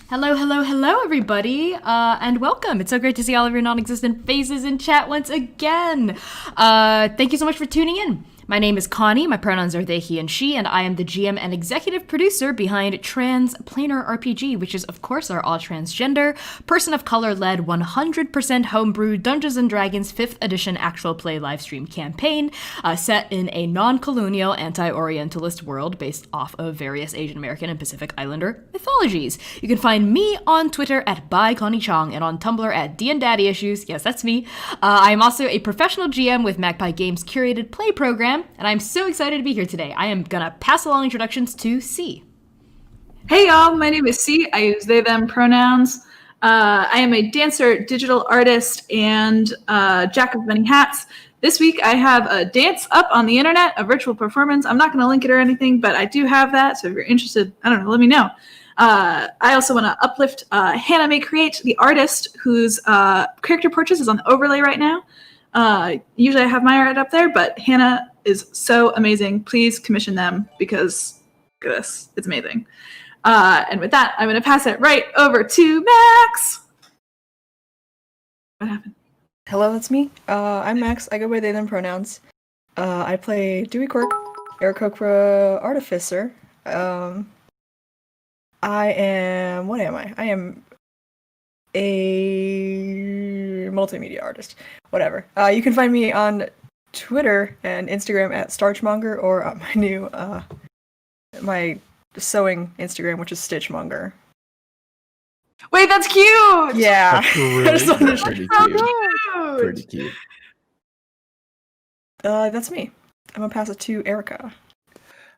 Hello, hello, hello, everybody, and welcome. It's so great to see all of your non-existent faces in chat once again. Thank you so much for tuning in. My name is Connie, my pronouns are they, he, and she, and I am the GM and executive producer behind Transplanar RPG, which is, of course, our all-transgender, person-of-color-led, 100% homebrew Dungeons & Dragons 5th edition actual play livestream campaign, set in a non-colonial, anti-orientalist world based off of various Asian American and Pacific Islander mythologies. You can find me on Twitter at @ByConnieChong and on Tumblr at @DandDaddyIssues. Yes, that's me. I am also a professional GM with Magpie Games' curated play program, and I'm so excited to be here today. I am gonna pass along introductions to C. Hey y'all, my name is C. I use they, them pronouns. I am a dancer, digital artist, and jack of many hats. This week I have a dance up on the internet, a virtual performance. I'm not going to link it or anything, but I do have that, so if you're interested, I don't know, let me know. I also want to uplift Hannah May Create, the artist whose character portrait is on the overlay right now. Usually I have my art up there, but Hannah is so amazing. Please commission them because look at this. It's amazing. And with that, I'm going to pass it right over to Max. What happened? Hello, that's me. I'm Max. I go by they, them pronouns. I play Dewey Quirk, Aarakocra Artificer. I am... What am I? I am a multimedia artist. Whatever. You can find me on Twitter and Instagram at Starchmonger, or my new my sewing Instagram, which is Stitchmonger. Wait, that's cute! Yeah. That's pretty cute. Pretty cute. That's me. I'm gonna pass it to Erica.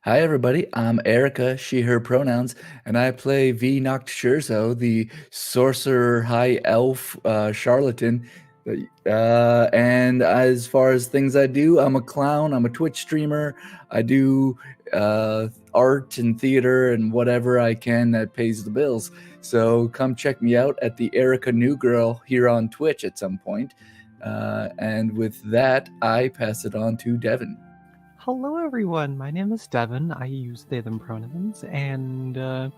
Hi everybody, I'm Erica, she, her pronouns, and I play V Noct Scherzo, the sorcerer high elf charlatan. And as far as things I do, I'm a clown, I'm a Twitch streamer, I do art and theater and whatever I can that pays the bills. So come check me out at the Erica New Girl here on Twitch at some point. And with that, I pass it on to Devin. Hello everyone, my name is Devin, I use they, them pronouns, and I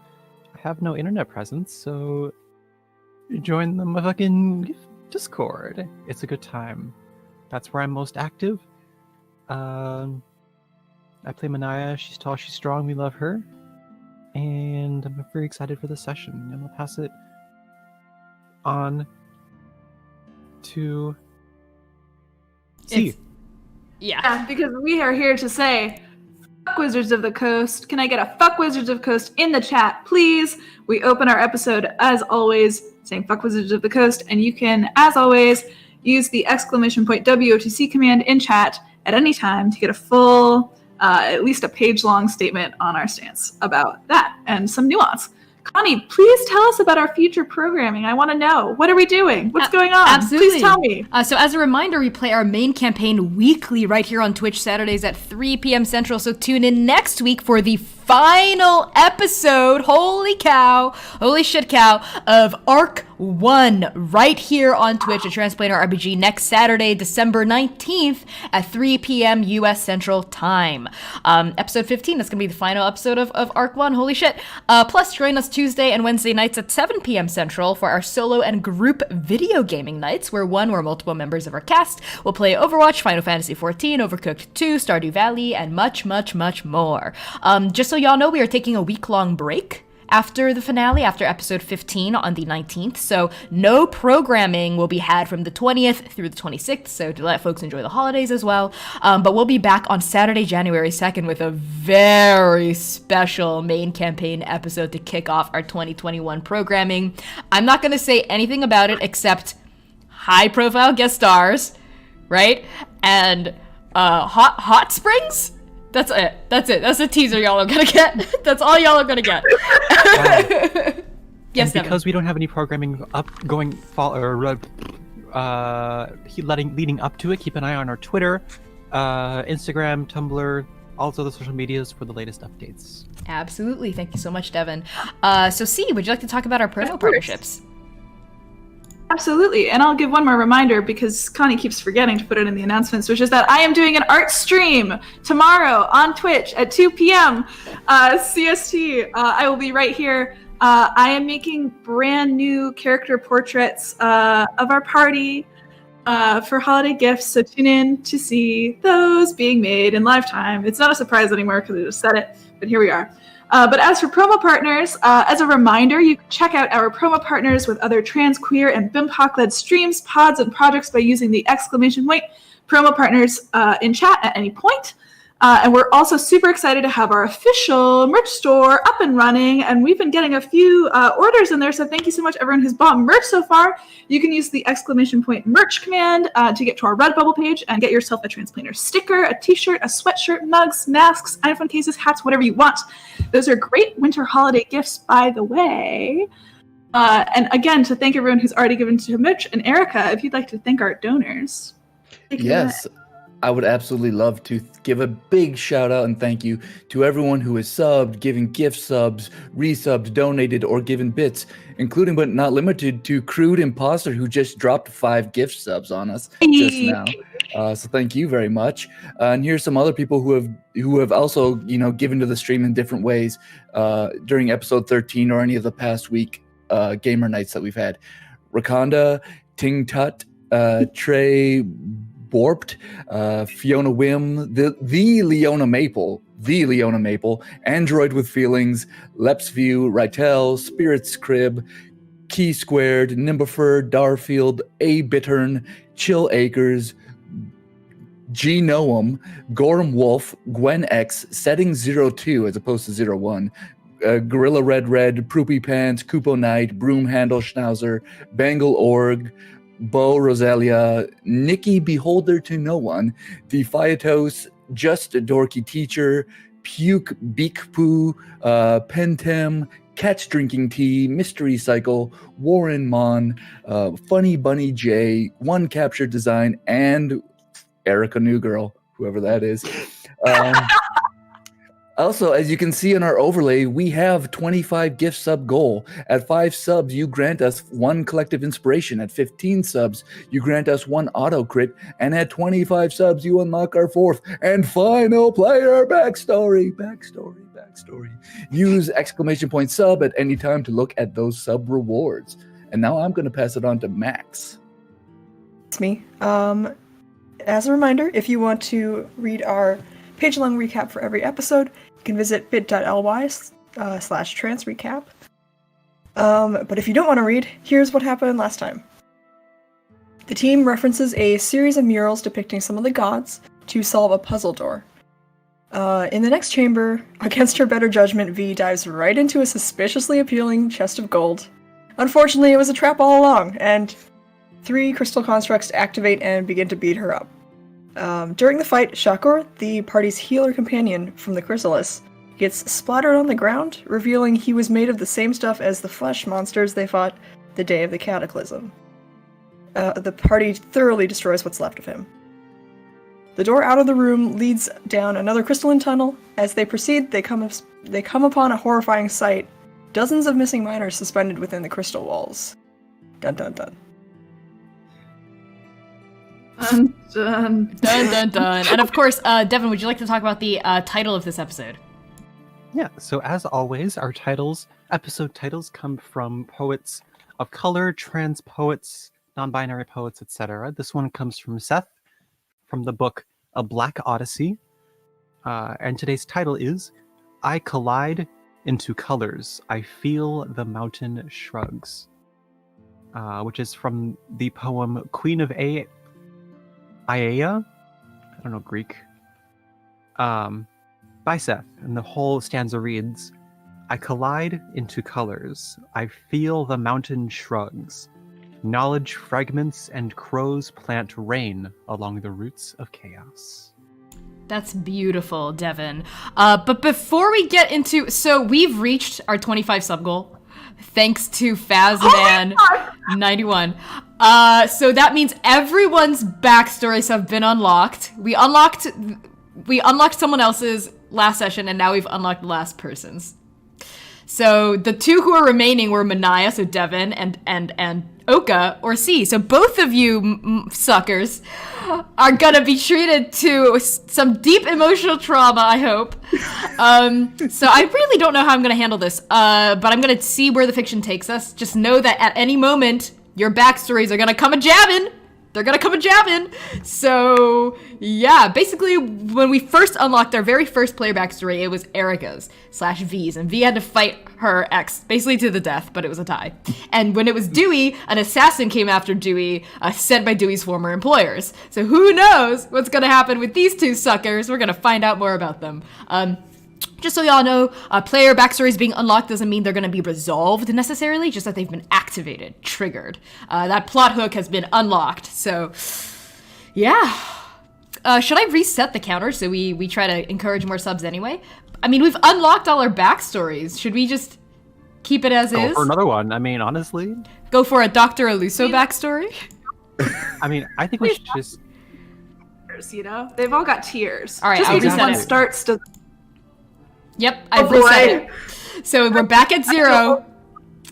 have no internet presence, so join the motherfucking Discord. It's a good time. That's where I'm most active. I play Manaia, she's tall, she's strong, we love her, and I'm very excited for this session. I'm gonna pass it on to C. Yeah, because we are here to say, fuck Wizards of the Coast. Can I get a fuck Wizards of the Coast in the chat, please? We open our episode, as always, saying fuck Wizards of the Coast, and you can, as always, use the !WOTC command in chat at any time to get a full, at least a page-long statement on our stance about that and some nuance. Connie, please tell us about our future programming. I want to know. What are we doing? What's going on? Absolutely. Please tell me. So as a reminder, we play our main campaign weekly right here on Twitch, Saturdays at 3 p.m. Central. So tune in next week for the final episode, holy cow, holy shit cow, of Arc 1 right here on Twitch at Transplanar RPG next Saturday, December 19th at 3 p.m. U.S. Central Time. Episode 15, that's going to be the final episode of Arc 1, holy shit. Plus, join us Tuesday and Wednesday nights at 7 p.m. Central for our solo and group video gaming nights, where one or multiple members of our cast will play Overwatch, Final Fantasy XIV, Overcooked 2, Stardew Valley, and much, much, much more. Just so y'all know, we are taking a week-long break after the finale, after episode 15 on the 19th, so no programming will be had from the 20th through the 26th, so to let folks enjoy the holidays as well. But we'll be back on Saturday, January 2nd with a very special main campaign episode to kick off our 2021 programming. I'm not going to say anything about it except high-profile guest stars, right? And hot springs? That's it. That's the teaser y'all are gonna get. That's all y'all are gonna get. Yes, and because we don't have any programming leading up to it, keep an eye on our Twitter, Instagram, Tumblr, all those other social medias for the latest updates. Absolutely. Thank you so much, Devin. So C, would you like to talk about our promo partnerships? Absolutely, and I'll give one more reminder because Connie keeps forgetting to put it in the announcements, which is that I am doing an art stream tomorrow on Twitch at 2 p.m. CST. I will be right here I am making brand new character portraits of our party for holiday gifts, so tune in to see those being made in live time. It's not a surprise anymore because I just said it, but here we are. But as for promo partners, as a reminder, you can check out our promo partners with other trans, queer, and BIMPOC-led streams, pods, and projects by using the !promo partners in chat at any point. And we're also super excited to have our official merch store up and running, and we've been getting a few orders in there, so thank you so much everyone who's bought merch so far. You can use the !merch command to get to our Redbubble page and get yourself a Transplanar sticker, a t-shirt, a sweatshirt, mugs, masks, iPhone cases, hats, whatever you want. Those are great winter holiday gifts, by the way. And again, to thank everyone who's already given to merch, and Erica, if you'd like to thank our donors. Yes, I would absolutely love to give a big shout out and thank you to everyone who has subbed, given gift subs, resubs, donated, or given bits, including but not limited to Crude Imposter, who just dropped 5 gift subs on us just now. So thank you very much. And here's some other people who have also, given to the stream in different ways during episode 13 or any of the past week gamer nights that we've had. Rakonda, Ting Tut, Trey Borped, Fiona Wim, the Leona Maple, Android with Feelings, Lepsview, Rytel, Spirit's Crib, Key Squared, Nimbifer, Darfield, A Bittern, Chill Acres, G Noam, Gorham Wolf, Gwen X, Setting 02 as opposed to 01, Gorilla Red, Proopy Pants, Kupo Knight, Broom Handle Schnauzer, Bangle Org, Bo Rosalia, Nikki Beholder to No One, Defiatos, Just a Dorky Teacher, Puke Beak Poo, Pentem, Catch Drinking Tea, Mystery Cycle, Warren Mon, Funny Bunny J, One Capture Design, and Erica New Girl, whoever that is. Also, as you can see in our overlay, we have 25 gift sub goal. At 5 subs, you grant us 1 collective inspiration. At 15 subs, you grant us 1 auto crit. And at 25 subs, you unlock our 4th and final player backstory. Use !sub at any time to look at those sub rewards. And now I'm going to pass it on to Max. It's me. As a reminder, if you want to read our page-long recap for every episode, you can visit bit.ly/transrecap. But if you don't want to read, here's what happened last time. The team references a series of murals depicting some of the gods to solve a puzzle door. In the next chamber, against her better judgment, Vee dives right into a suspiciously appealing chest of gold. Unfortunately, it was a trap all along, and 3 crystal constructs activate and begin to beat her up. During the fight, Shakur, the party's healer companion from the chrysalis, gets splattered on the ground, revealing he was made of the same stuff as the flesh monsters they fought the day of the cataclysm. The party thoroughly destroys what's left of him. The door out of the room leads down another crystalline tunnel. As they proceed, they come upon a horrifying sight: dozens of missing miners suspended within the crystal walls. Dun dun dun. Dun, dun. Dun, dun, dun. And of course, Devin, would you like to talk about the title of this episode? Yeah, so as always, our episode titles come from poets of color, trans poets, non-binary poets, etc. This one comes from Seth, from the book A Black Odyssey. And today's title is I Collide into Colors, I Feel the Mountain Shrugs, which is from the poem Queen of Iea, I don't know Greek, by Seth. And the whole stanza reads, I collide into colors, I feel the mountain shrugs, knowledge fragments and crows plant rain along the roots of chaos. That's beautiful, Devin. But before we get into, so we've reached our 25 sub goal, thanks to Fazman91. So that means everyone's backstories have been unlocked. We unlocked someone else's last session, and now we've unlocked the last person's. So the two who are remaining were Manaia, so Devin, and Oka, or C. So both of you suckers are gonna be treated to some deep emotional trauma, I hope. So I really don't know how I'm gonna handle this, but I'm gonna see where the fiction takes us. Just know that at any moment, your backstories are gonna come a-jabbing. They're gonna come a-jabbing. So, yeah, basically, when we first unlocked our very first player backstory, it was Erica's / V's, and V had to fight her ex, basically to the death, but it was a tie. And when it was Dewey, an assassin came after Dewey, sent by Dewey's former employers. So who knows what's gonna happen with these two suckers? We're gonna find out more about them. Just so y'all know, player backstories being unlocked doesn't mean they're going to be resolved necessarily, just that they've been activated, triggered. That plot hook has been unlocked, so yeah. Should I reset the counter so we try to encourage more subs anyway? I mean, we've unlocked all our backstories. Should we just keep it as is? Go for another one. I mean, honestly. Go for a Dr. Aluso backstory? I mean, I think we should just... You know? They've all got tiers. All right, just I'll because reset one it. starts to... Yep, I've reset it. So we're back at 0.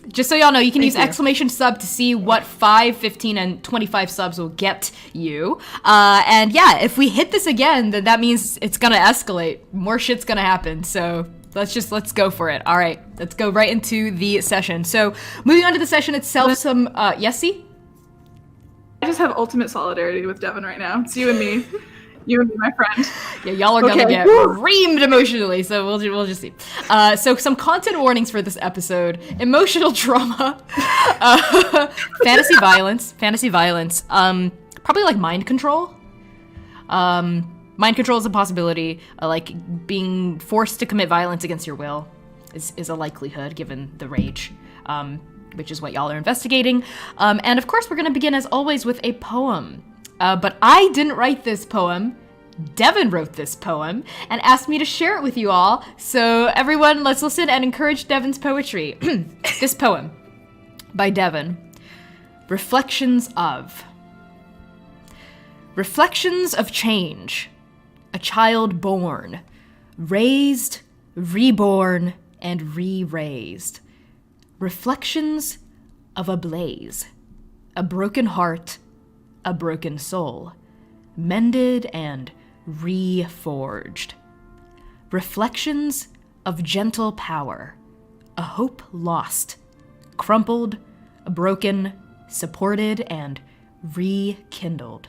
Just so y'all know, you can use exclamation sub to see what 5, 15, and 25 subs will get you. And yeah, if we hit this again, then that means it's gonna escalate. More shit's gonna happen. So let's go for it. All right, let's go right into the session. So moving on to the session itself, some yes, see? I just have ultimate solidarity with Devin right now. It's you and me. You and me, my friend. Yeah, y'all are gonna get reamed emotionally, so we'll just see. So some content warnings for this episode: emotional trauma, fantasy violence, probably like mind control. Mind control is a possibility. Like being forced to commit violence against your will is a likelihood given the rage. Which is what y'all are investigating. And of course, we're gonna begin as always with a poem. But I didn't write this poem. Devin wrote this poem and asked me to share it with you all. So everyone, let's listen and encourage Devin's poetry. This poem by Devin. Reflections of change. A child born, raised, reborn, and re-raised. Reflections of a blaze. A broken heart, a broken soul, mended and reforged. Reflections of gentle power, a hope lost, crumpled, broken, supported, and rekindled.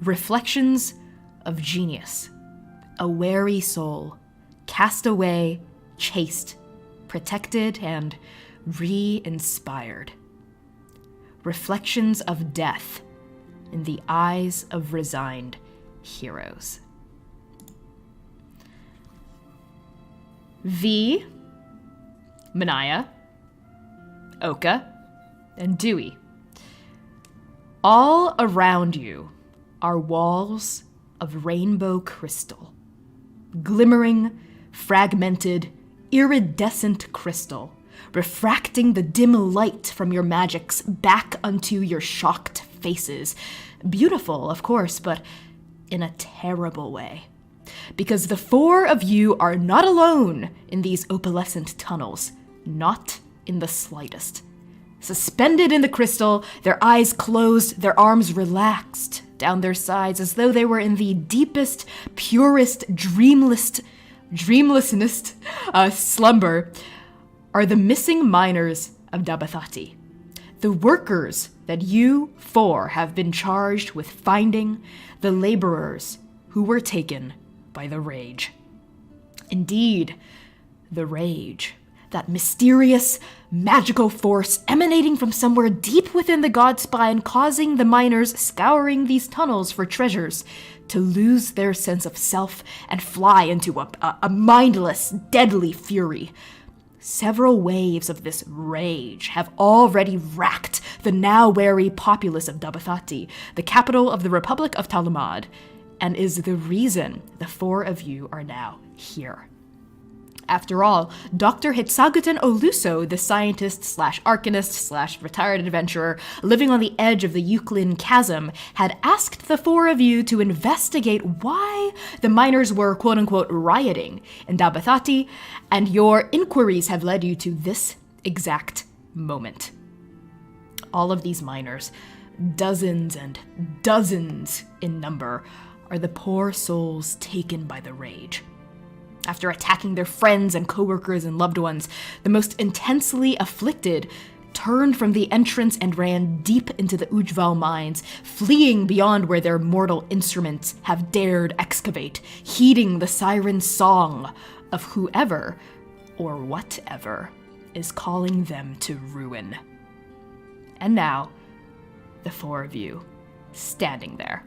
Reflections of genius, a wary soul, cast away, chased, protected, and re-inspired. Reflections of death in the eyes of resigned heroes. V, Manaia, Oka, and Dewey. All around you are walls of rainbow crystal, glimmering, fragmented, iridescent crystal, refracting the dim light from your magics back unto your shocked faces. Beautiful, of course, but in a terrible way. Because the 4 of you are not alone in these opalescent tunnels, not in the slightest. Suspended in the crystal, their eyes closed, their arms relaxed down their sides as though they were in the deepest, purest, dreamlessest slumber, are the missing miners of Dabathati. The workers that you 4 have been charged with finding, the laborers who were taken by the rage. Indeed, the rage, that mysterious, magical force emanating from somewhere deep within the Godspine, causing the miners scouring these tunnels for treasures to lose their sense of self and fly into a mindless, deadly fury. Several waves of this rage have already racked the now wary populace of Dabathati, the capital of the Republic of Talamad, and is the reason the 4 of you are now here. After all, Dr. Hitsagutan Oluso, the scientist/arcanist/retired adventurer living on the edge of the Euclidean chasm, had asked the four of you to investigate why the miners were quote-unquote rioting in Dabathati, and your inquiries have led you to this exact moment. All of these miners, dozens and dozens in number, are the poor souls taken by the rage. After attacking their friends and coworkers and loved ones, the most intensely afflicted turned from the entrance and ran deep into the Ujjval Mines, fleeing beyond where their mortal instruments have dared excavate, heeding the siren song of whoever or whatever is calling them to ruin. And now, the four of you, standing there.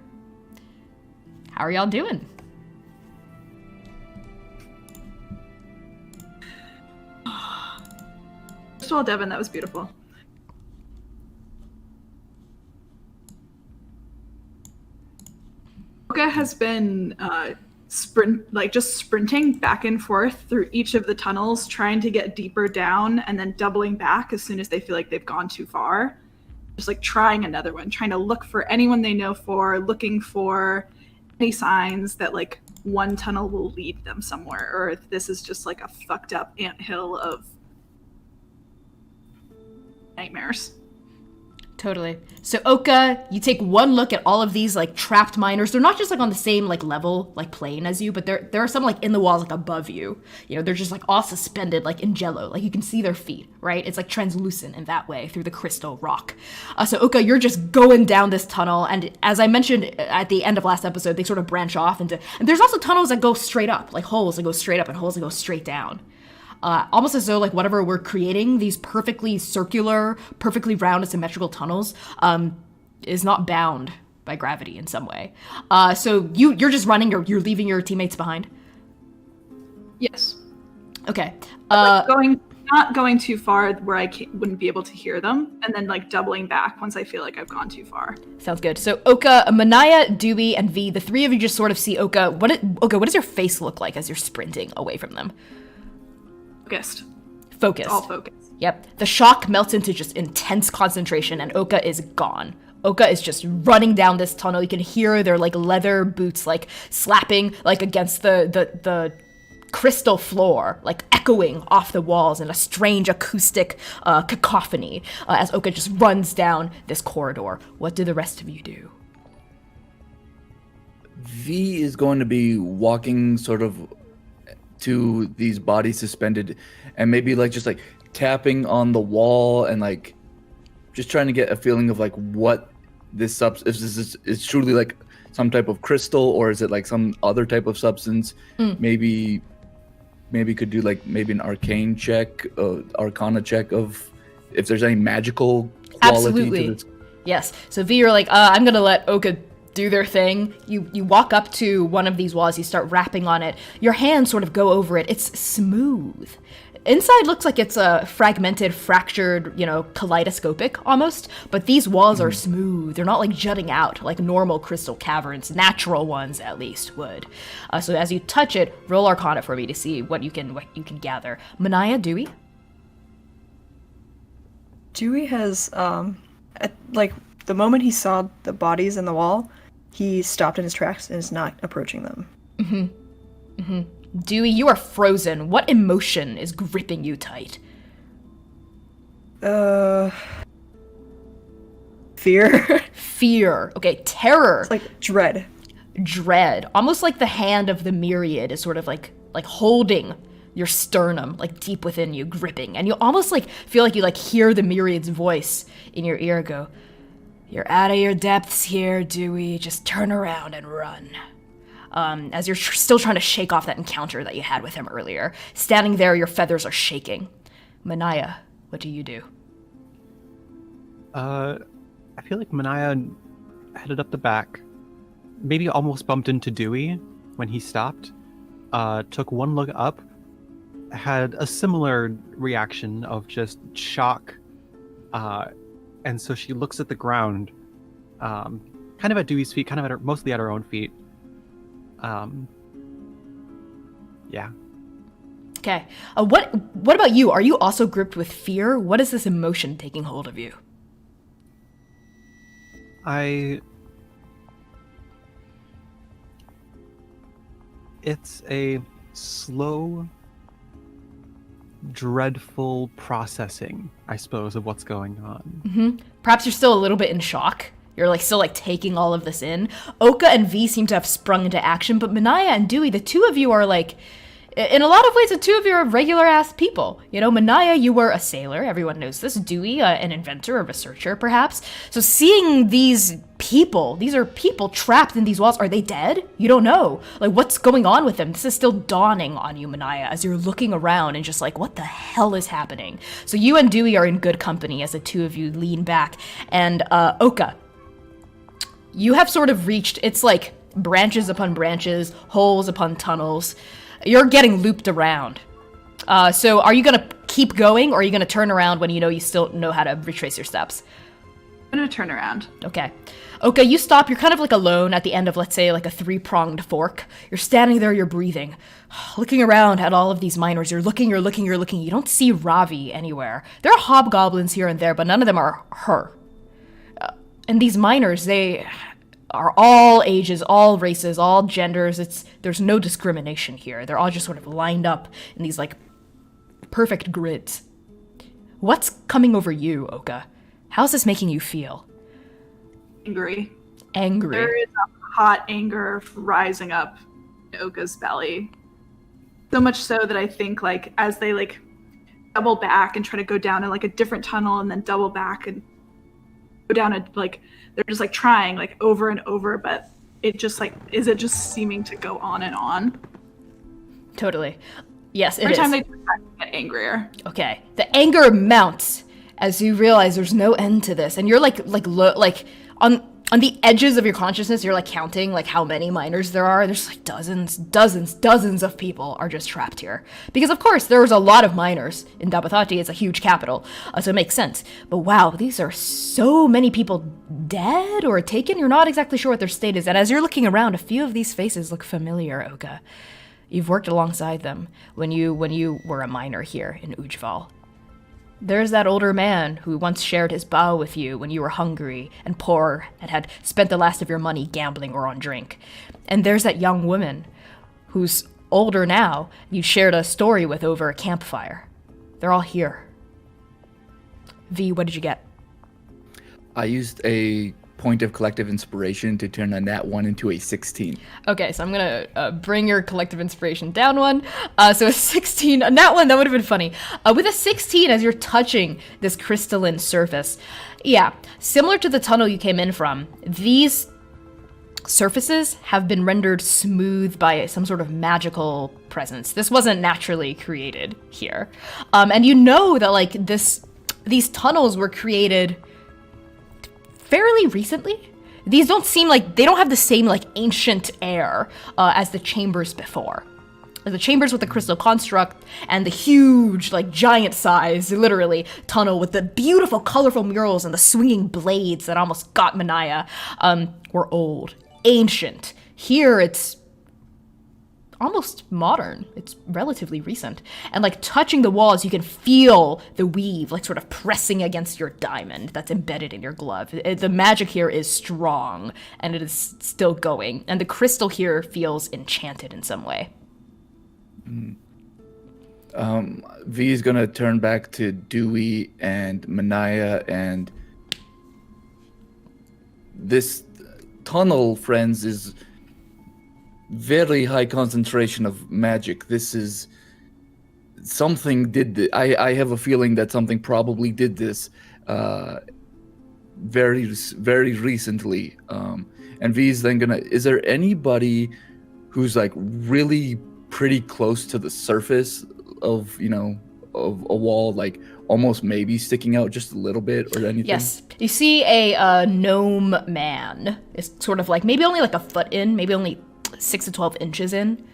How are y'all doing? First of all, Devin, that was beautiful. Oka has been sprinting back and forth through each of the tunnels, trying to get deeper down and then doubling back as soon as they feel like they've gone too far. Just like trying another one, trying to look for anyone they know for, looking for any signs that like one tunnel will lead them somewhere, or if this is just like a fucked up anthill of nightmares. Totally. So Oka, you take one look at all of these like trapped miners. They're not just like on the same like level, like plane as you, but there are some like in the walls like above you. You know, they're just like all suspended like in jello. Like you can see their feet, right? It's like translucent in that way through the crystal rock. So Oka, you're just going down this tunnel, and as I mentioned at the end of last episode, they sort of branch off into, and there's also tunnels that go straight up, like holes that go straight up and holes that go straight down. Almost as though like whatever we're creating, these perfectly circular, perfectly round and symmetrical tunnels, is not bound by gravity in some way. So you're just running, you're leaving your teammates behind? Yes. Okay. Not going too far where I wouldn't be able to hear them, and then like doubling back once I feel like I've gone too far. Sounds good. So Oka, Manaia, Dewey, and Vee, the three of you just sort of see Oka. What does your face look like as you're sprinting away from them? Focused. Focused. All focused. Yep. The shock melts into just intense concentration, and Oka is gone. Oka is just running down this tunnel. You can hear their like leather boots like slapping like against the crystal floor, like echoing off the walls in a strange acoustic cacophony as Oka just runs down this corridor. What do the rest of you do? V is going to be walking sort of to these bodies suspended, and maybe like just like tapping on the wall and like just trying to get a feeling of like what this substance is truly like some type of crystal, or is it like some other type of substance. Maybe could do like maybe an arcana check of if there's any magical quality. Absolutely. To this. Yes. So V, you're like, I'm gonna let Oka do their thing. You walk up to one of these walls, you start rapping on it. Your hands sort of go over it. It's smooth. Inside looks like it's a fragmented, fractured, kaleidoscopic almost, but these walls are smooth. They're not like jutting out like normal crystal caverns, natural ones at least would. So as you touch it, roll Arcana for me to see what you can gather. Manaia, Dewey? Dewey has, like, the moment he saw the bodies in the wall, he stopped in his tracks and is not approaching them. Dewey, you are frozen. What emotion is gripping you tight? Fear. Fear. Okay, terror. It's like dread. Dread. Almost like the hand of the myriad is sort of like holding your sternum, like deep within you, gripping. And you almost like feel like you like hear the myriad's voice in your ear go, "You're out of your depths here, Dewey. Just turn around and run." As you're still trying to shake off that encounter that you had with him earlier. Standing there, your feathers are shaking. Manaia, what do you do? I feel like Manaia headed up the back, maybe almost bumped into Dewey when he stopped, took one look up, had a similar reaction of just shock, and so she looks at the ground, kind of at Dewey's feet, kind of mostly at her own feet. Yeah. Okay. What about you? Are you also gripped with fear? What is this emotion taking hold of you? It's a slow, dreadful processing, I suppose, of what's going on. Perhaps you're still a little bit in shock. You're still taking all of this in. Oka and Vee seem to have sprung into action, but Manaia and Dewey, the two of you are in a lot of ways, the two of you are regular-ass people. Manaia, you were a sailor. Everyone knows this. Dewey, an inventor, a researcher, perhaps. So seeing these are people trapped in these walls. Are they dead? You don't know. What's going on with them? This is still dawning on you, Manaia, as you're looking around and just what the hell is happening? So you and Dewey are in good company as the two of you lean back. And Oka, you have sort of reached, it's branches upon branches, holes upon tunnels. You're getting looped around. So are you going to keep going, or are you going to turn around when you still know how to retrace your steps? I'm going to turn around. Okay. Okay, you stop. You're kind of alone at the end of, let's say, a three-pronged fork. You're standing there, you're breathing, looking around at all of these miners. You're looking. You don't see Raavi anywhere. There are hobgoblins here and there, but none of them are her. And these miners, they are all ages, all races, all genders. There's no discrimination here. They're all just sort of lined up in these perfect grids. What's coming over you, Oka? How's this making you feel? Angry. Angry. There is a hot anger rising up in Oka's belly. So much so that I think as they double back and try to go down in a different tunnel and then double back and go down a they're just trying over and over, but it just is it just seeming to go on and on? Totally. Yes, it Every is. time they get angrier. Okay. The anger mounts as you realize there's no end to this, and you're on the edges of your consciousness. You're counting how many miners there are. There's dozens of people are just trapped here, because of course there's a lot of miners in Dabathati. It's a huge capital, so it makes sense. But wow, these are so many people dead or taken. You're not exactly sure what their state is, and as you're looking around, a few of these faces look familiar, Oka. You've worked alongside them when you were a miner here in Ujjval. There's that older man who once shared his bow with you when you were hungry and poor and had spent the last of your money gambling or on drink. And there's that young woman who's older now you shared a story with over a campfire. They're all here. Vee, what did you get? I used a point of collective inspiration to turn a nat 1 into a 16. Okay, so I'm gonna bring your collective inspiration down one. So a 16, a nat 1, that would have been funny. With a 16, as you're touching this crystalline surface, yeah, similar to the tunnel you came in from, these surfaces have been rendered smooth by some sort of magical presence. This wasn't naturally created here. And you know that these tunnels were created fairly recently. These don't seem they don't have the same ancient air as the chambers before. The chambers with the crystal construct and the huge, giant size, literally, tunnel with the beautiful, colorful murals and the swinging blades that almost got Manaia, were old, ancient. Here it's almost modern. It's relatively recent. And touching the walls, you can feel the weave sort of pressing against your diamond that's embedded in your glove. The magic here is strong, and it is still going. And the crystal here feels enchanted in some way. V is gonna turn back to Dewey and Manaia, and this tunnel, friends, is very high concentration of magic. This is something I have a feeling that something probably did this very recently. And V's then is there anybody who's really pretty close to the surface of of a wall, almost maybe sticking out just a little bit or anything? Yes, you see a gnome man. It's sort of maybe only a foot in, maybe only 6 to 12 inches in,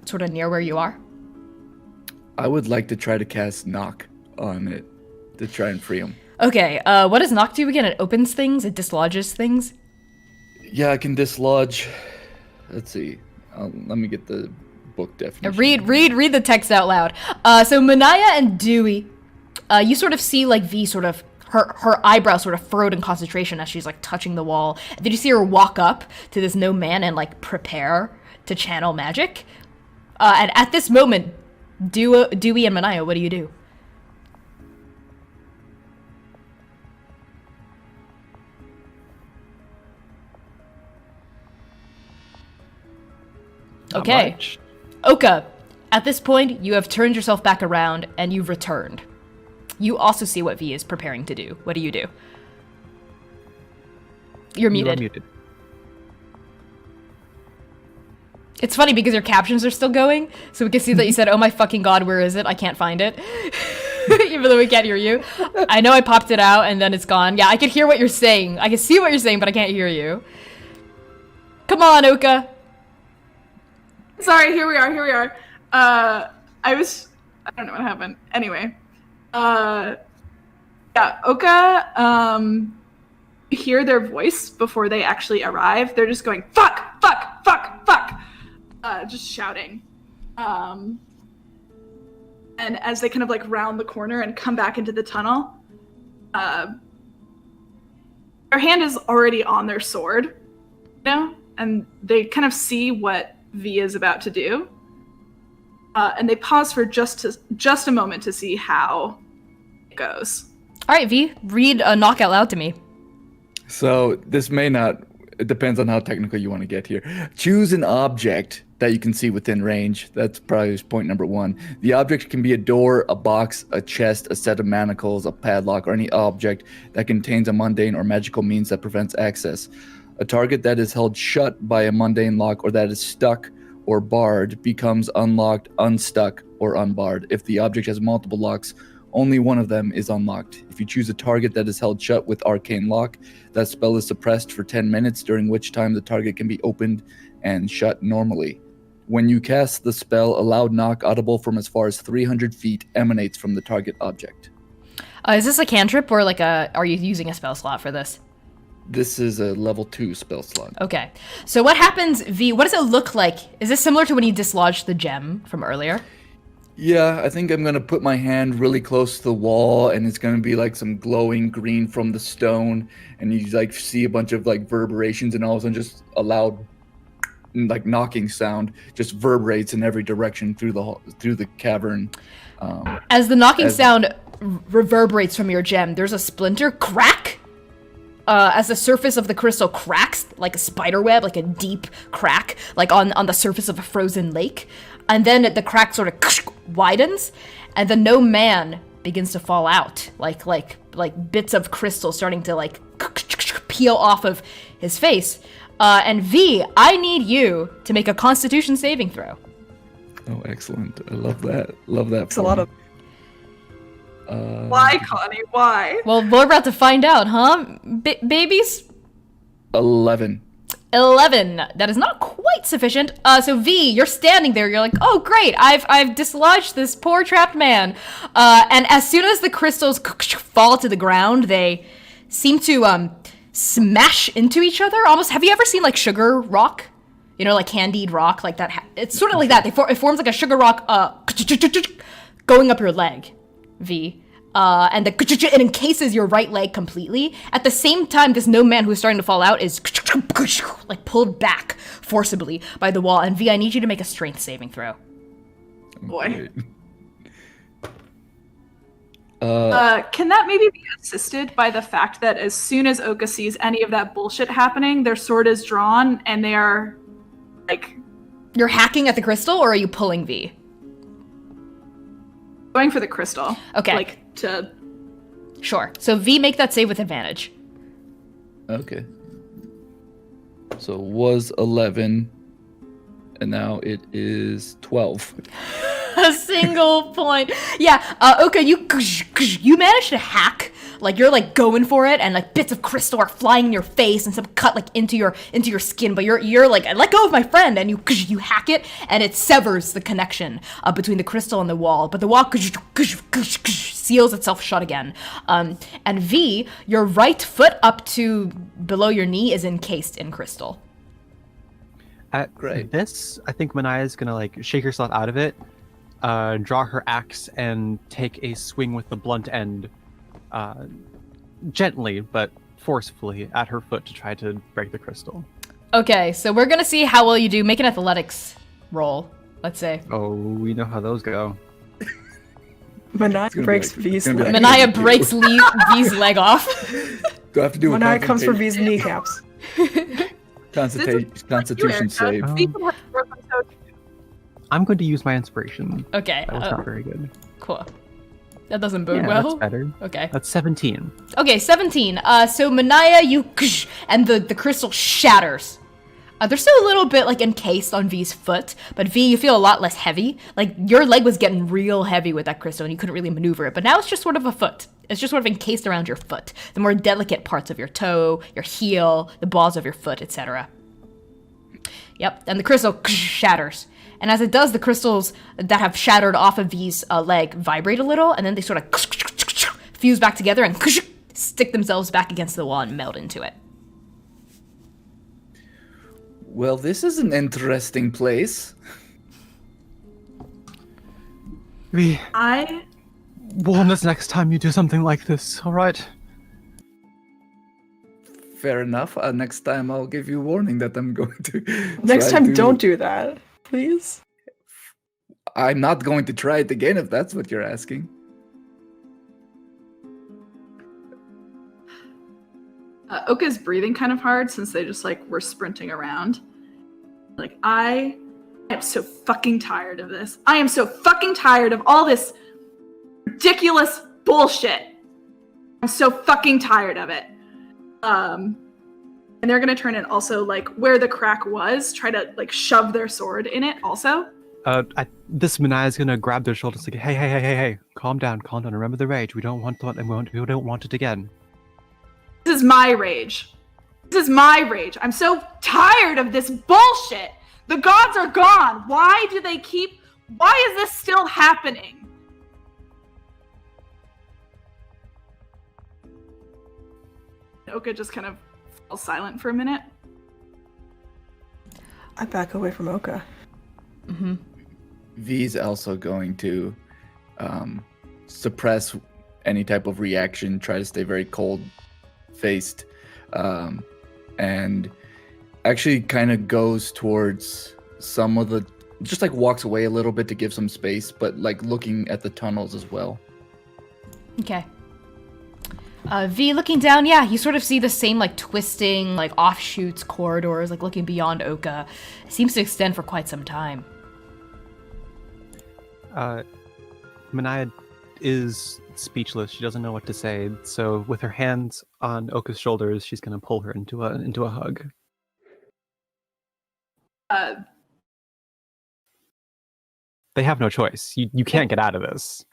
sort of near where you are. I would like to try to cast knock on it to try and free him. Okay, what does knock do again? It opens things, it dislodges things? Yeah, I can dislodge. Let's see. Let me get the book definition. Read the text out loud. So Manaia and Dewey, you sort of see like V sort of her eyebrows sort of furrowed in concentration as she's like touching the wall. Did you see her walk up to this no man and like prepare to channel magic? And at this moment, Dewey and Manaia, what do you do? Not Okay. much. Oka, at this point, you have turned yourself back around and you've returned. You also see what V is preparing to do. What do you do? You're You are muted. muted. It's funny because your captions are still going, so we can see that you said, "Oh my fucking god, where is it? I can't find it." Even though we can't hear you. I know I popped it out and then it's gone. Yeah, I can hear what you're saying. I can see what you're saying, but I can't hear you. Come on, Oka. Sorry, here we are. I don't know what happened. Anyway. Yeah, Oka, you hear their voice before they actually arrive. They're just going, fuck, fuck, fuck, fuck. Just shouting. And as they kind of like round the corner and come back into the tunnel, their hand is already on their sword, you know? And they kind of see what V is about to do. And they pause for just a moment to see how it goes. All right, V, read a knock out loud to me. So this may not, it depends on how technical you want to get here. Choose an object that you can see within range. That's probably point number one. The object can be a door, a box, a chest, a set of manacles, a padlock, or any object that contains a mundane or magical means that prevents access. A target that is held shut by a mundane lock or that is stuck or barred becomes unlocked, unstuck, or unbarred. If the object has multiple locks, only one of them is unlocked. If you choose a target that is held shut with arcane lock, that spell is suppressed for 10 minutes, during which time the target can be opened and shut normally. When you cast the spell, a loud knock audible from as far as 300 feet emanates from the target object. Is this a cantrip or like are you using a spell slot for this? This is a level 2 spell slot. Okay. So what happens, V, what does it look like? Is this similar to when you dislodged the gem from earlier? Yeah, I think I'm going to put my hand really close to the wall, and it's going to be like some glowing green from the stone, and you like see a bunch of like reverberations, and all of a sudden just a loud like knocking sound just reverberates in every direction through the cavern. As the knocking sound reverberates from your gem, there's a splinter crack. As the surface of the crystal cracks like a spider web, like a deep crack, like on the surface of a frozen lake. And then the crack sort of widens, and the no man begins to fall out, like bits of crystal starting to like peel off of his face. And V, I need you to make a Constitution saving throw. Oh, excellent! I love that. Love that. It's a lot of. Why, Connie? Why? Well, we're about to find out, huh, babies? 11. 11. That is not quite sufficient. So V, you're standing there. You're like, oh great, I've dislodged this poor trapped man. And as soon as the crystals fall to the ground, they seem to smash into each other. Almost. Have you ever seen like sugar rock? You know, like candied rock, like that. It's sort of like that. It forms like a sugar rock going up your leg, V. And it encases your right leg completely. At the same time, this no man who's starting to fall out is like pulled back forcibly by the wall. And V, I need you to make a strength saving throw. Boy. Can that maybe be assisted by the fact that as soon as Oka sees any of that bullshit happening, their sword is drawn and they are like... You're hacking at the crystal, or are you pulling V? Going for the crystal. Okay. Like, to... Sure. So V, make that save with advantage. Okay. So it was 11, and now it is 12. A single point. Yeah, okay, you managed to hack. Like, you're, like, going for it, and, like, bits of crystal are flying in your face, and some cut, like, into your skin, but you're like, let go of my friend, and you hack it, and it severs the connection between the crystal and the wall, but the wall seals itself shut again. And V, your right foot up to below your knee is encased in crystal. At Great. this, I think Manaia is gonna like shake herself out of it, draw her axe, and take a swing with the blunt end, gently but forcefully at her foot to try to break the crystal. Okay, so we're gonna see how well you do. Make an athletics roll, let's say. Oh, we know how those go. Manaia gonna be breaks like- V's it's gonna be leg. like- Manaia breaks V's leg off. Do I have to do a Manaia comes for concentration- V's kneecaps. Constitution save? Oh. People have broken toe. I'm going to use my inspiration. Okay, That was not very good. cool. That doesn't bode Yeah, well. that's better. Okay. That's 17. Okay, 17. So Manaia, you and the crystal shatters. They're still a little bit like encased on V's foot, but V, you feel a lot less heavy. Like your leg was getting real heavy with that crystal and you couldn't really maneuver it, but now it's just sort of a foot. It's just sort of encased around your foot. The more delicate parts of your toe, your heel, the balls of your foot, etc. Yep, and the crystal shatters. And as it does, the crystals that have shattered off of V's leg vibrate a little, and then they sort of fuse back together and stick themselves back against the wall and melt into it. Well, this is an interesting place. We I warn us next time you do something like this, alright? Fair enough. Next time I'll give you warning that I'm going to. Next try time, to- don't do that, please. I'm not going to try it again if that's what you're asking. Oka's breathing kind of hard since they just like were sprinting around. Like I am so fucking tired of this. I am so fucking tired of all this ridiculous bullshit. I'm so fucking tired of it. And they're gonna turn and also like where the crack was, try to like shove their sword in it also. This Manaia is gonna grab their shoulders like, hey, calm down. Remember the rage. We don't want it again. This is my rage. This is my rage. I'm so tired of this bullshit. The gods are gone. Why is this still happening? Oka just kind of falls silent for a minute. I back away from Oka. V's also going to suppress any type of reaction, try to stay very cold-faced, and actually kind of goes towards some of the, just like walks away a little bit to give some space, but like looking at the tunnels as well. Okay. V, looking down, yeah, you sort of see the same, like, twisting, like, offshoots, corridors, like, looking beyond Oka. It seems to extend for quite some time. Manaia is speechless. She doesn't know what to say. So with her hands on Oka's shoulders, she's gonna pull her into a hug. They have no choice. You can't get out of this.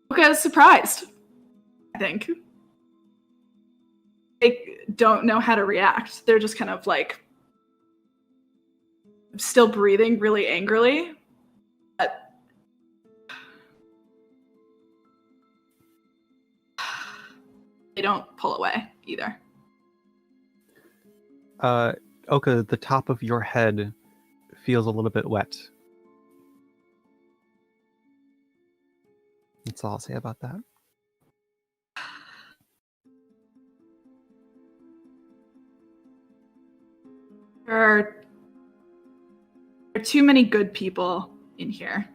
Oka's surprised, I think. They don't know how to react. They're just kind of like still breathing really angrily. But they don't pull away either. Oka, the top of your head feels a little bit wet. That's all I'll say about that. There are too many good people in here.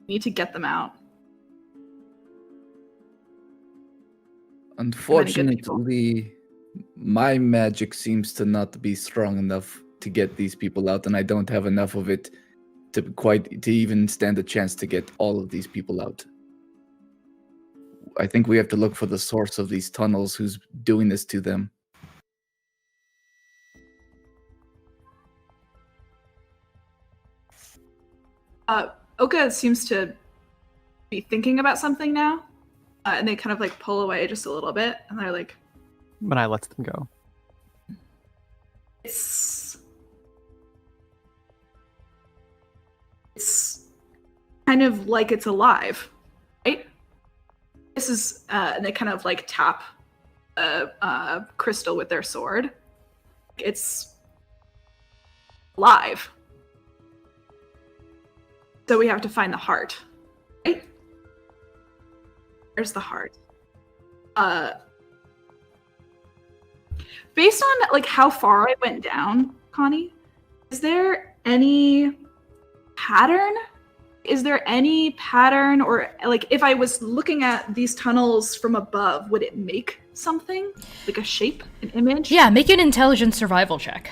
We need to get them out. Unfortunately, my magic seems to not be strong enough to get these people out, and I don't have enough of it to even stand a chance to get all of these people out. I think we have to look for the source of these tunnels, who's doing this to them. Oka seems to be thinking about something now, and they kind of like pull away just a little bit, and they're like, Manaia lets them go. It's kind of like it's alive, right? This is, and they kind of like tap a crystal with their sword. It's alive. So we have to find the heart. Right? Where's the heart? Based on like how far I went down, Connie, is there any pattern? Is there any pattern, or like if I was looking at these tunnels from above, would it make something? Like a shape, an image? Yeah, make an intelligence survival check.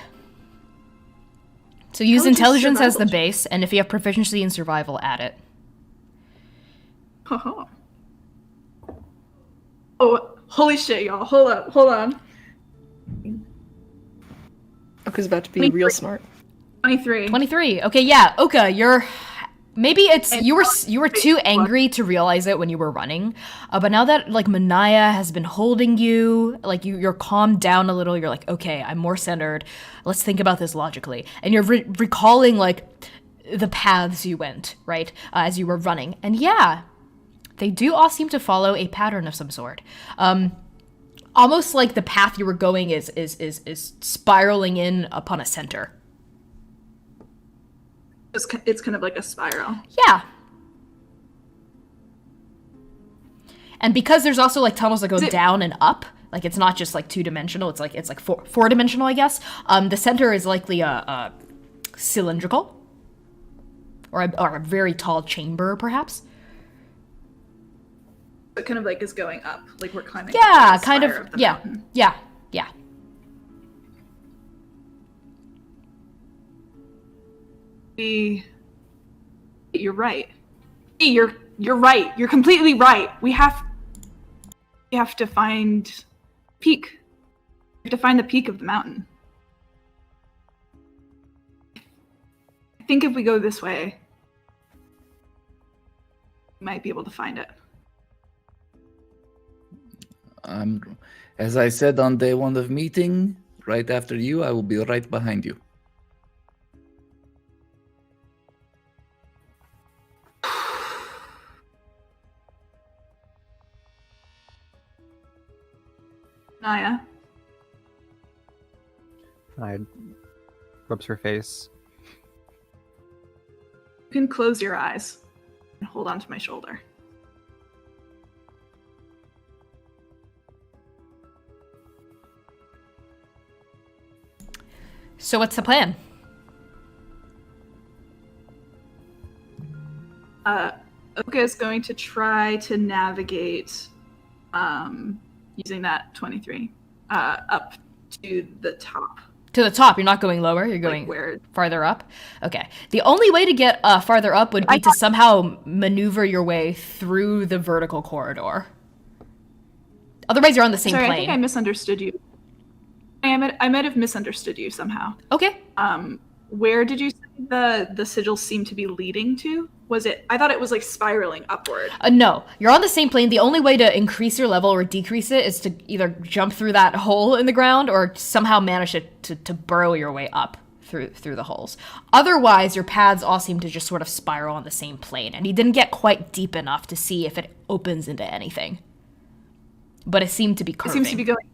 So use intelligence as the base, and if you have proficiency in survival, add it. Oh, holy shit, y'all. Hold on. Oka's about to be 23. real smart. 23. 23. Okay, yeah, Oka, maybe it's you were too angry to realize it when you were running, but now that like Manaia has been holding you, like you're calmed down a little. You're like, okay, I'm more centered. Let's think about this logically, and you're recalling like the paths you went right as you were running, and yeah, they do all seem to follow a pattern of some sort. Almost like the path you were going is spiraling in upon a center. It's kind of like a spiral. Yeah. And because there's also like tunnels that go down and up, like it's not just like 2-dimensional, it's like four-dimensional, I guess. The center is likely a cylindrical or a very tall chamber, perhaps. It kind of like is going up, like we're climbing. Yeah, up the kind spire of. the Yeah, mountain. yeah. You're right. You're right. You're completely right. We have to find peak. We have to find the peak of the mountain. I think if we go this way, we might be able to find it. As I said on day one of meeting, right after you, I will be right behind you. Naya. I rubs her face. You can close your eyes and hold onto my shoulder. So what's the plan? Oka is going to try to navigate using that 23 up to the top. To the top. You're not going lower. You're going farther up. Okay. The only way to get farther up would be to somehow maneuver your way through the vertical corridor. Otherwise, you're on the same plane. I think I misunderstood you. I might have misunderstood you somehow. Okay. Where did you say the sigils seem to be leading to? Was it? I thought it was like spiraling upward. No, you're on the same plane. The only way to increase your level or decrease it is to either jump through that hole in the ground or somehow manage to burrow your way up through the holes. Otherwise, your paths all seem to just sort of spiral on the same plane, and you didn't get quite deep enough to see if it opens into anything. But it seemed to be curving. It seems to be going.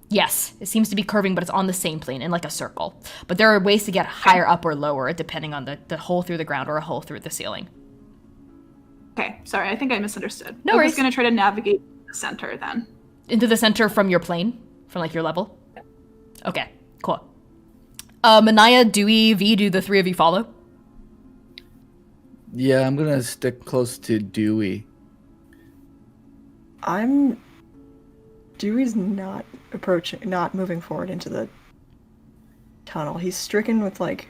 Yes, it seems to be curving, but it's on the same plane in like a circle. But there are ways to get higher up or lower depending on the hole through the ground or a hole through the ceiling. Okay, sorry, I think I misunderstood. No worries. I was going to try to navigate the center then. Into the center from your plane? From like your level? Okay, cool. Manaia, Dewey, Vee, do the three of you follow? Yeah, I'm gonna stick close to Dewey. Dewey's not moving forward into the tunnel. He's stricken with like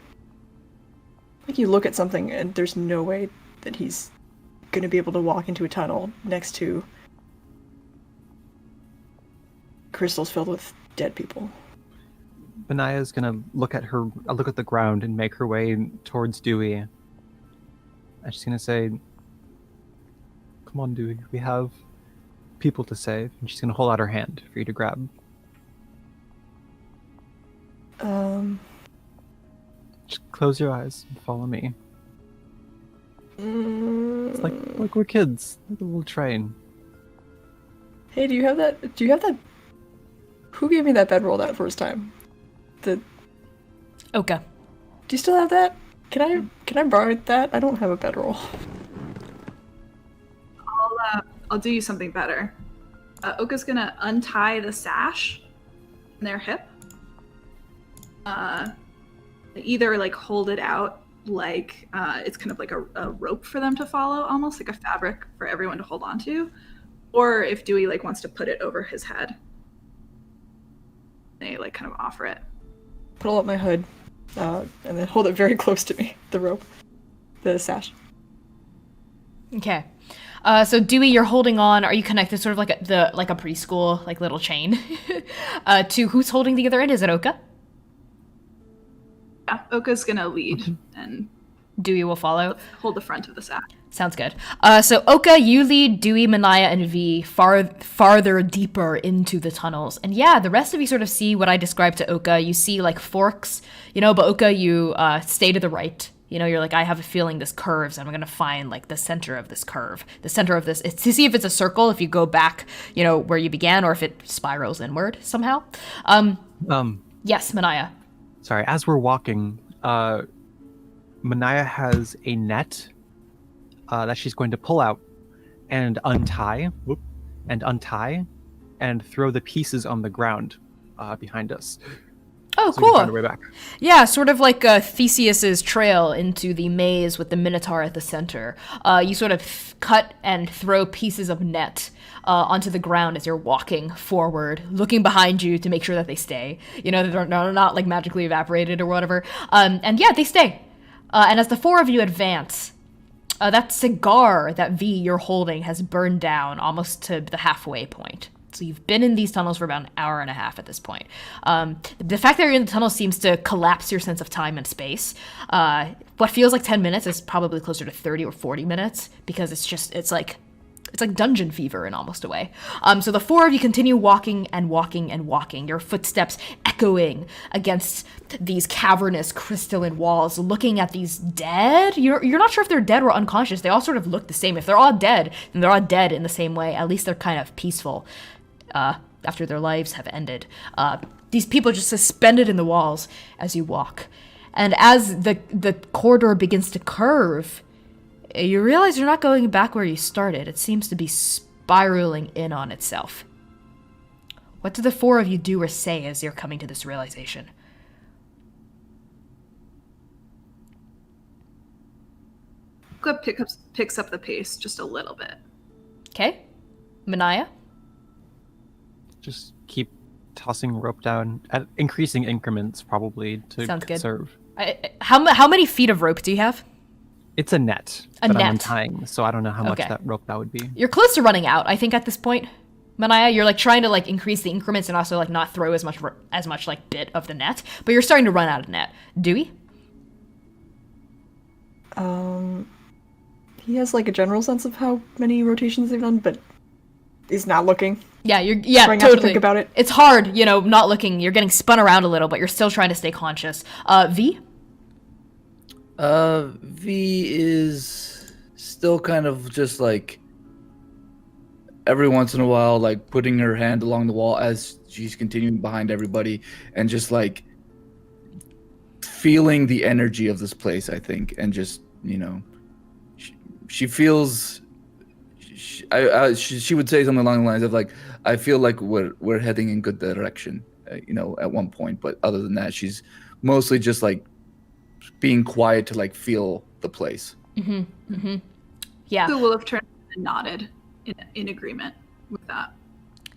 you look at something and there's no way that he's gonna be able to walk into a tunnel next to crystals filled with dead people. Manaia is gonna look at the ground and make her way towards Dewey. And she's gonna say, "Come on, Dewey, we have people to save." And she's gonna hold out her hand for you to grab. Just close your eyes and follow me. It's like we're kids, like a little train. Hey, do you have that Who gave me that bedroll that first time? Oka. Do you still have that? Can I borrow that? I don't have a bedroll. I'll do you something better. Oka's gonna untie the sash in their hip. Either like hold it out like it's kind of like a rope for them to follow, almost like a fabric for everyone to hold on to, or if Dewey like wants to put it over his head, they like kind of offer it. Pull up my hood, and then hold it very close to me. The rope, the sash. Okay. So Dewey, you're holding on. Are you connected sort of like a preschool like little chain to who's holding the other end? Is it Oka? Yeah, Oka's gonna lead and Dewey will follow. hold the front of the sash. Sounds good. So Oka, you lead Dewey, Manaia, and Vee farther deeper into the tunnels. And yeah, the rest of you sort of see what I described to Oka. You see like forks, but Oka, you stay to the right. You're like, I have a feeling this curves, and I'm going to find like the center of this curve. The center of this, it's to see if it's a circle, if you go back, where you began, or if it spirals inward somehow. Yes, Manaia. Sorry, as we're walking, Manaia has a net that she's going to pull out and untie, and throw the pieces on the ground behind us. Oh, so we can cool. find our way back. Yeah, sort of like Theseus's trail into the maze with the Minotaur at the center. You sort of cut and throw pieces of net onto the ground as you're walking forward, looking behind you to make sure that they stay. They're not like magically evaporated or whatever. And yeah, they stay. And as the four of you advance, that cigar that Vee you're holding has burned down almost to the halfway point. So you've been in these tunnels for about an hour and a half at this point. The fact that you're in the tunnel seems to collapse your sense of time and space. What feels like 10 minutes is probably closer to 30 or 40 minutes because it's like dungeon fever in almost a way. So the four of you continue walking and walking and walking, your footsteps echoing against these cavernous crystalline walls, looking at these dead. You're not sure if they're dead or unconscious. They all sort of look the same. If they're all dead, then they're all dead in the same way. At least they're kind of peaceful after their lives have ended. These people just suspended in the walls as you walk. And as the corridor begins to curve, you realize you're not going back where you started. It seems to be spiraling in on itself. What do the four of you do or say as you're coming to this realization? Oka picks up the pace just a little bit. Okay. Manaia? Just keep tossing rope down at increasing increments, probably, to Sounds good. conserve. How many feet of rope do you have? It's a net A that net. I'm untying, so I don't know how much Okay. that rope that would be. You're close to running out, I think, at this point. Manaia, you're like trying to like increase the increments and also like not throw as much like bit of the net, but you're starting to run out of net. Dewey? He has like a general sense of how many rotations they've done, but he's not looking. Yeah, Trying not to totally. think about it. It's hard, not looking. You're getting spun around a little, but you're still trying to stay conscious. Vee? V is still kind of just like every once in a while, like putting her hand along the wall as she's continuing behind everybody and just like feeling the energy of this place, I think. And just, she feels, she would say something along the lines of like, I feel like we're heading in good direction, at one point. But other than that, she's mostly just like being quiet to like feel the place. Yeah. Oka will have turned and nodded in agreement with that.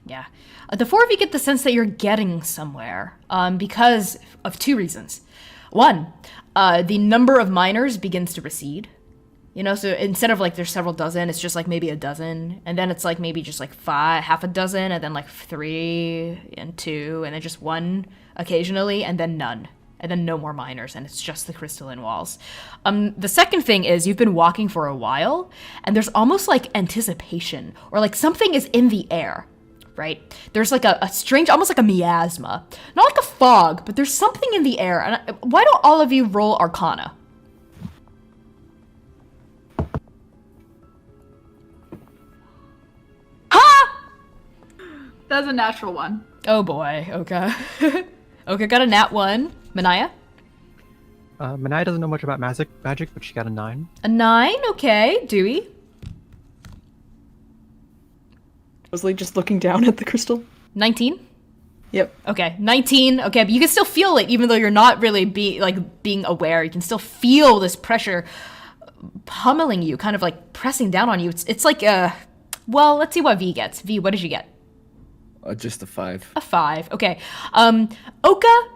Yeah. The four of you get the sense that you're getting somewhere because of two reasons. One, the number of miners begins to recede. So instead of like there's several dozen, it's just like maybe a dozen. And then it's like maybe just like half a dozen, and then like 3 and 2, and then just 1 occasionally, and then none. And then no more miners, and it's just the crystalline walls. The second thing is you've been walking for a while, and there's almost like anticipation, or like something is in the air, right? There's like a strange, almost like a miasma. Not like a fog, but there's something in the air. And why don't all of you roll Arcana? That's a natural one. Oh boy, Oka. Oka got a nat 1. Manaia? Manaia doesn't know much about magic, but she got a 9. A 9, okay. Dewey? Was Lee just looking down at the crystal? 19? Yep. Okay, 19. Okay, but you can still feel it, even though you're not really being aware. You can still feel this pressure pummeling you, kind of like pressing down on you. It's like well, let's see what V gets. V, what did you get? Just a 5. A 5. Okay. Oka,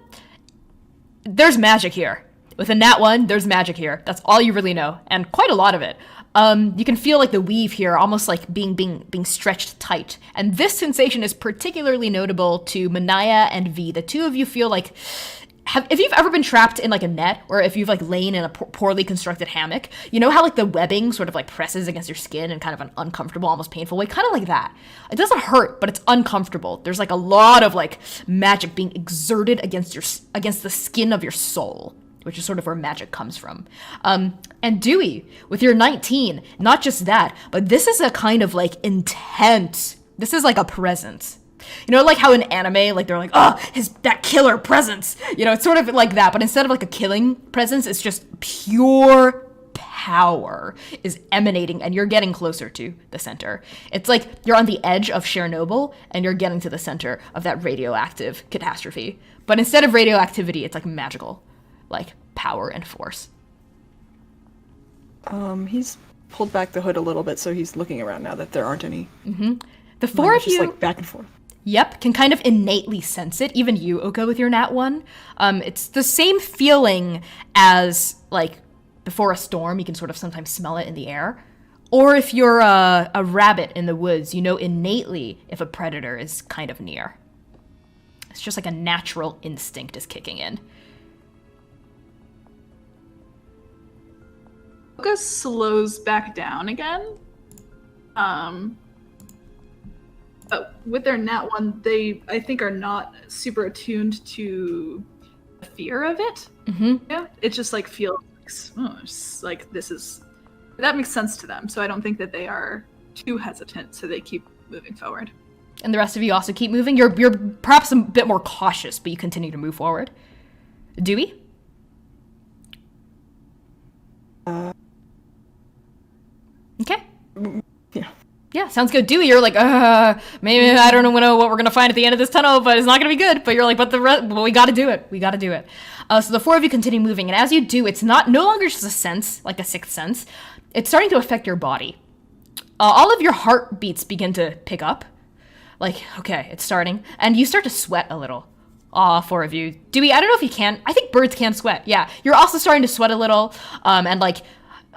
there's magic here. With a nat 1, there's magic here. That's all you really know, and quite a lot of it. You can feel like the weave here almost like being stretched tight. And this sensation is particularly notable to Manaia and V. The two of you feel like, if you've ever been trapped in like a net, or if you've like lain in a poorly constructed hammock, you know how like the webbing sort of like presses against your skin in kind of an uncomfortable, almost painful way? Kind of like that. It doesn't hurt, but it's uncomfortable. There's like a lot of like magic being exerted against the skin of your soul, which is sort of where magic comes from. And Dewey, with your 19, not just that, but this is a kind of like intense, this is like a presence. You know, like how in anime, like they're like, oh, that killer presence. You know, it's sort of like that, but instead of like a killing presence, it's just pure power is emanating, and you're getting closer to the center. It's like you're on the edge of Chernobyl, and you're getting to the center of that radioactive catastrophe. But instead of radioactivity, it's like magical, like power and force. He's pulled back the hood a little bit, so he's looking around now that there aren't any. The four of just you, like back and forth. Yep, can kind of innately sense it. Even you, Oka, with your nat 1. It's the same feeling as like before a storm. You can sort of sometimes smell it in the air. Or if you're a rabbit in the woods, you know innately if a predator is kind of near. It's just like a natural instinct is kicking in. Oka slows back down again. But with their nat 1, they, I think, are not super attuned to the fear of it. Yeah, it just like feels like this is, that makes sense to them. So I don't think that they are too hesitant. So they keep moving forward. And the rest of you also keep moving. You're perhaps a bit more cautious, but you continue to move forward. Dewey? Okay. Yeah, sounds good. Dewey, you're like, maybe I don't know what we're gonna find at the end of this tunnel, but it's not gonna be good. But you're like, well, we gotta do it. We gotta do it. So the four of you continue moving, and as you do, it's no longer just a sense, like a sixth sense. It's starting to affect your body. All of your heartbeats begin to pick up. Like, okay, it's starting, and you start to sweat a little. Four of you. Dewey, I don't know if you can. I think birds can sweat. Yeah, you're also starting to sweat a little, and like.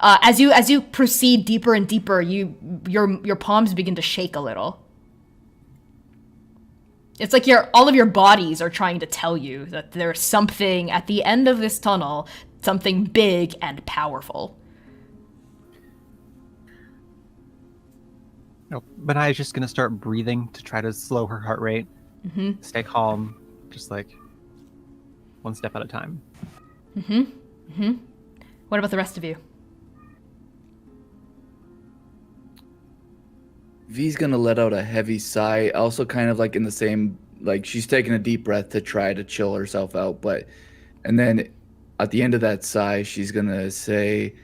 As you proceed deeper and deeper, your palms begin to shake a little. It's like all of your bodies are trying to tell you that there's something at the end of this tunnel, something big and powerful. No, Manaia's just gonna start breathing to try to slow her heart rate. Stay calm, just like one step at a time. What about the rest of you? V's gonna let out a heavy sigh, also kind of like in the same, like she's taking a deep breath to try to chill herself out, and then at the end of that sigh, she's gonna say,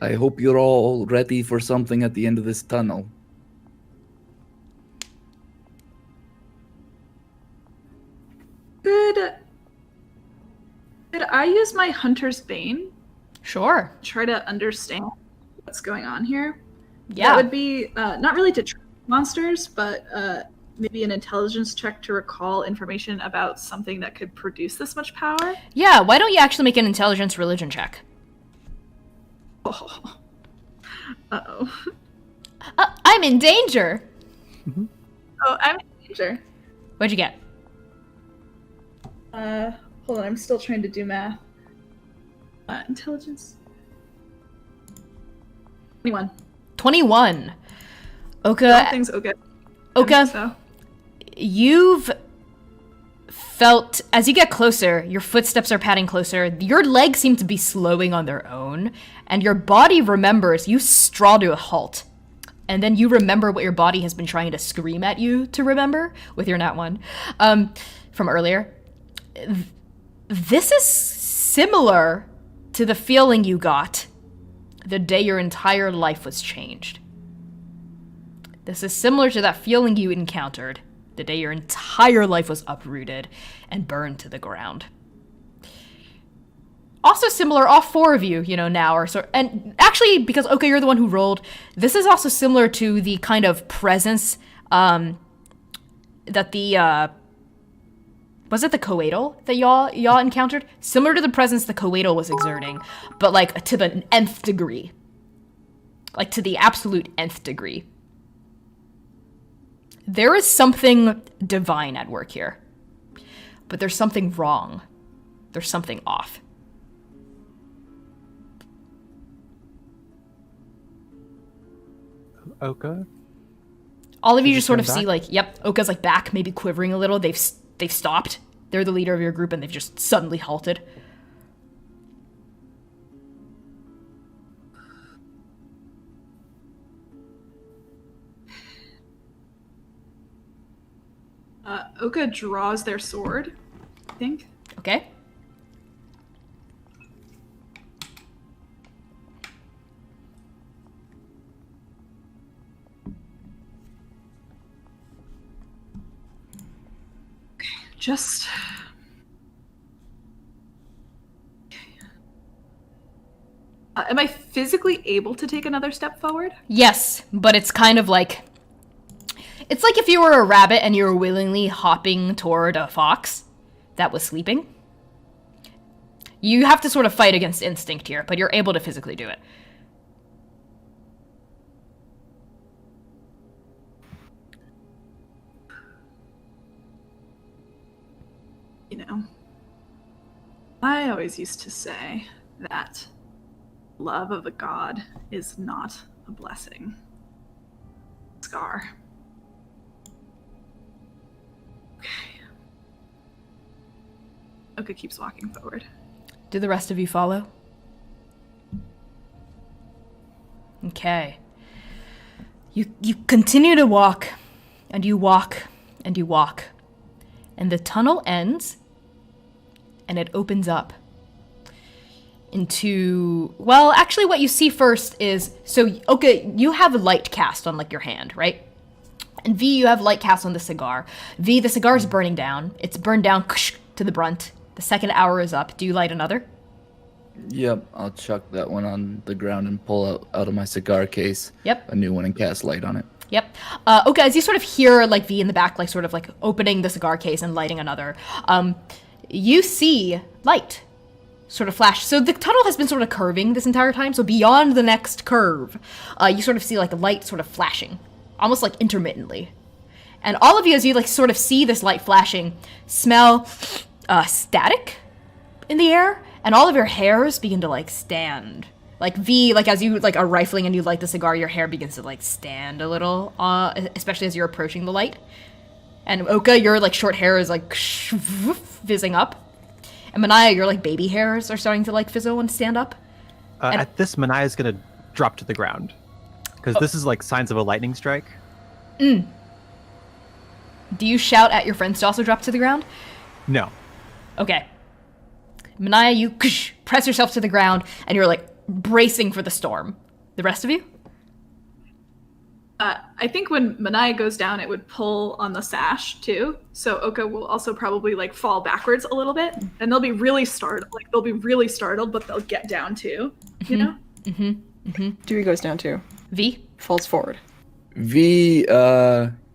I hope you're all ready for something at the end of this tunnel. Could I use my Hunter's Bane? Sure. Try to understand what's going on here. Yeah. That would be not really to track monsters, but maybe an intelligence check to recall information about something that could produce this much power. Yeah, why don't you actually make an intelligence religion check? Oh. Uh-oh. I'm in danger. Oh, I'm in danger. What'd you get? Hold on, I'm still trying to do math. Intelligence. 21. 21. Oka. Everything's okay. Oka, So. you've felt, as you get closer, your footsteps are padding closer, your legs seem to be slowing on their own, and your body remembers you straw to a halt. and then you remember what your body has been trying to scream at you to remember with your nat 1 from earlier. This is similar to the feeling you got the day your entire life was changed. This is similar to that feeling you encountered the day your entire life was uprooted and burned to the ground. Also similar, all four of you, now are and actually, because Oka, you're the one who rolled, this is also similar to the kind of presence that the was it the coetal that y'all encountered? Similar to the presence the coetal was exerting, but like to the nth degree. Like to the absolute nth degree. There is something divine at work here. But there's something wrong. There's something off. Oka? All of you Did just you sort of turn see, back? like, yep, Oka's like back, maybe quivering a little. They've stopped. They're the leader of your group, and they've just suddenly halted. Oka draws their sword, I think. Okay. Just... am I physically able to take another step forward? Yes, but it's kind of like... It's like if you were a rabbit and you were willingly hopping toward a fox that was sleeping. You have to sort of fight against instinct here, but you're able to physically do it. I always used to say that love of a god is not a blessing. Scar. Okay. Oka keeps walking forward. Do the rest of you follow? Okay. You continue to walk, and you walk, and you walk. And the tunnel ends, and it opens up into... Well, actually what you see first is... So, okay, you have a light cast on, like, your hand, right? And V, you have light cast on the cigar. V, the cigar is burning down. It's burned down to the brunt. The second hour is up. Do you light another? Yep, I'll chuck that one on the ground and pull out of my cigar case. Yep. A new one and cast light on it. Yep. Okay, as you sort of hear, like, V in the back, like, sort of, like, opening the cigar case and lighting another, you see light sort of flash. So the tunnel has been sort of curving this entire time, so beyond the next curve, you sort of see, like, a light sort of flashing, almost, like, intermittently. And all of you, as you, like, sort of see this light flashing, smell static in the air, and all of your hairs begin to, like, stand. Like, V, like, as you, like, are rifling and you light the cigar, your hair begins to, like, stand a little, especially as you're approaching the light. And Oka, your, like, short hair is, like, fizzing up. And Manaia, your, like, baby hairs are starting to, like, fizzle and stand up. At this, Manaia's gonna drop to the ground. Because this is, like, signs of a lightning strike. Do you shout at your friends to also drop to the ground? No. Okay. Manaia, you press yourself to the ground, and you're, like, bracing for the storm. The rest of you? I think when Manaia goes down, it would pull on the sash too. So Oka will also probably like fall backwards a little bit, and they'll be really startled. Like they'll be really startled, but they'll get down too. You know? Dewey goes down too. V? Falls forward. V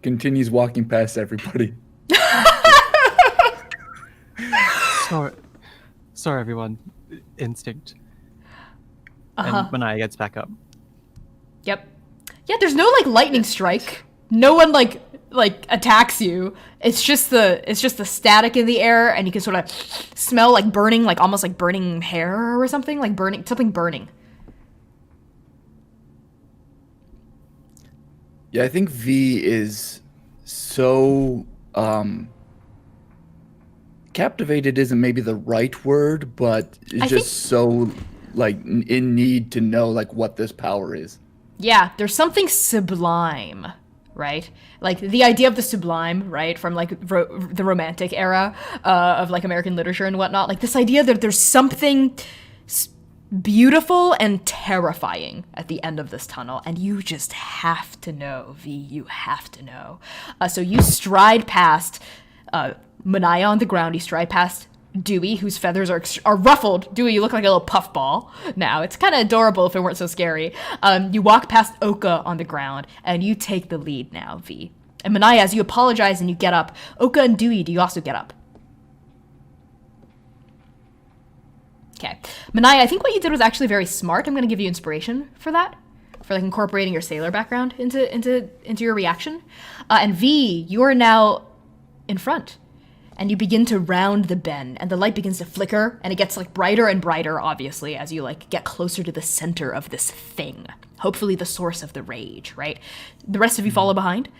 continues walking past everybody. Sorry, everyone. Instinct. Uh-huh. And Manaia gets back up. Yep. Yeah, there's no, like, lightning strike. No one, like attacks you. It's just the static in the air, and you can sort of smell, like, burning, like, almost like burning hair or something, like something burning. Yeah, I think V is so captivated isn't maybe the right word, but it's just so like in need to know like what this power is. Yeah, there's something sublime, right? Like the idea of the sublime, right, from like the Romantic era of like American literature and whatnot. Like this idea that there's something beautiful and terrifying at the end of this tunnel, and you just have to know, V. You have to know. So you stride past Manaia on the ground. You stride past Dewey, whose feathers are ruffled. Dewey, you look like a little puffball now. It's kind of adorable if it weren't so scary. You walk past Oka on the ground, and you take the lead now, V. And Manaia, as you apologize and you get up, Oka and Dewey, do you also get up? Okay. Manaia, I think what you did was actually very smart. I'm going to give you inspiration for that, for like incorporating your sailor background into your reaction. And V, you are now in front. And you begin to round the bend, and the light begins to flicker, and it gets like brighter and brighter, obviously, as you like get closer to the center of this thing. Hopefully the source of the rage, right? The rest of you follow behind?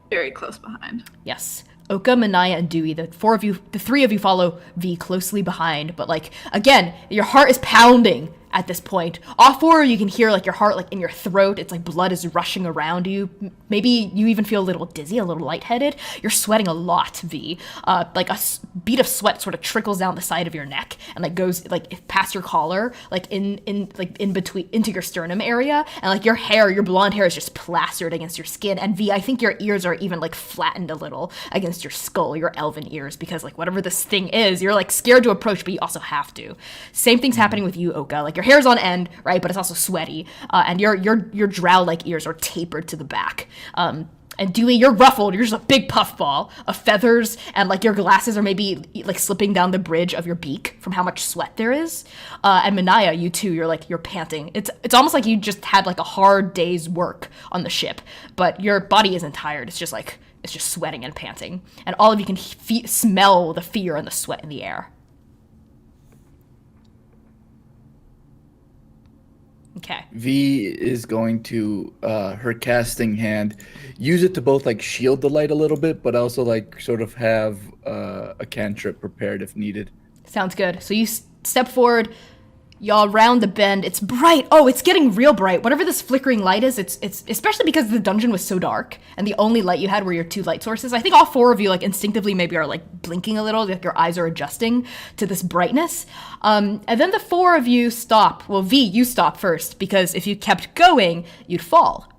Very close behind. Yes. Oka, Manaia, and Dewey, the three of you follow V closely behind, but like, again, your heart is pounding at this point. All four of you can hear like your heart like in your throat. It's like blood is rushing around you. Maybe you even feel a little dizzy, a little lightheaded. You're sweating a lot, V. Like a bead of sweat sort of trickles down the side of your neck and like goes like past your collar, like in between into your sternum area, and like your hair, your blonde hair is just plastered against your skin. And V, I think your ears are even like flattened a little against your skull, your elven ears, because like whatever this thing is, you're like scared to approach, but you also have to. Same thing's happening with you, Oka. Like your hair's on end, right? But it's also sweaty, and your drow-like ears are tapered to the back. And Dewey, you're ruffled. You're just a big puffball of feathers, and like your glasses are maybe like slipping down the bridge of your beak from how much sweat there is. And Manaia, you too. You're panting. It's almost like you just had like a hard day's work on the ship, but your body isn't tired. It's just sweating and panting, and all of you can smell the fear and the sweat in the air. Okay. V is going to her casting hand use it to both like shield the light a little bit, but also like sort of have a cantrip prepared if needed. Sounds good. So you step forward, y'all round the bend. It's bright. Oh, it's getting real bright. Whatever this flickering light is, it's especially because the dungeon was so dark and the only light you had were your two light sources. I think all four of you like instinctively maybe are like blinking a little, like your eyes are adjusting to this brightness. And then the four of you stop. Well, V, you stop first, because if you kept going, you'd fall.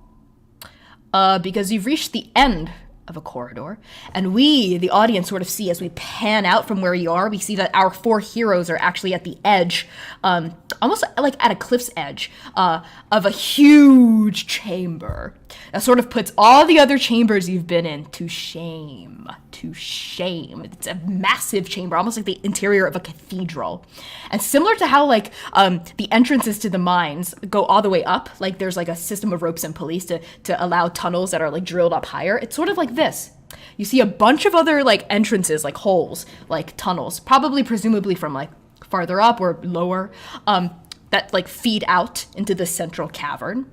Because you've reached the end of a corridor, and we, the audience, sort of see as we pan out from where you are, we see that our four heroes are actually at the edge, almost like at a cliff's edge, of a huge chamber that sort of puts all the other chambers you've been in to shame. It's a massive chamber, almost like the interior of a cathedral. And similar to how like the entrances to the mines go all the way up, like there's like a system of ropes and pulleys to allow tunnels that are like drilled up higher. It's sort of like this. You see a bunch of other like entrances, like holes, like tunnels, presumably from like farther up or lower, that like feed out into the central cavern.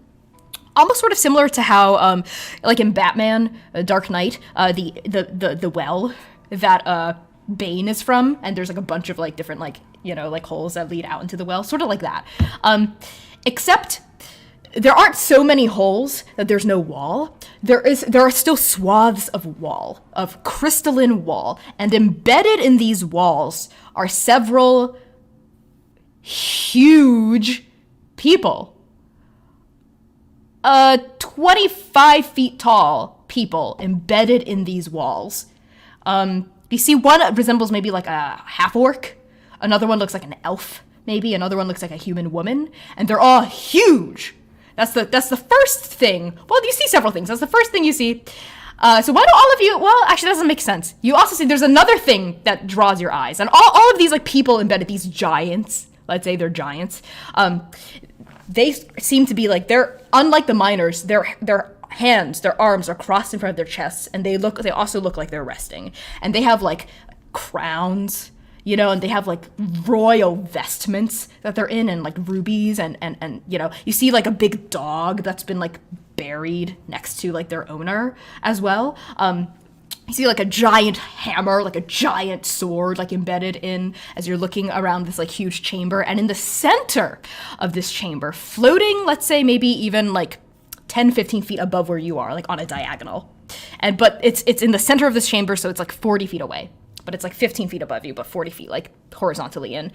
Almost sort of similar to how, like in Batman, Dark Knight, the well that Bane is from, and there's like a bunch of like different like, you know, like holes that lead out into the well, sort of like that. Except there aren't so many holes that there's no wall. There are still swaths of crystalline wall, and embedded in these walls are several huge people. 25 feet tall people embedded in these walls. You see one resembles maybe like a half-orc. Another one looks like an elf, maybe. Another one looks like a human woman. And they're all huge. That's the first thing. Well, you see several things. That's the first thing you see. So why do all of you... Well, actually, that doesn't make sense. You also see there's another thing that draws your eyes. And all of these like people embedded, these giants, let's say they're giants, they seem to be like, they're unlike the miners. Their hands, their arms are crossed in front of their chests, and they also look like they're resting. And they have like crowns, you know, and they have like royal vestments that they're in, and like rubies, and you know, you see like a big dog that's been like buried next to like their owner as well. you see like a giant hammer, like a giant sword, like embedded in as you're looking around this like huge chamber. And in the center of this chamber, floating, let's say maybe even like 10, 15 feet above where you are, like on a diagonal. But it's in the center of this chamber, so it's like 40 feet away. But it's like 15 feet above you, but 40 feet like horizontally in.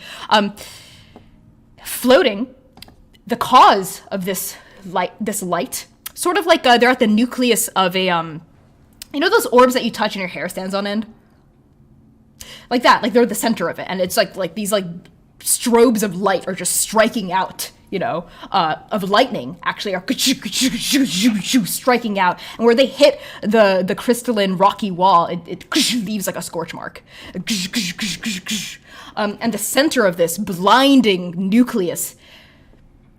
Floating, the cause of this light, sort of like they're at the nucleus of a you know those orbs that you touch and your hair stands on end? Like that, like they're the center of it. And it's like these like strobes of light are just striking out, you know, of lightning actually are striking out. And where they hit the crystalline rocky wall, it leaves like a scorch mark. And the center of this blinding nucleus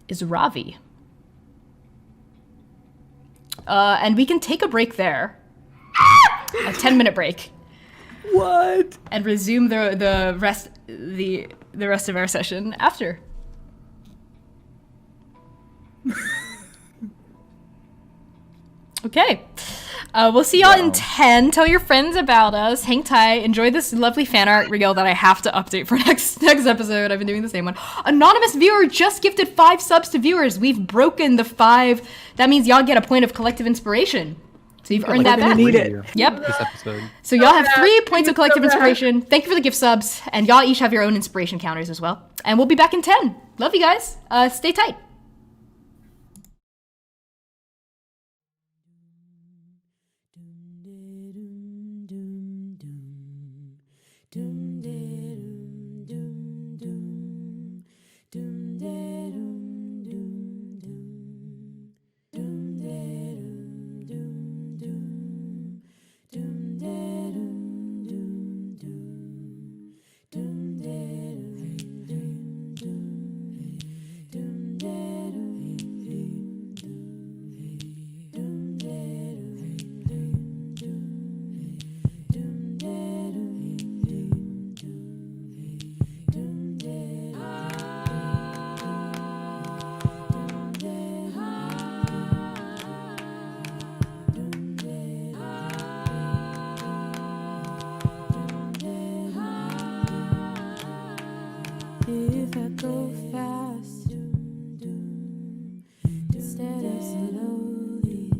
is Raavi. And we can take a break there. A 10-minute break. What? And resume the rest of our session after. Okay. We'll see y'all in 10. Tell your friends about us. Hang tight. Enjoy this lovely fan art reel that I have to update for next episode. I've been doing the same one. Anonymous viewer just gifted 5 subs to viewers. We've broken the 5. That means y'all get a point of collective inspiration. So you've earned that back. Need it. Yep. This episode. So y'all have 3 points of collective inspiration. Thank you for the gift subs. And y'all each have your own inspiration counters as well. And we'll be back in 10. Love you guys. Stay tight. If I go fast instead of slowly,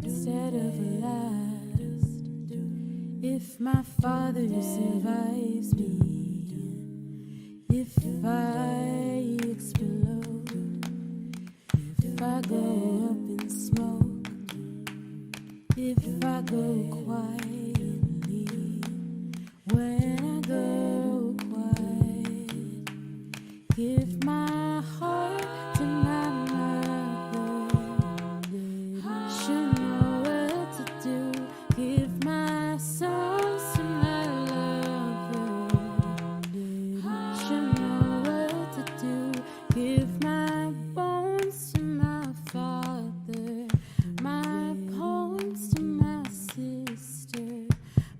instead of last, if my father survives me, if I explode, if I go up in smoke, if I go quietly, when I go quiet, give my heart to my mother, she'll know what to do, give my songs to my lover, she'll know what to do, give my bones to my father, my poems to my sister,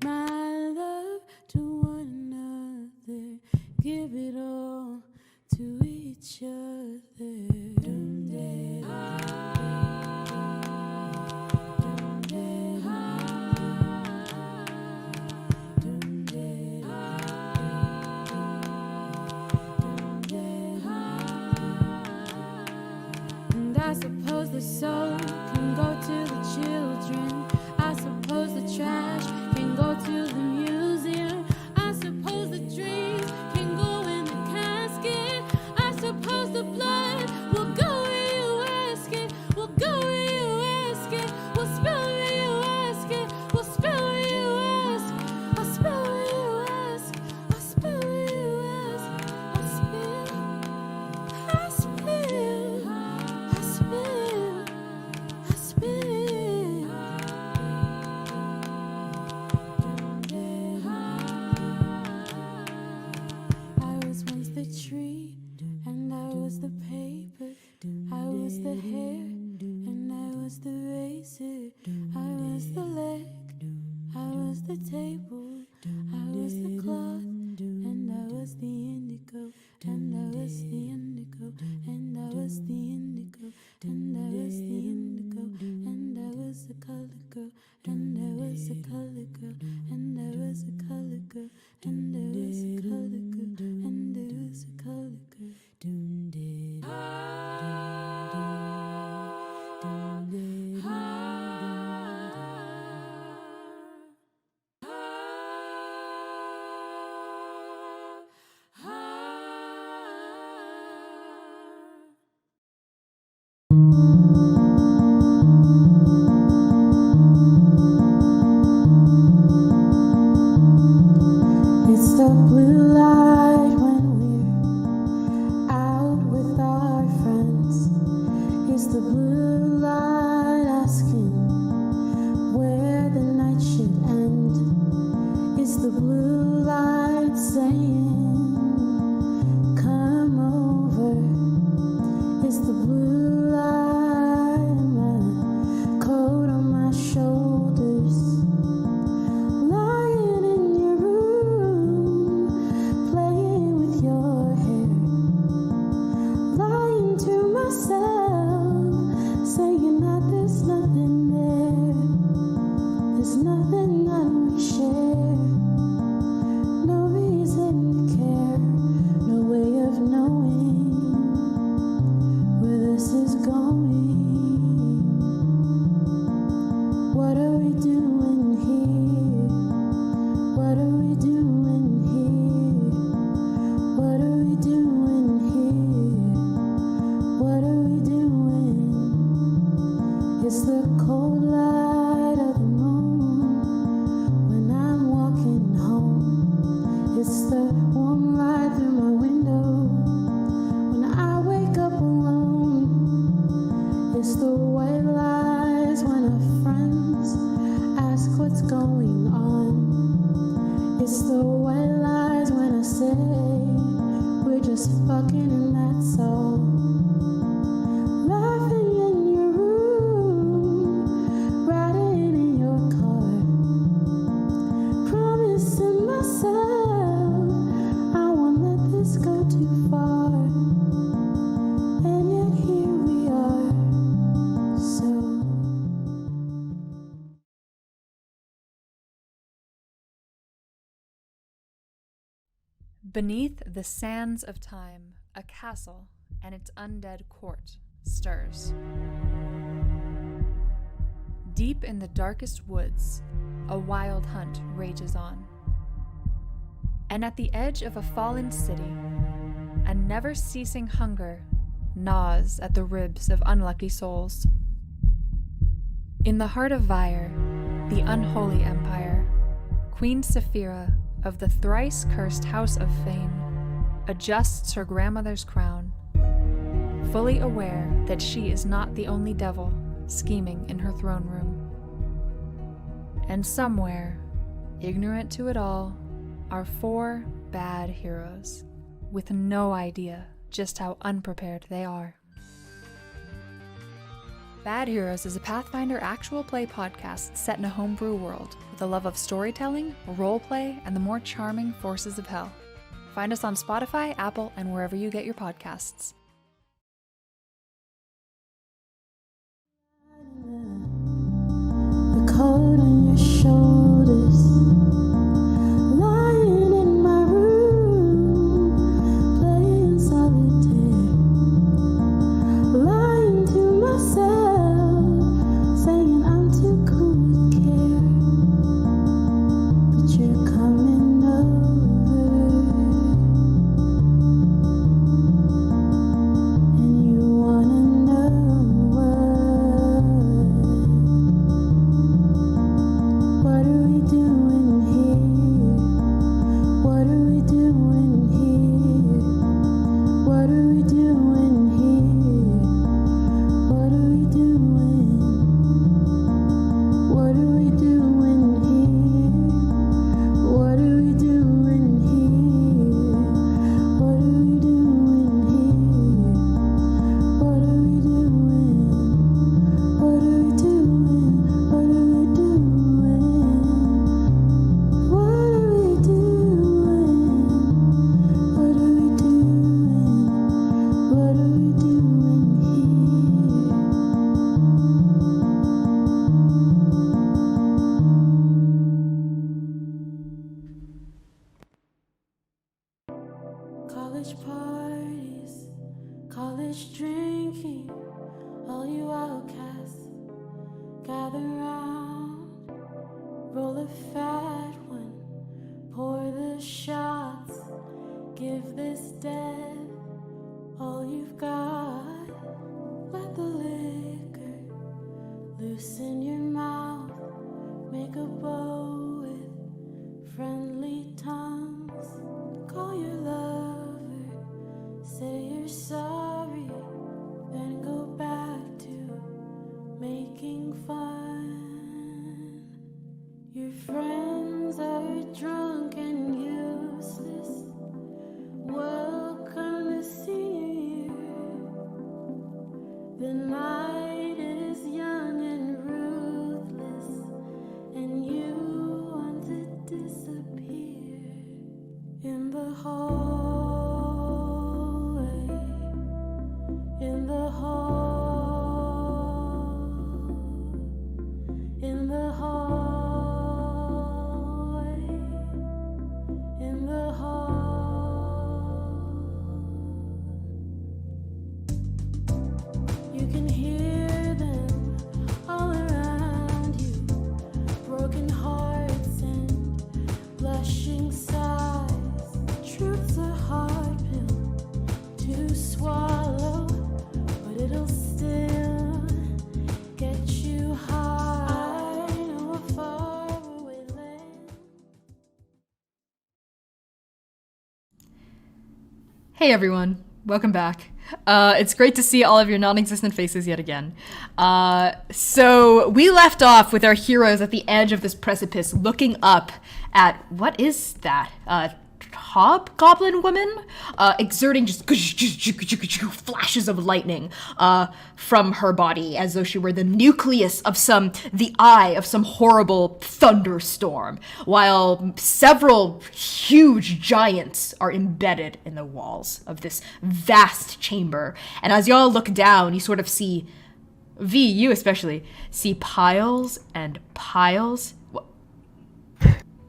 my love to one another, give it all to each other. And I suppose the soul can go to the children. I suppose the trash can go to the museum. I suppose the dreams can go in the casket. I suppose the blood will go where you ask it. Will go where you ask it. Will spill where you ask it. Will spill where you ask. I'll spill where you ask. I'll spill where you ask. I'll spill. I'll spill. I'll spill. I'll spill. I was once the tree, and I was the paper. I was the hair, and I was the razor. I was the leg, I was the table. I was the cloth, and I was the indigo. And I was the indigo, and I was the indigo, and I was the indigo, and I was the color girl, and I and there was a color girl, and there was a color girl, and there was a color girl. It's the blue light when we're out with our friends. It's the blue light asking where the night should end. It's the blue light saying, come over. It's the blue light, my coat on my shoulders. Lying in your room, playing with your hair. Lying to myself, saying that there's nothing there. There's nothing that we share. No reason to care, no way of knowing where this is going. What are we doing here? What are we doing here? What are we doing here? What are we doing? It's the cold light of the moon when I'm walking home. It's the warm light through my window when I wake up alone. It's the white lies when our friends ask what's going on. It's the white lies when I say we're just fucking and that's all. Laughing in your room, riding in your car, promising myself I won't let this go too far. And yet here we are. So Beneath the sands of time, a castle and its undead court stirs. Deep in the darkest woods, a wild hunt rages on. And at the edge of a fallen city, a never-ceasing hunger gnaws at the ribs of unlucky souls. In the heart of Vyre, the unholy empire, Queen Saphira of the thrice-cursed House of Fane adjusts her grandmother's crown, fully aware that she is not the only devil scheming in her throne room. And somewhere, ignorant to it all, are 4 bad heroes, with no idea just how unprepared they are. Bad Heroes is a Pathfinder actual play podcast set in a homebrew world with a love of storytelling, roleplay, and the more charming forces of hell. Find us on Spotify, Apple, and wherever you get your podcasts. the coat on your shoulders. Lying in my room, playing solitaire. Lying to myself, saying I'm too cool to care. But you're coming over, and you wanna know what are college parties, college drinking, all you outcasts gather round, roll a fat one, pour the shots, give this death all you've got. Let the liquor loosen your mouth, make a bow with friendly tongues. Call your lover, say you're sorry, then go back to making fun. Your friends are drunk and useless. Welcome to senior year. The night is young and ruthless, and you want to disappear in the hallway, in the hall, in the hallway, in the hall. You can hear them all around you, broken hearts and blushing sighs. Truth's a hard pill to swallow, but it'll still get you high. I know a faraway land. Hey everyone, welcome back. It's great to see all of your non-existent faces yet again. So we left off with our heroes at the edge of this precipice looking up at, what is that? Hobgoblin woman? Exerting just flashes of lightning from her body as though she were the nucleus of the eye of some horrible thunderstorm, while several huge giants are embedded in the walls of this vast chamber. And as y'all look down, you sort of see, V, you especially, see piles and piles.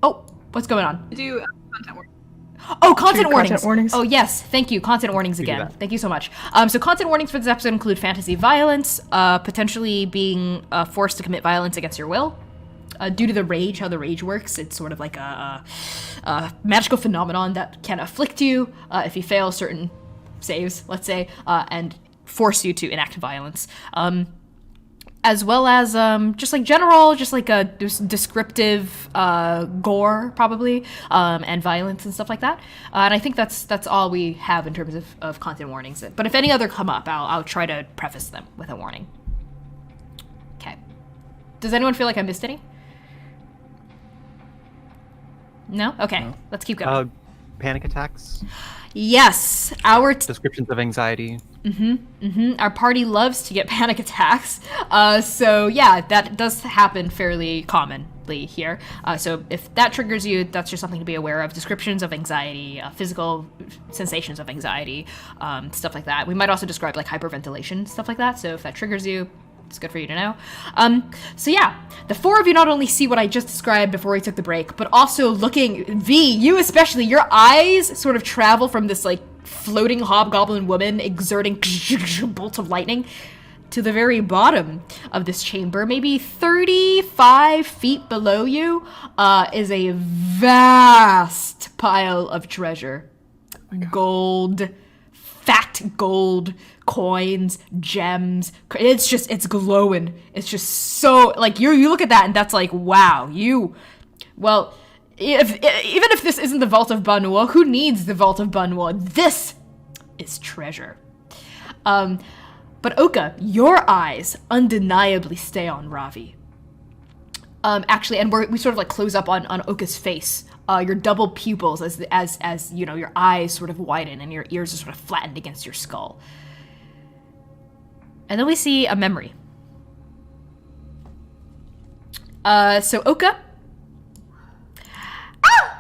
Oh, what's going on? Do content work. Oh, content Content warnings. warnings. Oh, yes. Thank you. Content warnings again. that. Thank you so much. So content warnings for this episode include fantasy violence, potentially being forced to commit violence against your will. Due to the rage, how the rage works, it's sort of like a magical phenomenon that can afflict you if you fail certain saves, let's say, and force you to enact violence. As well as just like general, just like a descriptive gore, probably, and violence and stuff like that. And I think that's all we have in terms of content warnings. But if any other come up, I'll try to preface them with a warning. Okay. Does anyone feel like I missed any? No? Okay. No. Let's keep going. Panic attacks, Yes, our descriptions of anxiety. Our party loves to get panic attacks. So yeah, that does happen fairly commonly here. So if that triggers you, that's just something to be aware of. Descriptions of anxiety, physical sensations of anxiety, stuff like that. We might also describe like hyperventilation, stuff like that. So if that triggers you, it's good for you to know. So yeah, the four of you not only see what I just described before we took the break, but also looking, V, you especially, your eyes sort of travel from this like floating hobgoblin woman exerting bolts of lightning to the very bottom of this chamber. Maybe 35 feet below you is a vast pile of treasure. Gold, fat gold, coins, gems. It's glowing. It's just so, like, you look at that and that's like, wow, even if this isn't the Vault of Banua, who needs the Vault of Banua? This is treasure. But Oka, your eyes undeniably stay on Raavi. Actually, and we sort of like close up on Oka's face. Your double pupils as you know, your eyes sort of widen and your ears are sort of flattened against your skull. And then we see a memory. So Oka,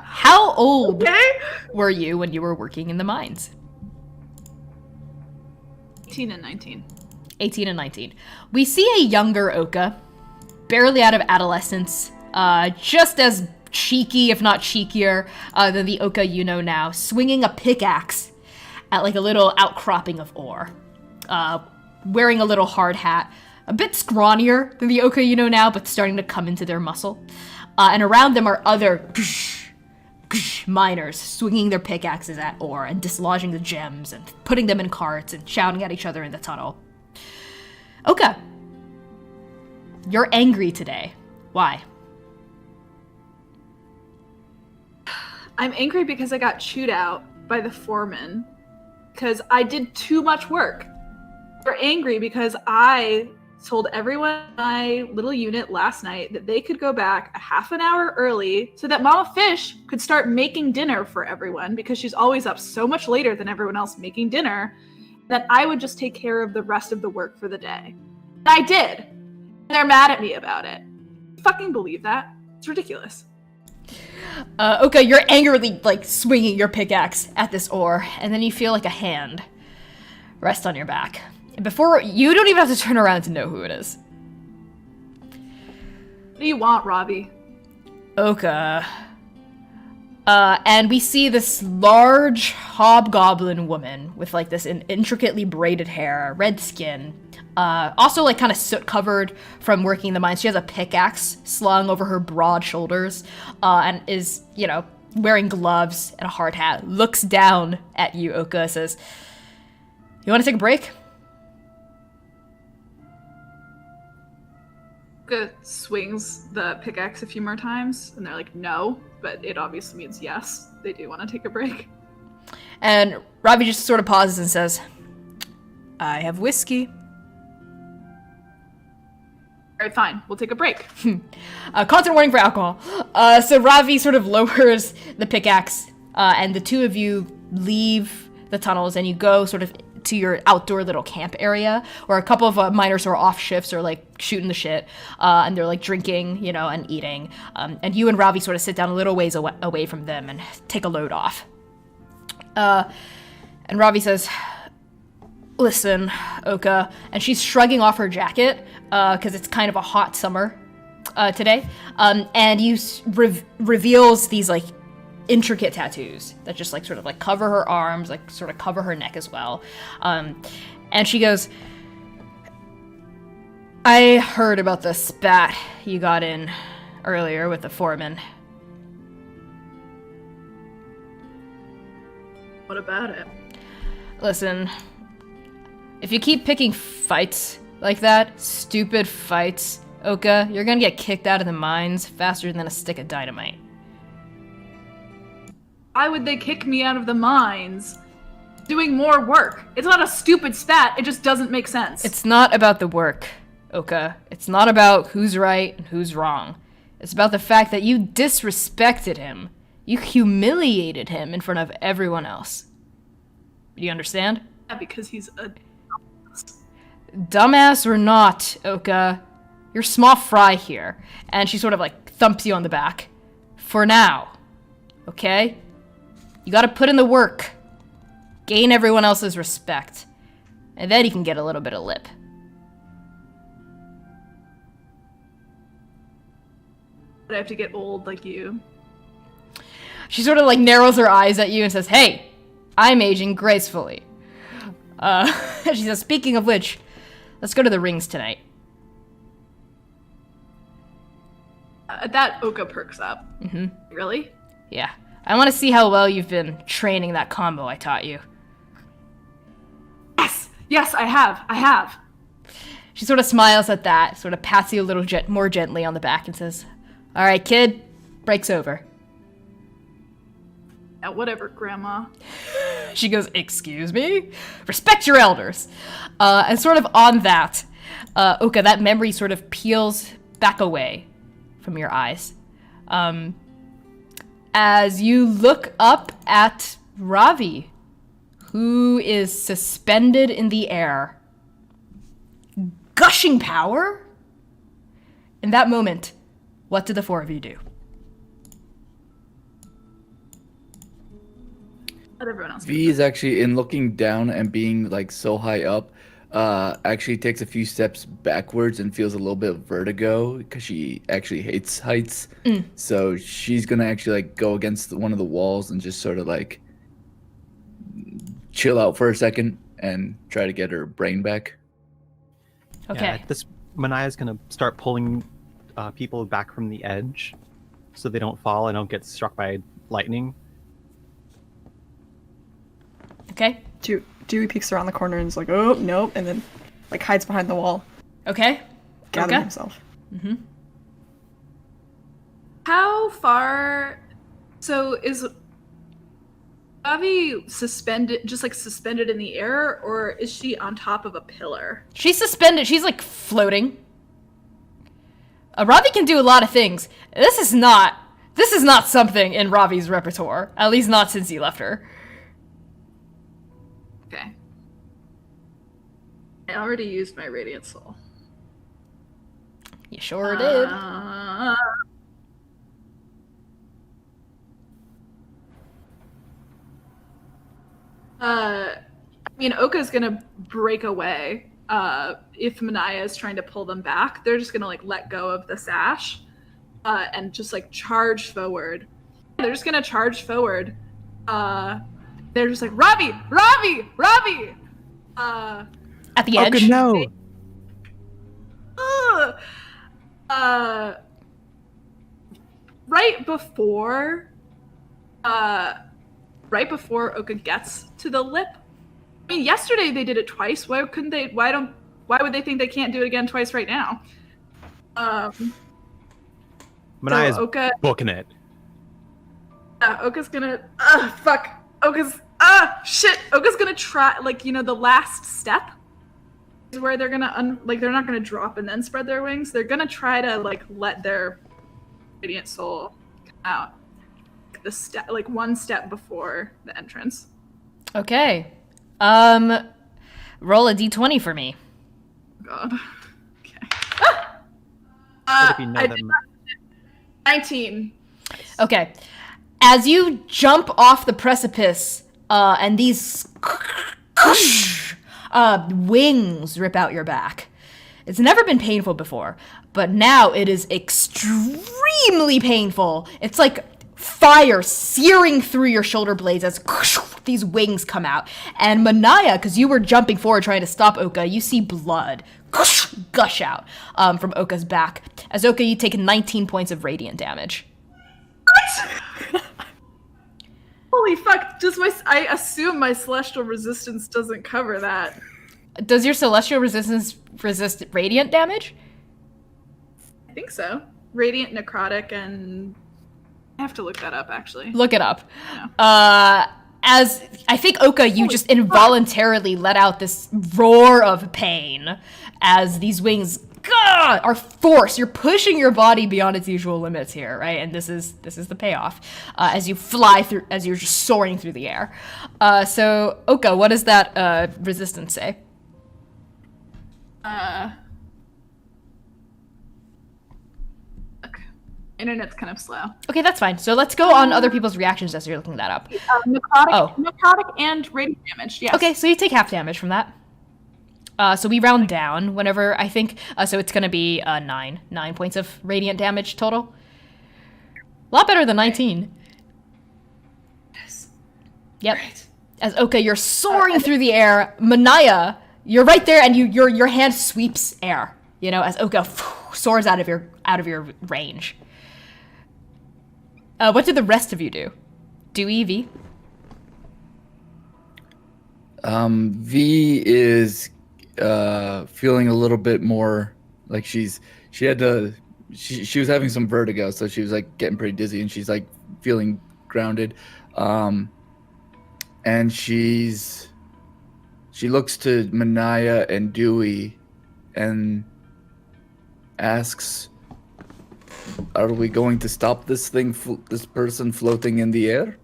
how old were you when you were working in the mines? 18 and 19. 18 and 19. We see a younger Oka, barely out of adolescence, just as cheeky, if not cheekier, than the Oka you know now, swinging a pickaxe at like a little outcropping of ore, wearing a little hard hat, a bit scrawnier than the Oka you know now, but starting to come into their muscle. And around them are other miners swinging their pickaxes at ore and dislodging the gems and putting them in carts and shouting at each other in the tunnel. Oka, you're angry today. Why? I'm angry because I got chewed out by the foreman because I did too much work. We're angry because I told everyone in my little unit last night that they could go back a half an hour early so that Mama Fish could start making dinner for everyone because she's always up so much later than everyone else making dinner, that I would just take care of the rest of the work for the day. And I did. And they're mad at me about it. You fucking believe that? It's ridiculous. Oka, you're angrily like swinging your pickaxe at this ore, and then you feel like a hand rest on your back. And before you don't even have to turn around to know who it is. What do you want, Raavi? Oka. And we see this large hobgoblin woman with like this intricately braided hair, red skin, also like kind of soot covered from working the mines. She has a pickaxe slung over her broad shoulders, and is, you know, wearing gloves and a hard hat. Looks down at you, Oka, says, "You want to take a break?" Oka swings the pickaxe a few more times, and they're like, no, but it obviously means yes. They do want to take a break. And Raavi just sort of pauses and says, "I have whiskey." All right, fine. We'll take a break. Content warning for alcohol. So Raavi sort of lowers the pickaxe, and the two of you leave the tunnels and you go sort of to your outdoor little camp area where a couple of miners who are off shifts are like shooting the shit, and they're like drinking, you know, and eating. And you and Raavi sort of sit down a little ways away from them and take a load off. And Raavi says, "Listen, Oka," and she's shrugging off her jacket because it's kind of a hot summer today, and you reveals these like intricate tattoos that just like sort of like cover her arms, like sort of cover her neck as well. And she goes, "I heard about the spat you got in earlier with the foreman." What about it? Listen, if you keep picking fights like that, stupid fights, Oka, you're gonna get kicked out of the mines faster than a stick of dynamite. Why would they kick me out of the mines? Doing more work. It's not a stupid spat. It just doesn't make sense. It's not about the work, Oka. It's not about who's right and who's wrong. It's about the fact that you disrespected him. You humiliated him in front of everyone else. Do you understand? Yeah, because he's a... Dumbass or not, Oka, you're small fry here. And she sort of like thumps you on the back. For now. Okay? You gotta put in the work. Gain everyone else's respect. And then you can get a little bit of lip. But I have to get old like you. She sort of like narrows her eyes at you and says, "Hey, I'm aging gracefully." She says, "Speaking of which, let's go to the rings tonight." At that, Oka perks up. Mm-hmm. Really? Yeah. I want to see how well you've been training that combo I taught you. Yes! Yes, I have. She sort of smiles at that, sort of pats you a little more gently on the back and says, "All right, kid, break's over." Yeah, whatever, Grandma. She goes, "Excuse me? Respect your elders." And sort of on that, Oka, that memory sort of peels back away from your eyes. As you look up at Raavi, who is suspended in the air, gushing power. In that moment, what did the four of you do? Let everyone else. V is actually, in looking down and being like so high up, actually takes a few steps backwards and feels a little bit of vertigo because she actually hates heights. So she's gonna actually like go against one of the walls and just sort of like chill out for a second and try to get her brain back. Okay. Yeah, Manaia's gonna start pulling people back from the edge, so they don't fall and don't get struck by lightning. Okay. Dewey peeks around the corner and is like, oh, nope, and then like hides behind the wall, Okay. gathering Okay. himself. Mm-hmm. How far? So is Raavi suspended in the air, or is she on top of a pillar? She's suspended. She's like floating. Raavi can do a lot of things. This is not something in Raavi's repertoire. At least not since he left her. Okay. I already used my radiant soul. You sure did. I mean, Oka's gonna break away. If Manaia is trying to pull them back, they're just gonna like let go of the sash, and just like charge forward. They're just gonna charge forward. They're just like Raavi. At the edge. Okay, no. Right before Oka gets to the lip. I mean, yesterday they did it twice. Why couldn't they? Why would they think they can't do it again twice right now? Manaia's Oka, booking it. Oka's gonna. Fuck. Oka's. Shit. Oka's gonna try. Like, you know, the last step is where they're gonna they're not gonna drop and then spread their wings. They're gonna try to like let their radiant soul come out. The step, like one step before the entrance. Okay. Roll a d20 for me. God. Okay. Let it be known I that did not- 19. Okay. As you jump off the precipice, and these wings rip out your back. It's never been painful before, but now it is extremely painful. It's like fire searing through your shoulder blades as these wings come out. And Manaia, because you were jumping forward trying to stop Oka, you see blood gush out from Oka's back. As Oka, you take 19 points of radiant damage. What? Holy fuck! I assume my celestial resistance doesn't cover that. Does your celestial resistance resist radiant damage? I think so. Radiant, necrotic, and I have to look that up actually. Look it up. Yeah. As I think Oka, you just involuntarily let out this roar of pain as these wings are forced. You're pushing your body beyond its usual limits here, right? And this is the payoff as you fly through, as you're just soaring through the air. So Oka, what does that resistance say? Look, internet's kind of slow. Okay, that's fine. So let's go on other people's reactions as you're looking that up. Necrotic and radiant damage. Yes. Okay, so you take half damage from that. So we round down whenever I think. So it's going to be 9 points of radiant damage total. A lot better than 19. Yes. Yep. Right. As Oka, you're soaring through the air. Manaia, you're right there, and your hand sweeps air. You know, as Oka soars out of your range. What did the rest of you do? Dewey, Vee? V is feeling a little bit more like she was having some vertigo, so she was like getting pretty dizzy, and she's like feeling grounded. And she looks to Manaia and Dewey and asks, "Are we going to stop this person floating in the air?"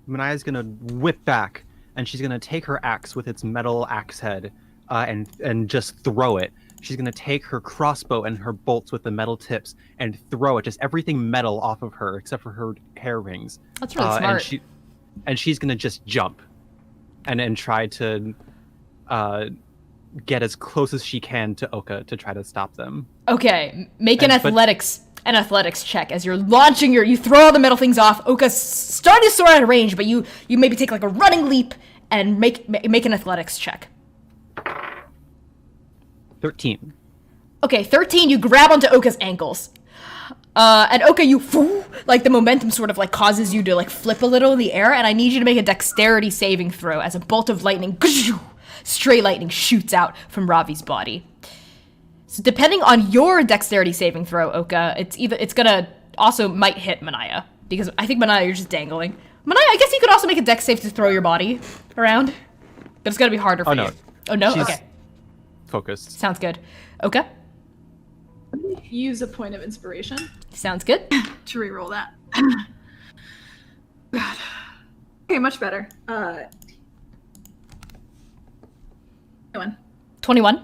Manaia's gonna whip back, and she's gonna take her axe with its metal axe head, and just throw it. She's gonna take her crossbow and her bolts with the metal tips and throw it, just everything metal off of her except for her hair rings. That's really smart. And she's gonna just jump, and try to get as close as she can to Oka to try to stop them. Okay, make an But- athletics. an athletics check as you're launching you throw all the metal things off. Oka's starting to soar out of range, but you maybe take like a running leap and make an athletics check. 13. Okay, 13, you grab onto Oka's ankles. And Oka, like the momentum sort of like causes you to like flip a little in the air, and I need you to make a dexterity saving throw as a bolt of lightning, stray lightning shoots out from Raavi's body. So depending on your dexterity saving throw, Oka, it's gonna also might hit Manaia, because I think Manaia, you're just dangling. Manaia, I guess you could also make a dex save to throw your body around, but it's gonna be harder for you. Oh no? She's Okay. Focused. Sounds good. Oka? Use a point of inspiration Sounds good. to reroll that. God. Okay, much better. 21.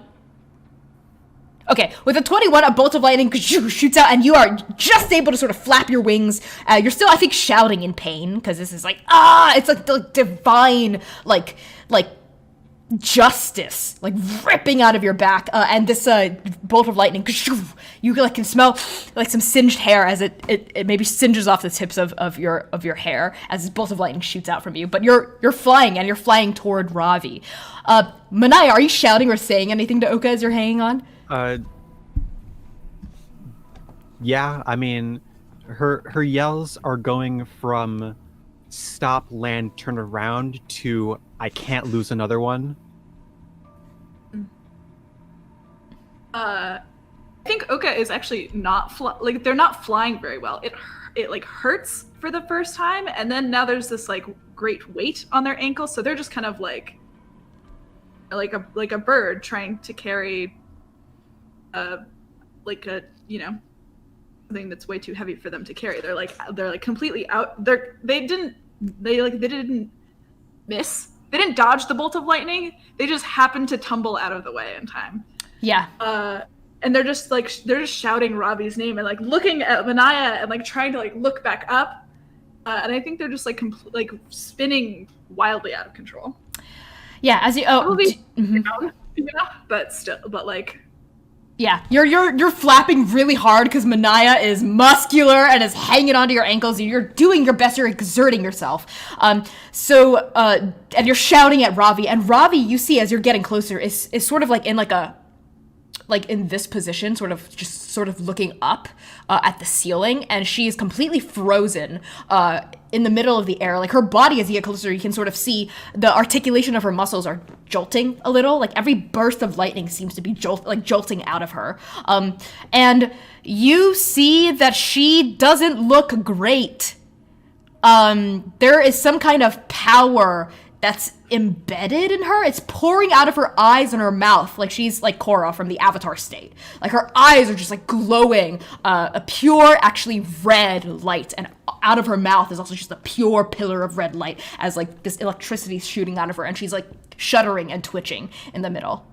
Okay, with a 21, a bolt of lightning shoots out, and you are just able to sort of flap your wings. You're still, I think, shouting in pain, because this is like, it's like the divine, like justice, like ripping out of your back. And this bolt of lightning, you can smell like some singed hair as it maybe singes off the tips of your hair as this bolt of lightning shoots out from you. But you're flying, and you're flying toward Raavi. Manaia, are you shouting or saying anything to Oka as you're hanging on? Yeah, I mean, her yells are going from stop, land, turn around to I can't lose another one. I think Oka is actually not they're not flying very well. It like hurts for the first time, and then now there's this like great weight on their ankles, so they're just kind of like a bird trying to carry something that's way too heavy for them to carry. They're like completely out. They didn't miss. They didn't dodge the bolt of lightning. They just happened to tumble out of the way in time. Yeah. And they're just shouting Raavi's name and like looking at Manaia and like trying to like look back up. And I think they're just like like spinning wildly out of control. Yeah, as you but like. Yeah, you're flapping really hard because Manaia is muscular and is hanging onto your ankles. And you're doing your best. You're exerting yourself. And you're shouting at Raavi. And Raavi, you see as you're getting closer, is sort of like in this position, sort of looking up at the ceiling, and she is completely frozen in the middle of the air. Like her body, as you get closer, you can sort of see the articulation of her muscles are jolting a little. Like every burst of lightning seems to be jolting out of her. And you see that she doesn't look great. There is some kind of power that's embedded in her. It's pouring out of her eyes and her mouth, like she's like Korra from the Avatar state. Like her eyes are just like glowing, a pure, actually red light, and out of her mouth is also just a pure pillar of red light as like this electricity shooting out of her, and she's like shuddering and twitching in the middle.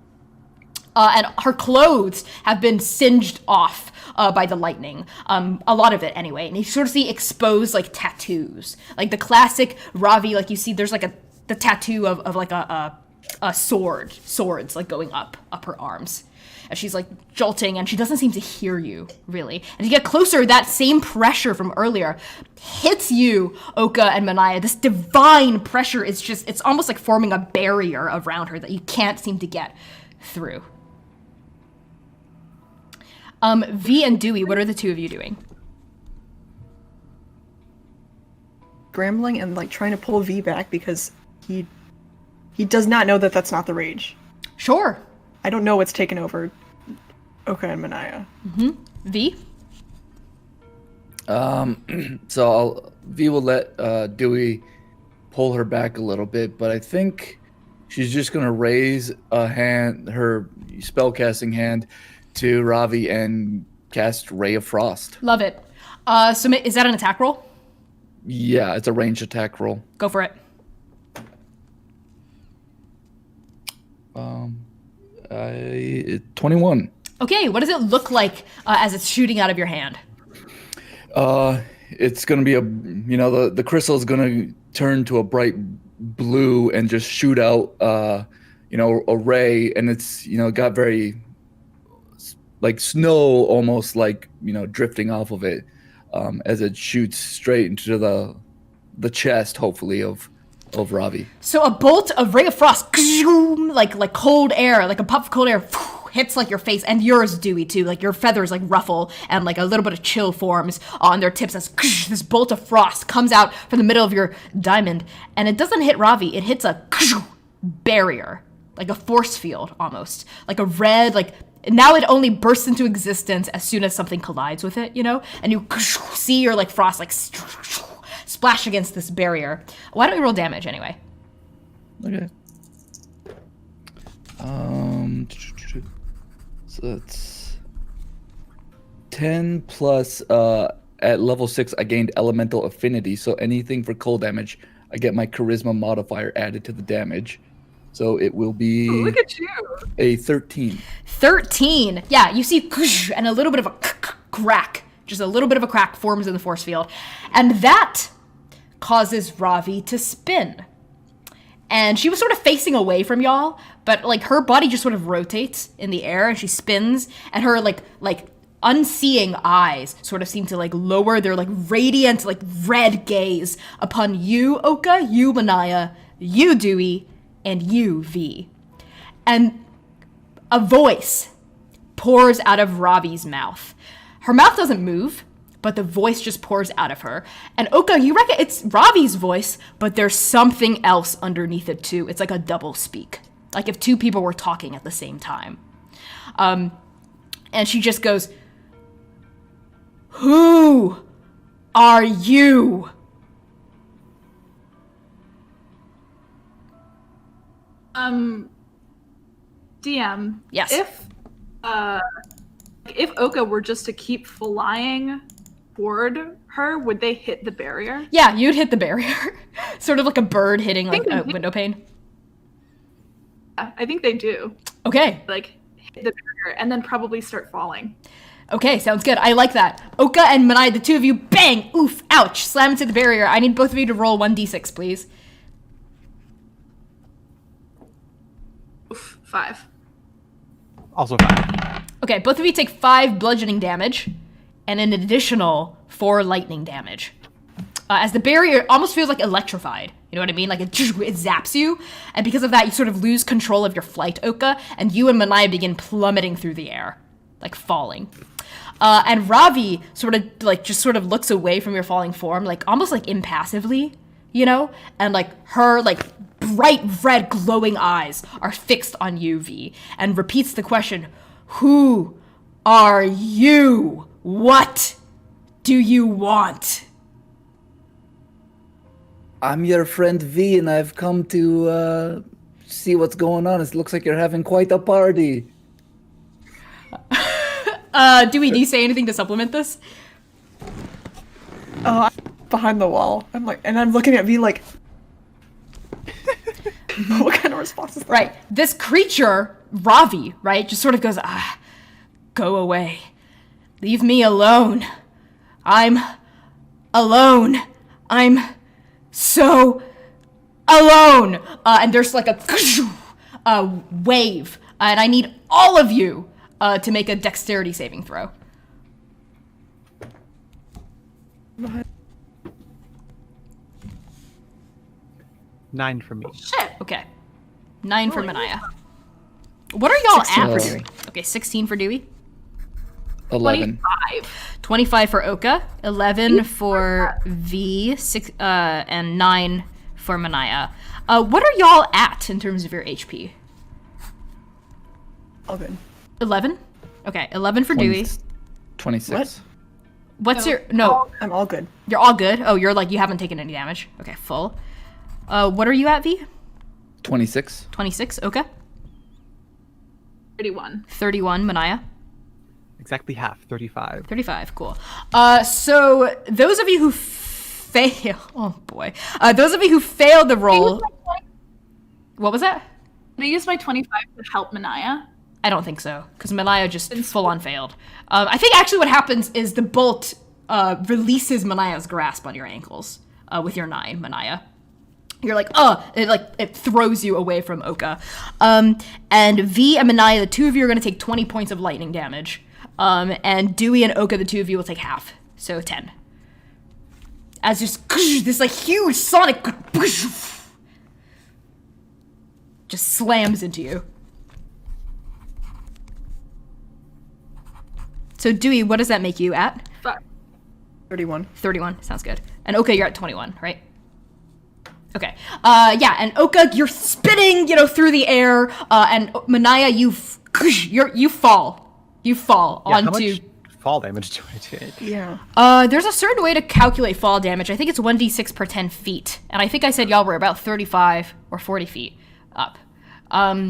And her clothes have been singed off by the lightning, a lot of it anyway. And you sort of see exposed like tattoos, like the classic Raavi. Like you see, there's like the tattoo of like a swords like going up her arms. And she's like jolting, and she doesn't seem to hear you really. As you get closer, that same pressure from earlier hits you, Oka and Manaia. This divine pressure is it's almost like forming a barrier around her that you can't seem to get through. Vee and Dewey, what are the two of you doing? Scrambling and like trying to pull V back because he does not know that that's not the rage. Sure. I don't know what's taken over Oka and Manaia. V? So V will let Dewey pull her back a little bit, but I think she's just gonna raise a hand, her spellcasting hand, to Raavi and cast Ray of Frost. Love it. So is that an attack roll? Yeah, it's a ranged attack roll. Go for it. 21. Okay, what does it look like as it's shooting out of your hand? It's gonna be the crystal is gonna turn to a bright blue and just shoot out, a ray, and it's got very like snow, almost like, drifting off of it, as it shoots straight into the chest, hopefully, of Raavi. So a ray of frost, like cold air, like a puff of cold air, hits like your face, and yours, Dewey, too. Like your feathers like ruffle, and like a little bit of chill forms on their tips as this bolt of frost comes out from the middle of your diamond, and it doesn't hit Raavi. It hits a barrier, like a force field almost, like a red, like. Now it only bursts into existence as soon as something collides with it, and you see your like frost like splash against this barrier. Why don't you roll damage anyway? Okay. So that's 10 plus. At level 6, I gained elemental affinity. So anything for cold damage, I get my charisma modifier added to the damage. So it will be. Ooh, look at you. A 13. 13. Yeah, you see, and a little bit of a crack. Just a little bit of a crack forms in the force field. And that causes Raavi to spin. And she was sort of facing away from y'all, but like her body just sort of rotates in the air and she spins, and her like unseeing eyes sort of seem to like lower their like radiant like red gaze upon you, Oka, you, Manaia, you, Dewey, and you, Vee. And a voice pours out of Raavi's mouth. Her mouth doesn't move, but the voice just pours out of her. And Oka, you reckon it's Raavi's voice, but there's something else underneath it too. It's like a double speak. Like if two people were talking at the same time. And she just goes, "Who are you?" DM. Yes. If Oka were just to keep flying toward her, would they hit the barrier? Yeah, you'd hit the barrier. Sort of like a bird hitting like a window pane. Yeah, I think they do. Okay. Like hit the barrier and then probably start falling. Okay, sounds good. I like that. Oka and Manaia, the two of you, bang, oof, ouch, slam into the barrier. I need both of you to roll 1d6, please. Oof, 5. Also 5. Okay, both of you take 5 bludgeoning damage and an additional 4 lightning damage. As the barrier almost feels like electrified. You know what I mean? Like it zaps you. And because of that, you sort of lose control of your flight, Oka, and you and Manaia begin plummeting through the air. Like falling. And Raavi sort of looks away from your falling form, like almost like impassively, and like her like bright red glowing eyes are fixed on you, Vee, and repeats the question, "Who are you? What do you want?" I'm your friend V, and I've come to see what's going on. It looks like you're having quite a party. Dewey, do you say anything to supplement this? I'm behind the wall. I'm looking at V like, what kind of response is that? Right. This creature, Raavi, right, just sort of goes, go away. Leave me alone. I'm alone. I'm so alone. And there's like a wave. And I need all of you to make a dexterity saving throw. What? 9 for me. Shit. Okay. 9 for Manaia. What are y'all 16 at? for Dewey. Okay, 16 for Dewey. 11. 25. 25 for Oka. 11 for V. And 9 for Manaia. What are y'all at in terms of your HP? All good. 11? Okay, 11 for Dewey. 26. What? What's your... No, I'm all good. you're all good? Oh, you're like, you haven't taken any damage. Okay, full. What are you at, V? 26. 26, Oka. 31. 31, Manaia. Exactly half, 35. 35, cool. So those of you who fail... Oh, boy. Those of you who failed the roll... What was that? Did I use my 25 to help Manaia? I don't think so, because Manaia just full-on failed. I think actually what happens is the bolt releases Manaia's grasp on your ankles with your 9, Manaia. You're like, it throws you away from Oka. And V and Manaia, the two of you are going to take 20 points of lightning damage. And Dewey and Oka, the two of you, will take half. So 10. As just this like huge sonic just slams into you. So Dewey, what does that make you at? 31. 31, sounds good. And Oka, you're at 21, right? Okay. Yeah, and Oka, you're spinning, through the air, and Manaia, you fall. You fall onto... How much fall damage do I take? Yeah. There's a certain way to calculate fall damage. I think it's 1d6 per 10 feet. And I think I said y'all were about 35 or 40 feet up.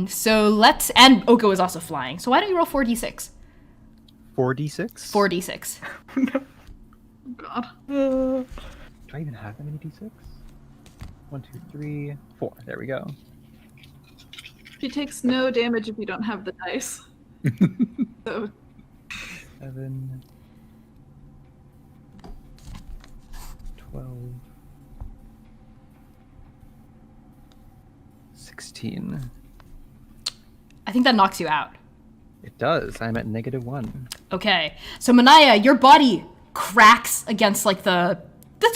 So let's... And Oka was also flying. So why don't you roll 4d6? 4d6? 4d6. No. God. Do I even have that many d6? 1, 2, 3, 4. There we go. She takes no damage if you don't have the dice. So 7, 12, 16. I think that knocks you out. It does. I'm at -1. Okay. So Manaia, your body cracks against like the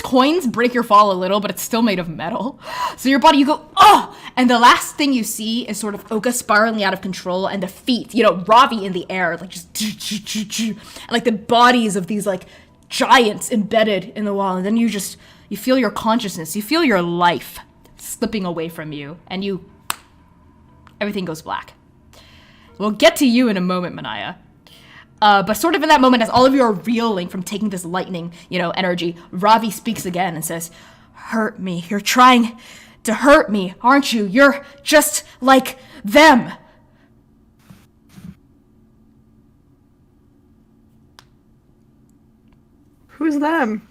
coins break your fall a little, but it's still made of metal. So your body, you go, oh! And the last thing you see is sort of Oka spiraling out of control and the feet, Raavi in the air, like just, and like the bodies of these like giants embedded in the wall. And then you feel your consciousness, you feel your life slipping away from you, and everything goes black. We'll get to you in a moment, Manaia. But sort of in that moment, as all of you are reeling from taking this lightning, energy, Raavi speaks again and says, "Hurt me. You're trying to hurt me, aren't you? You're just like them." Who's them?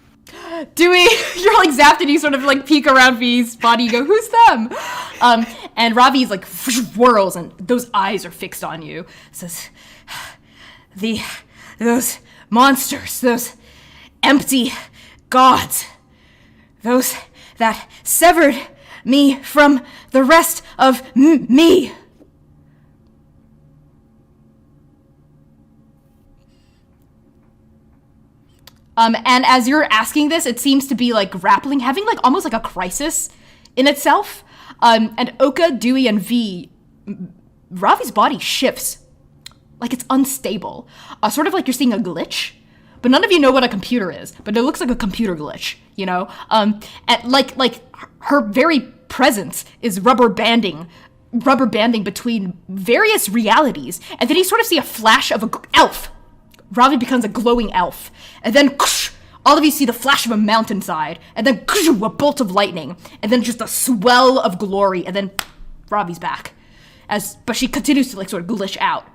Dewey, you're like zapped and you sort of like peek around V's body. You go, "Who's them?" And Raavi's like whirls and those eyes are fixed on you. Says, those monsters, those empty gods, those that severed me from the rest of me. And as you're asking this, it seems to be like grappling, having like almost like a crisis in itself. And Oka, Dewey, and Vee, Raavi's body shifts. Like it's unstable. Sort of like you're seeing a glitch. But none of you know what a computer is. But it looks like a computer glitch, And like her very presence is rubber banding between various realities. And then you sort of see a flash of an elf. Raavi becomes a glowing elf. And then all of you see the flash of a mountainside. And then a bolt of lightning. And then just a swell of glory. And then Raavi's back. But she continues to like sort of glitch out.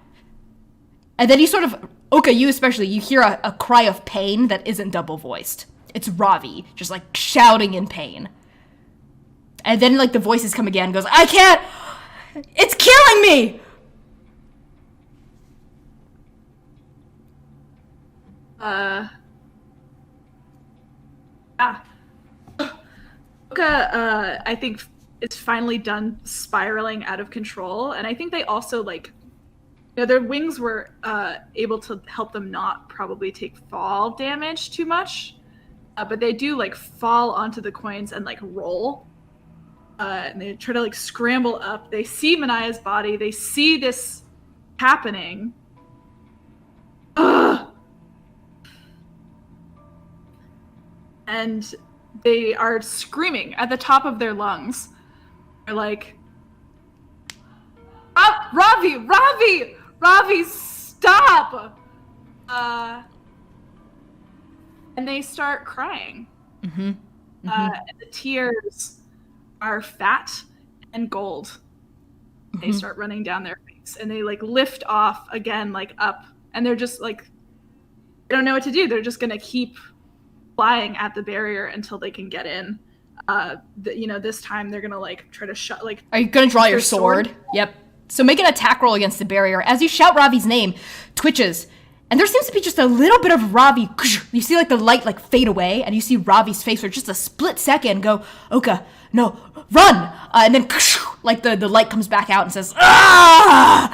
And then you sort of, Oka, you especially, you hear a cry of pain that isn't double-voiced. It's Raavi, just like shouting in pain. And then like the voices come again, goes, "I can't! It's killing me!" Oka, I think it's finally done spiraling out of control, and I think they also like, their wings were able to help them not probably take fall damage too much, but they do like fall onto the coins and like roll, and they try to like scramble up. They see Manaia's body. They see this happening. Ugh! And they are screaming at the top of their lungs. They're like, Raavi, stop! And they start crying. Mm-hmm. And the tears are fat and gold. Mm-hmm. They start running down their face, and they like lift off again, like up, and they're just like, they don't know what to do. They're just gonna keep flying at the barrier until they can get in. This time they're gonna like try to shut. Like, are you gonna draw your sword? Yep. So make an attack roll against the barrier. As you shout Raavi's name, twitches, and there seems to be just a little bit of Raavi. You see like the light like fade away, and you see Raavi's face for just a split second go, "Oka, no, run!" And then like the light comes back out and says, "Ah,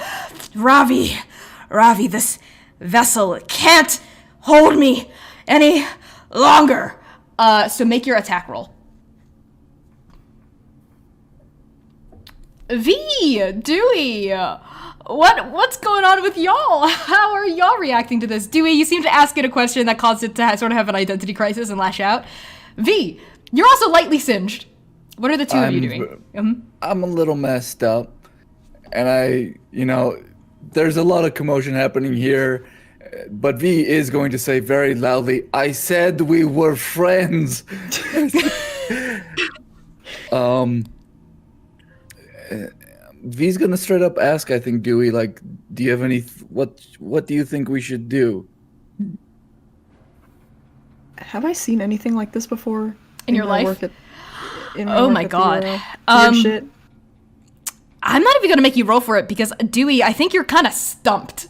Raavi, vessel can't hold me any longer. So make your attack roll. V, Dewey, what's going on with y'all? How are y'all reacting to this? Dewey, you seem to ask it a question that caused it to sort of have an identity crisis and lash out. V, you're also lightly singed. What are the two of you doing? I'm a little messed up, and there's a lot of commotion happening here, but V is going to say very loudly, "I said we were friends." V's gonna straight up ask, I think, Dewey, like, do you have any, what do you think we should do? Have I seen anything like this before? In your my life? work Oh my god. Weird shit. I'm not even gonna make you roll for it because, Dewey, I think you're kind of stumped.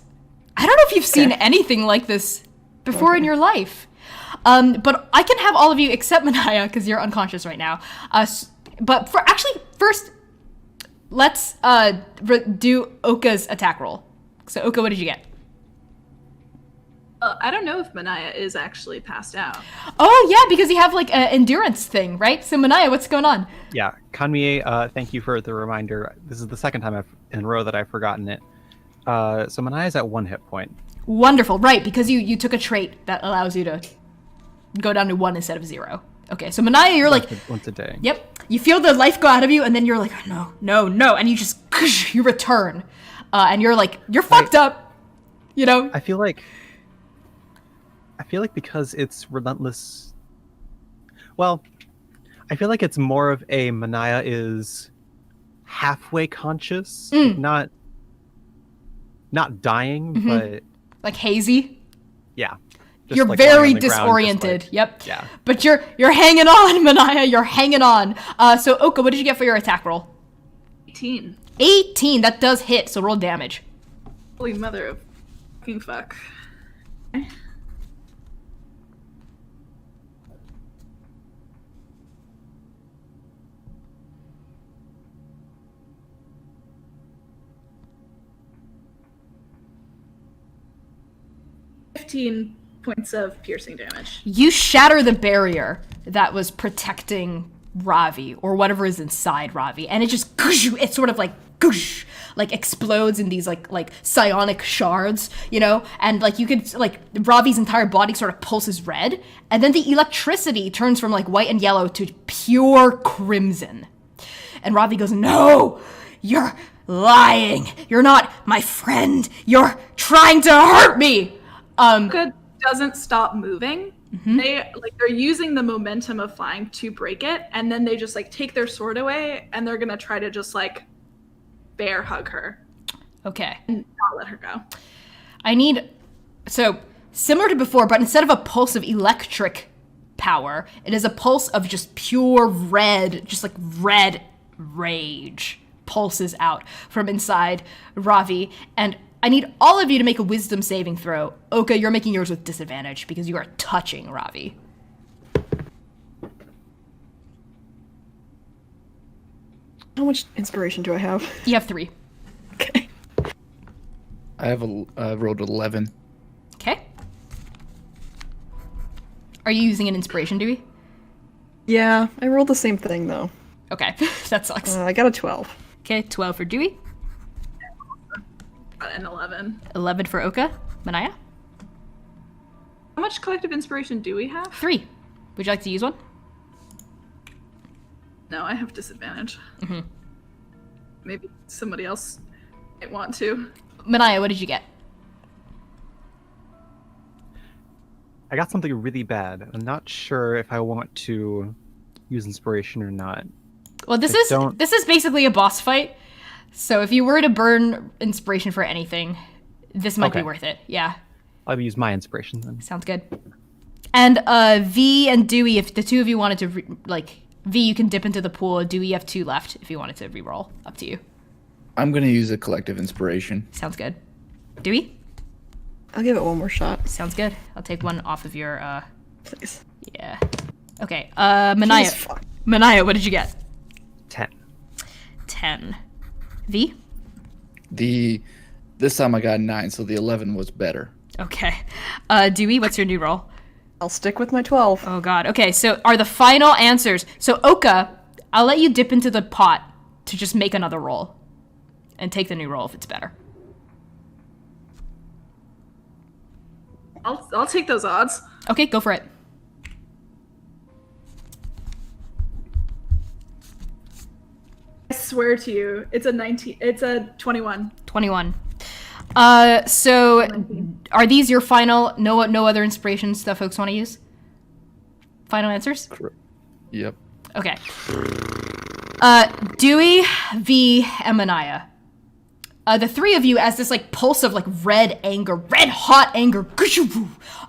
I don't know if you've seen anything like this before in your life. But I can have all of you except Manaia because you're unconscious right now. But first, let's do Oka's attack roll. So Oka, what did you get? I don't know if Manaia is actually passed out. Oh yeah, because you have like an endurance thing, right? So Manaia, what's going on? Yeah, Kanmie, thank you for the reminder. This is the second time in a row that I've forgotten it. So Manaia's at 1 hit point. Wonderful, right? Because you took a trait that allows you to go down to 1 instead of 0. Okay, so Manaia, you're like once a day. Yep. You feel the life go out of you, and then you're like, no, and you just you return, and you're like, you're fucked up, you know. I feel like because it's relentless. Well, I feel like it's more of a Manaia is halfway conscious, not dying, but like hazy. Yeah. You're like very lying on the ground, disoriented. Yep. Yeah. But you're hanging on, Manaia. You're hanging on. So Oka, what did you get for your attack roll? 18. 18. That does hit. So roll damage. Holy mother of fucking fuck. Okay. $15 points of piercing damage. You shatter the barrier that was protecting Raavi, or whatever is inside Raavi, and it just it sort of like explodes in these like psionic shards, you know, and like you could like Raavi's entire body sort of pulses red, and then the electricity turns from like white and yellow to pure crimson, and Raavi goes, "No, you're lying. You're not my friend. You're trying to hurt me." Oka doesn't stop moving. They're using the momentum of flying to break it, and then they just like take their sword away, and they're gonna try to just like bear hug her. Okay. And not let her go. I need, so similar to before, but instead of a pulse of electric power, it is a pulse of just pure red, just like red rage pulses out from inside Raavi, and I need all of you to make a wisdom saving throw. Oka, you're making yours with disadvantage because you are touching Raavi. How much inspiration do I have? You have 3. Okay. I rolled 11. Okay. Are you using an inspiration, Dewey? Yeah, I rolled the same thing though. Okay, that sucks. I got a 12. Okay, 12 for Dewey. An 11. 11 for Oka. Manaia? How much collective inspiration do we have? 3. Would you like to use one? No, I have disadvantage. Maybe somebody else might want to. Manaia, what did you get? I got something really bad. I'm not sure if I want to use inspiration or not. Well, this is basically a boss fight. So if you were to burn inspiration for anything, this might be worth it. Yeah. I'll use my inspiration then. Sounds good. And V and Dewey, if the two of you wanted to, V, you can dip into the pool. Dewey, you have 2 left if you wanted to re-roll. Up to you. I'm going to use a collective inspiration. Sounds good. Dewey? I'll give it one more shot. Sounds good. I'll take 1 off of your, Please. Yeah. Okay, Manaia. Jesus fuck. Manaia, what did you get? 10. 10. V? This time I got 9, so the 11 was better. Okay. Dewey, what's your new roll? I'll stick with my 12. Oh god. Okay, so are the final answers. So Oka, I'll let you dip into the pot to just make another roll. And take the new roll if it's better. I'll take those odds. Okay, go for it. I swear to you, it's a 19. It's a 21. 21. So are these your final, no other inspirations that folks want to use? Final answers? Yep. Okay. Dewey, Vee, and Manaia. The three of you, as this like pulse of like red hot anger,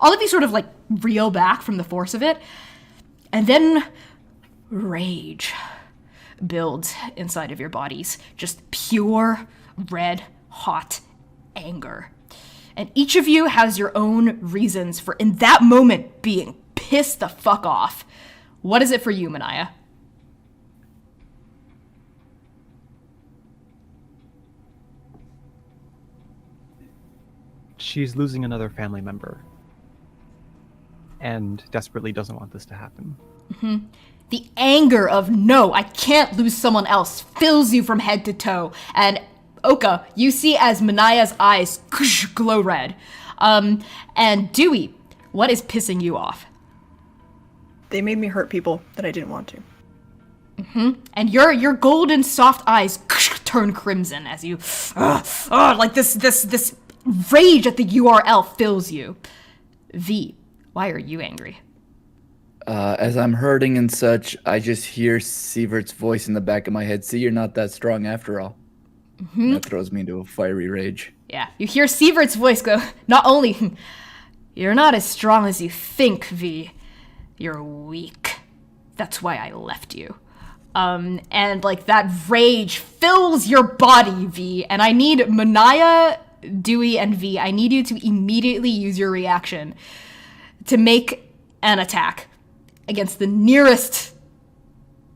all of you sort of like reel back from the force of it, and then rage builds inside of your bodies. Just pure red hot anger. And each of you has your own reasons for, in that moment, being pissed the fuck off. What is it for you, Manaia? She's losing another family member. And desperately doesn't want this to happen. The anger of, no, I can't lose someone else, fills you from head to toe. And Oka, you see as Manaia's eyes glow red. And Dewey, what is pissing you off? They made me hurt people that I didn't want to. And your golden soft eyes turn crimson as you, like this rage at the URL fills you. V, why are you angry? As I'm hurting and such, I just hear Sievert's voice in the back of my head. See, you're not that strong after all. That throws me into a fiery rage. Yeah, you hear Sievert's voice go, not only, you're not as strong as you think, V. You're weak. That's why I left you. And like that rage fills your body, V. And I need Manaia, Dewey, and V. I need you to immediately use your reaction to make an attack against the nearest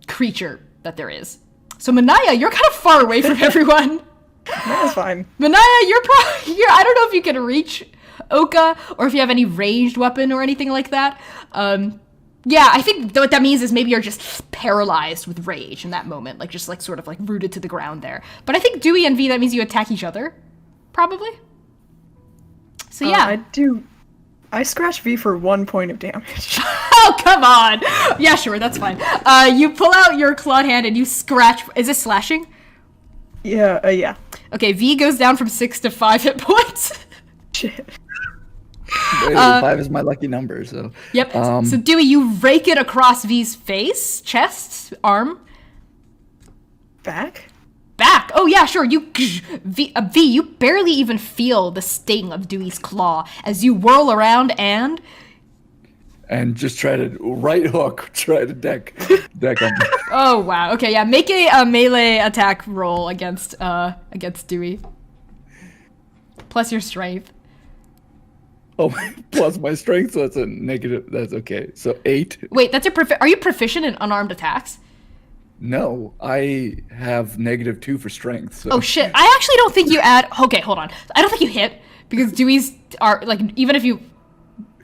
creature that there is. So Manaia, you're kind of far away from everyone. That's fine. Manaia, you're I don't know if you can reach Oka or if you have any ranged weapon or anything like that. Yeah, I think what that means is maybe you're just paralyzed with rage in that moment, like just like sort of like rooted to the ground there. But I think Dewey and V, that means you attack each other, probably. So yeah. I scratch V for 1 point of damage. Oh, come on. Yeah, sure, that's fine. You pull out your clawed hand and you scratch. Is this slashing? Yeah, yeah. Okay, V goes down from 6 to 5 hit points. Shit. 5 is my lucky number, so. Yep. So Dewey, you rake it across V's face, chest, arm. Back? Back. Oh yeah, sure. V, you barely even feel the sting of Dewey's claw as you whirl around and just try to right hook, try to deck him. Oh wow. Okay, yeah. Make a melee attack roll against Dewey. Plus your strength. Oh, plus my strength, so that's a negative. That's okay. So 8. Wait, that's are you proficient in unarmed attacks? No, I have -2 for strength. So. Oh shit! I actually don't think you add. Okay, hold on. I don't think you hit because Dewey's are like even if you.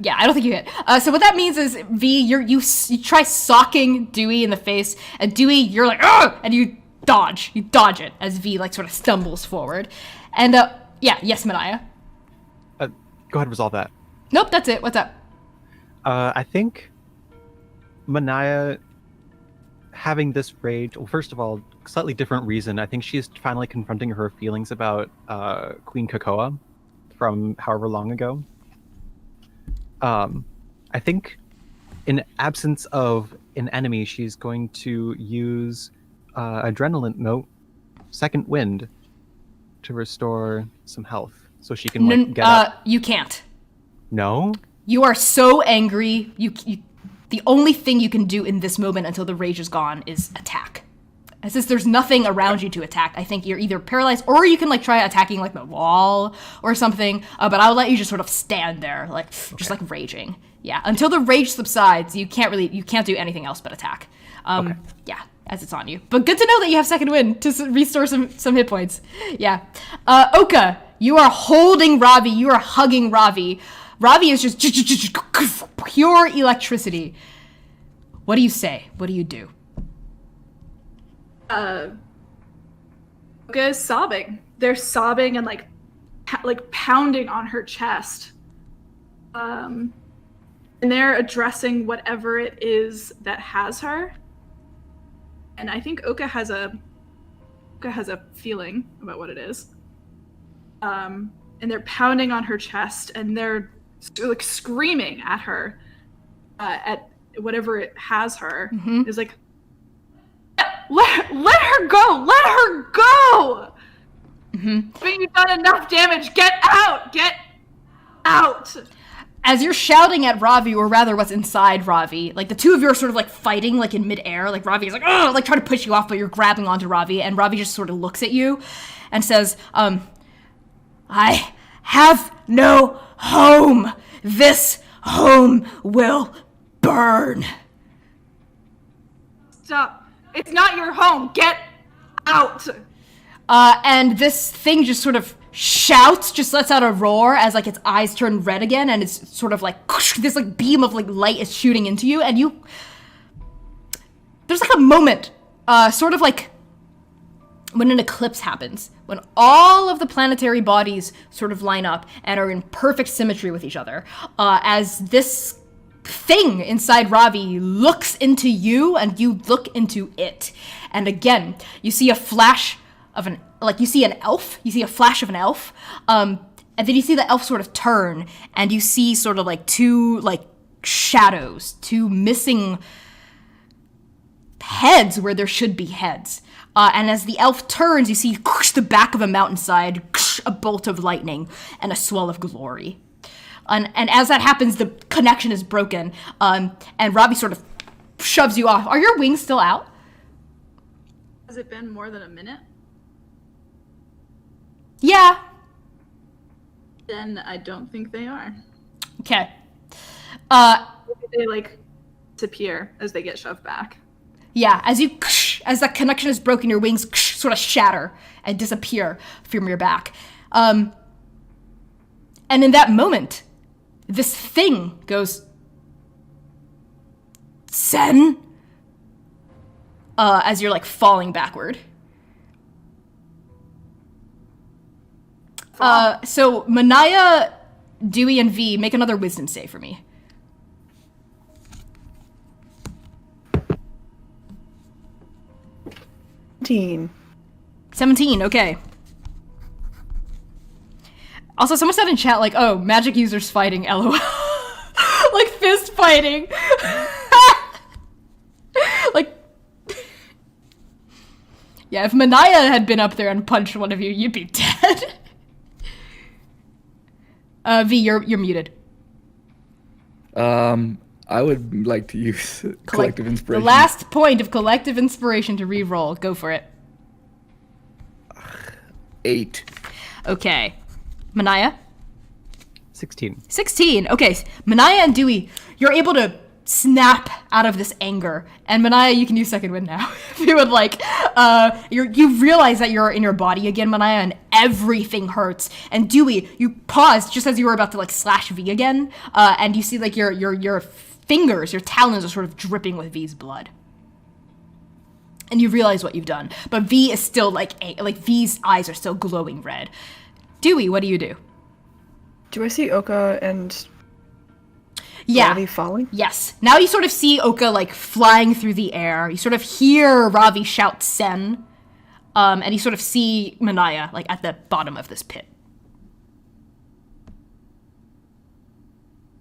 Yeah, I don't think you hit. So what that means is V, you try socking Dewey in the face, and Dewey, you're like, ugh, and you dodge it as V like sort of stumbles forward, and yes, Manaia. Go ahead and resolve that. Nope, that's it. What's up? I think Manaia having this rage, well, first of all, slightly different reason. I think she's finally confronting her feelings about Queen Kakoa from however long ago. I think in absence of an enemy, she's going to use second wind to restore some health. So she can get up. You can't. No? You are so angry. You the only thing you can do in this moment until the rage is gone is attack. Since there's nothing around you to attack, I think you're either paralyzed or you can like try attacking like the wall or something. But I'll let you just sort of stand there, like just like raging. Yeah, until the rage subsides, you can't do anything else but attack. Yeah, as it's on you. But good to know that you have second wind to restore some hit points. Yeah. Oka, You are holding Raavi. You are hugging Raavi. Raavi is just pure electricity. What do you say? What do you do? Oka is sobbing. They're sobbing and like pounding on her chest. And they're addressing whatever it is that has her. And I think Oka has a feeling about what it is. And they're pounding on her chest, and they're like screaming at her, at whatever it has her. Mm-hmm. Is like, let her go! Let her go! Mm-hmm. I mean, you've done enough damage. Get out! Get out! As you're shouting at Raavi, or rather what's inside Raavi, like the two of you are sort of like fighting like in midair, like Raavi is like, oh, like trying to push you off, but you're grabbing onto Raavi, and Raavi just sort of looks at you and says, I have no home. This home will burn. Stop. It's not your home. Get out. And this thing just sort of shouts, just lets out a roar as like its eyes turn red again, and it's sort of like this like beam of like light is shooting into you, and there's like a moment, sort of like when an eclipse happens, when all of the planetary bodies sort of line up and are in perfect symmetry with each other, as this thing inside Raavi looks into you and you look into it. And again, you see a flash of you see an elf, you see a flash of an elf, and then you see the elf sort of turn, and you see sort of like two like shadows, two missing heads where there should be heads. And as the elf turns, you see the back of a mountainside, a bolt of lightning, and a swell of glory. And as that happens, the connection is broken, and Raavi sort of shoves you off. Are your wings still out? Has it been more than a minute? Yeah. Then I don't think they are. Okay. They like disappear as they get shoved back. Yeah, as that connection is broken, your wings sort of shatter and disappear from your back. And in that moment, this thing goes, Sen? As you're like falling backward. So Manaia, Dewey, and Vee, make another wisdom save for me. 17, okay. Also, someone said in chat, like, oh, magic users fighting, LOL. Like, fist fighting. Like, yeah, if Manaia had been up there and punched one of you, you'd be dead. Vee, you're muted. I would like to use collective inspiration. The last point of collective inspiration to re-roll. Go for it. 8. Okay. Manaia? 16. 16. Okay. Manaia and Dewey, you're able to snap out of this anger. And Manaia, you can use second wind now. If you would like. You realize that you're in your body again, Manaia, and everything hurts. And Dewey, you paused just as you were about to like slash V again. And you see like your fingers, your talons are sort of dripping with V's blood. And you realize what you've done. But V is still like V's eyes are still glowing red. Dewey, what do you do? Do I see Oka and Yeah. Raavi falling? Yes. Now you sort of see Oka like flying through the air. You sort of hear Raavi shout Sen. And you sort of see Manaia like at the bottom of this pit.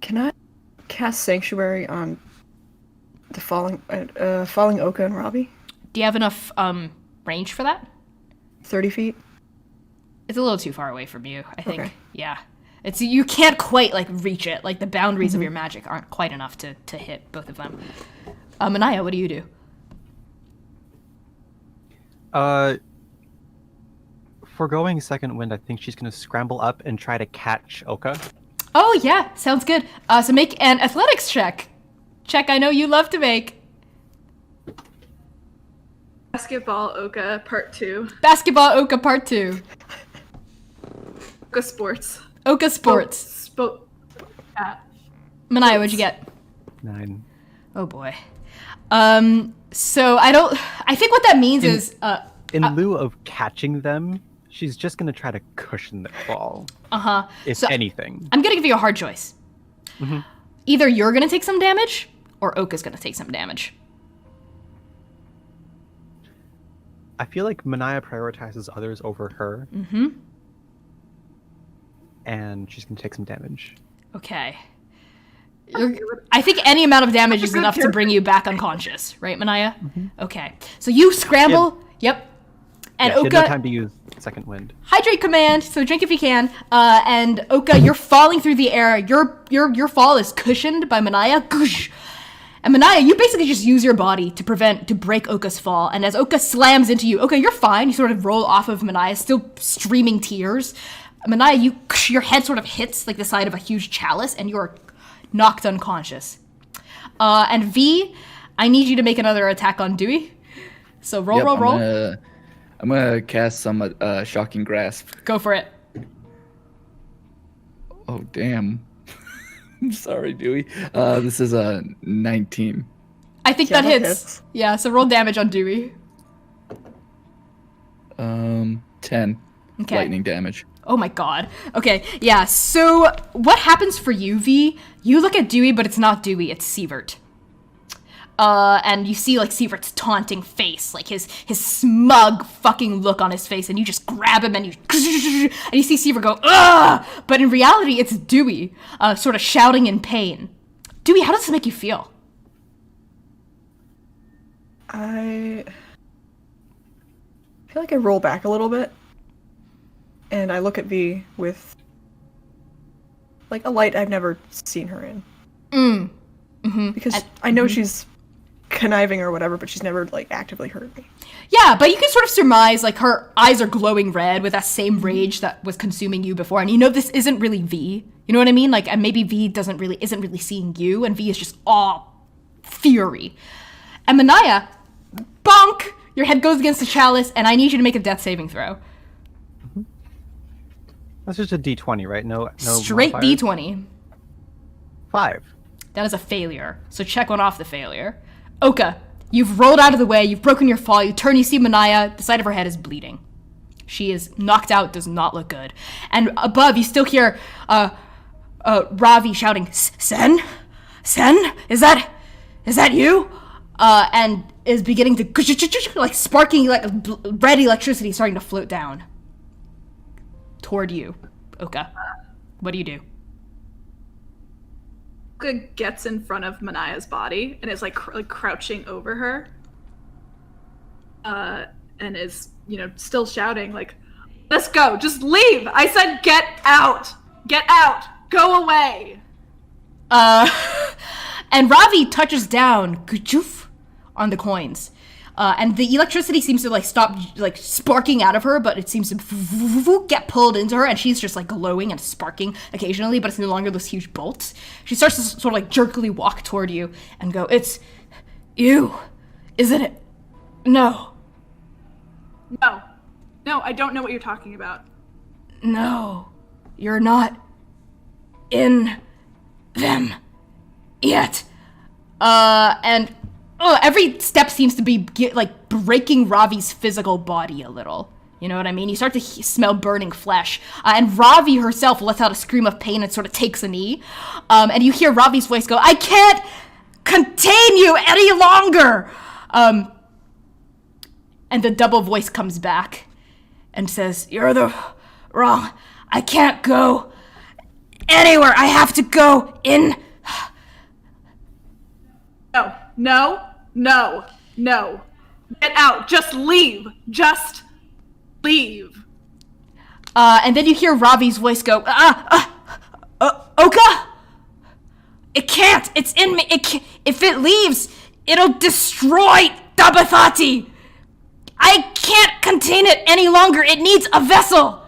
Can I cast Sanctuary on the falling Oka and Raavi? Do you have enough range for that? 30 feet? It's a little too far away from you, I think. Okay. Yeah. You can't quite like reach it. Like the boundaries of your magic aren't quite enough to hit both of them. Manaia, what do you do? Foregoing second wind, I think she's gonna scramble up and try to catch Oka. Oh yeah, sounds good. So make an athletics check. Check I know you love to make. Basketball Oka Part 2. Basketball Oka Part 2. Oka Sports. Oka Sports. Manaia, what'd you get? 9. Oh boy. So I think what that means is, In lieu of catching them, she's just gonna try to cushion their fall. If anything. I'm gonna give you a hard choice. Either you're gonna take some damage, or Oka's gonna take some damage. I feel like Manaia prioritizes others over her. And she's gonna take some damage. Okay. I think any amount of damage is enough to bring you back unconscious, right, Manaia? Okay. So you scramble. Yep. And She had Oka, no time to use second wind. hydrate command. So drink if you can. And Oka, you're falling through the air. Your fall is cushioned by Manaia. And Manaia, you basically just use your body to break Oka's fall. And as Oka slams into you, Oka, you're fine. You sort of roll off of Manaia, still streaming tears. Manaia, your head sort of hits like the side of a huge chalice, and you're knocked unconscious. And V, I need you to make another attack on Dewey. So roll. I'm gonna cast some shocking grasp. Go for it. Oh damn! I'm sorry, Dewey. This is a 19. I think that hits. Yeah. So roll damage on Dewey. 10 Okay. lightning damage. Oh my god. Okay, yeah, so what happens for you, V? You look at Dewey, but it's not Dewey, it's Sievert. And you see, like, Sievert's taunting face, like, his smug fucking look on his face, and you just grab him, and you see Sievert go, ugh! But in reality, it's Dewey, sort of shouting in pain. Dewey, how does this make you feel? I feel like I roll back a little bit. And I look at V with, like, a light I've never seen her in. Because I know she's conniving or whatever, but she's never, like, actively hurt me. Yeah, but you can sort of surmise, like, her eyes are glowing red with that same rage that was consuming you before. And you know this isn't really V. You know what I mean? Like, and maybe V isn't really seeing you, and V is just all fury. And Manaia, bonk! Your head goes against the chalice, and I need you to make a death saving throw. That's just a D20, right? No Straight modifiers? D20. 5. That is a failure. So check one off the failure. Oka, you've rolled out of the way, you've broken your fall, you turn, you see Manaia, the side of her head is bleeding. She is knocked out, does not look good. And above, you still hear Raavi shouting, Sen? Sen? Is that you? And is beginning to, like, sparking, like, red electricity starting to float down toward you, Oka. What do you do? Oka gets in front of Manaia's body and is like crouching over her. And is, still shouting like, "Let's go, just leave! I said get out! Get out! Go away!" And Raavi touches down on the coins. And the electricity seems to, like, stop, like, sparking out of her, but it seems to get pulled into her, and she's just, like, glowing and sparking occasionally, but it's no longer those huge bolts. She starts to sort of, like, jerkily walk toward you and go, "It's you, isn't it? No. No, I don't know what you're talking about. No, you're not in them yet." And every step seems to be, like, breaking Raavi's physical body a little. You know what I mean? You start to smell burning flesh. And Raavi herself lets out a scream of pain and sort of takes a knee. And you hear Raavi's voice go, "I can't contain you any longer!" And the double voice comes back and says, "You're the wrong. I can't go anywhere. I have to go in." No. Get out. Just leave. Just leave. And then you hear Raavi's voice go, Oka? It can't. It's in me. If it leaves, it'll destroy Dabathati. I can't contain it any longer. It needs a vessel.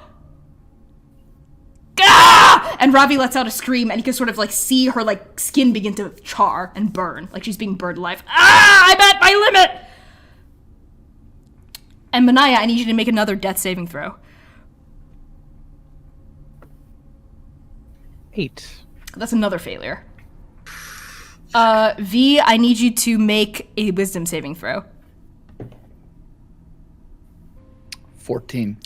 Ah! And Raavi lets out a scream, and you can sort of, like, see her, like, skin begin to char and burn, like she's being burned alive. I'm at my limit! And Manaia, I need you to make another death saving throw. 8. That's another failure. V, I need you to make a wisdom saving throw. 14.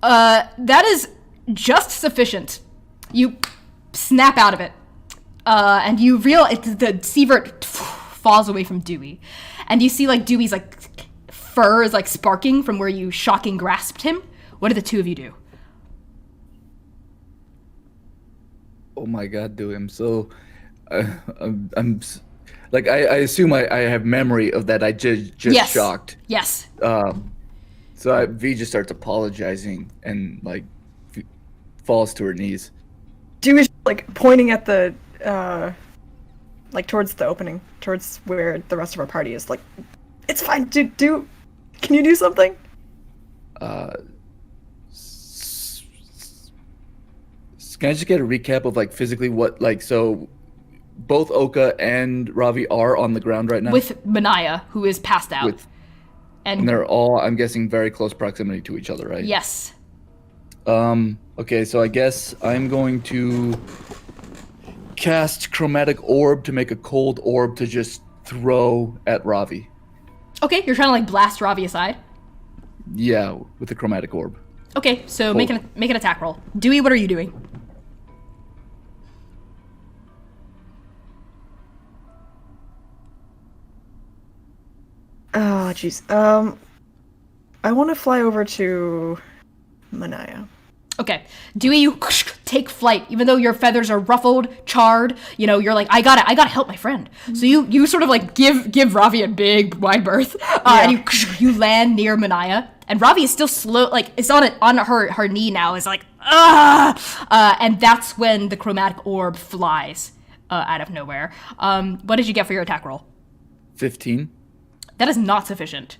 That is just sufficient. You snap out of it. And you realize the sievert falls away from Dewey. And you see like Dewey's like fur is like sparking from where you shocking grasped him. What do the two of you do? Oh my God, Dewey, I'm so... I'm like, I assume I have memory of that. I just Yes. shocked. Yes. So V just starts apologizing and like falls to her knees. Dewey's like pointing at the, like towards the opening, towards where the rest of our party is. Like, it's fine. Can you do something? Can I just get a recap of like physically what, like, so both Oka and Raavi are on the ground right now? With Manaia, who is passed out. And they're all, I'm guessing, very close proximity to each other, right? Yes. Okay, so I guess I'm going to cast Chromatic Orb to make a cold orb to just throw at Raavi. Okay, you're trying to like blast Raavi aside. Yeah, with the Chromatic Orb. Okay, so make an attack roll. Dewey, what are you doing? Oh, jeez. I want to fly over to Manaia. Okay, Dewey, you take flight, even though your feathers are ruffled, charred. You know, you're like, I gotta help my friend. So you sort of like give Raavi a big wide berth, and you land near Manaia, and Raavi is still slow, like it's on her knee now. Is like and that's when the chromatic orb flies out of nowhere. What did you get for your attack roll? 15. That is not sufficient.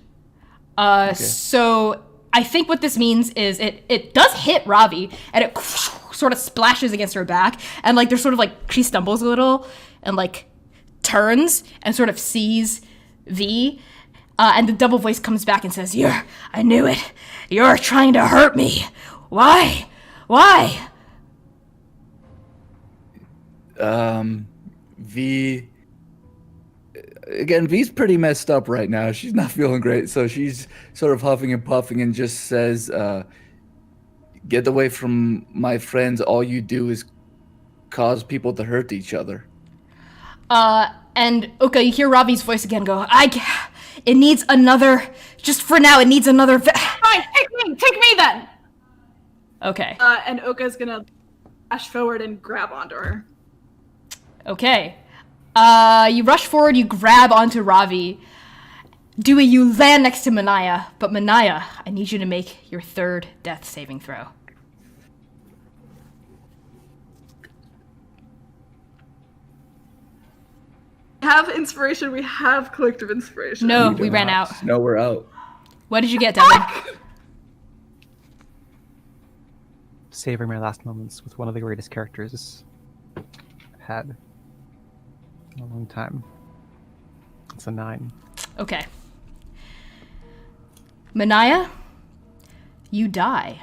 So I think what this means is it does hit Raavi, and it sort of splashes against her back, and like there's sort of like she stumbles a little and like turns and sort of sees V, and the double voice comes back and says, I knew it. You're trying to hurt me. Why? V... Again, V's pretty messed up right now. She's not feeling great, so she's sort of huffing and puffing and just says, get away from my friends. All you do is cause people to hurt each other. And okay, you hear Raavi's voice again go, it needs another, just for now, it needs another... Fine, take me then! Okay. And Oka's gonna dash forward and grab onto her. Okay. You rush forward, you grab onto Raavi. Dewey, you land next to Manaia, but Manaia, I need you to make your third death saving throw. Have inspiration, we have collective inspiration. No, we ran out. No, we're out. What did you get, Devin? Savoring my last moments with one of the greatest characters I've had in a long time. It's a 9. Okay. Manaia, you die.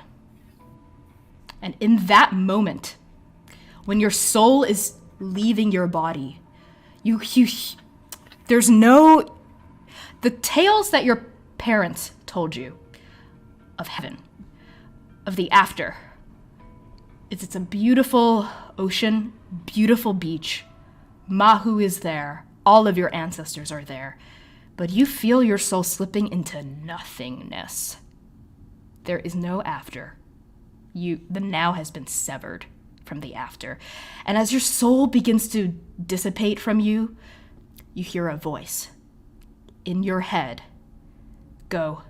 And in that moment, when your soul is leaving your body, there's no... The tales that your parents told you of heaven, of the after, it's a beautiful ocean, beautiful beach. Mahu is there. All of your ancestors are there. But you feel your soul slipping into nothingness. There is no after. The now has been severed from the after. And as your soul begins to dissipate from you, you hear a voice in your head go,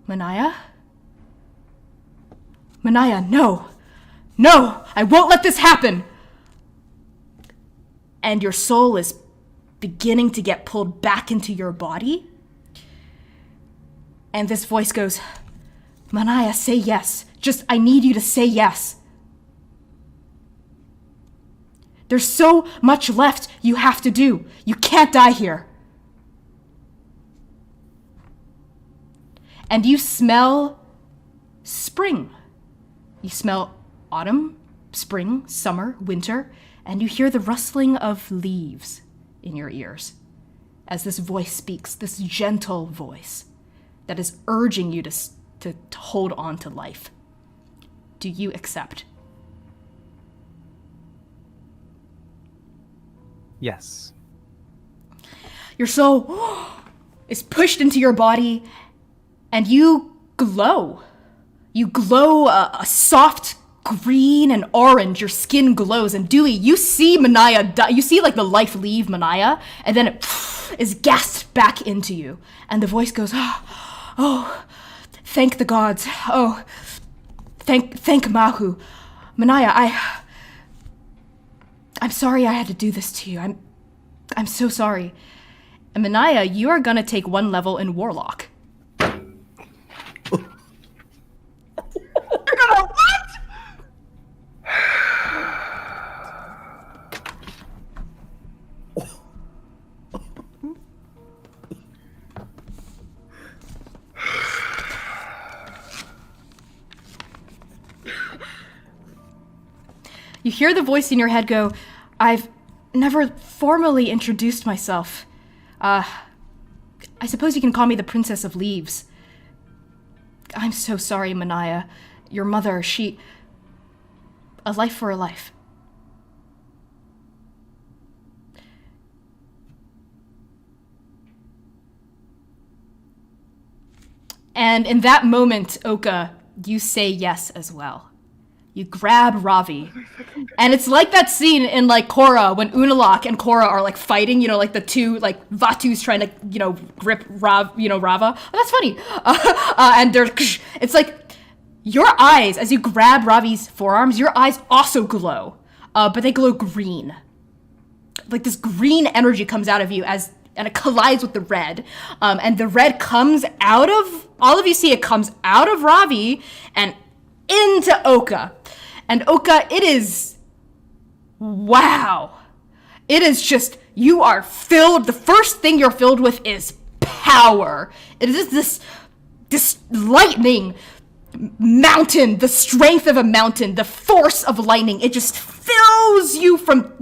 Manaia? Manaia, no! No! I won't let this happen! And your soul is beginning to get pulled back into your body. And this voice goes, Manaia, say yes. I need you to say yes. There's so much left you have to do. You can't die here. And you smell spring. You smell autumn, spring, summer, winter, and you hear the rustling of leaves in your ears as this voice speaks, this gentle voice that is urging you to hold on to life. Do you accept? Yes. Your soul is pushed into your body, and you glow. You glow a soft green and orange. Your skin glows. And Dewey, you see Manaia die. You see like the life leave Manaia, and then it is gasped back into you. And the voice goes, oh, thank the gods. Oh, thank Mahu. Manaia, I'm sorry I had to do this to you. I'm so sorry. And Manaia, you are gonna take 1 level in Warlock. You're gonna what? You hear the voice in your head go, I've never formally introduced myself. I suppose you can call me the Princess of Leaves. I'm so sorry, Manaia. Your mother, a life for a life. And in that moment, Oka, you say yes as well. You grab Raavi. And it's like that scene in like Korra when Unalaq and Korra are like fighting, like the two like Vatus trying to, grip Rava. Oh, that's funny. And it's like your eyes, as you grab Ravi's forearms, your eyes also glow. But they glow green. Like this green energy comes out of you and it collides with the red. And the red comes out of, all of you see it comes out of Raavi and into Oka. And Oka, it is, wow. It is just, you are filled, the first thing you're filled with is power. It is this lightning mountain, the strength of a mountain, the force of lightning. It just fills you from,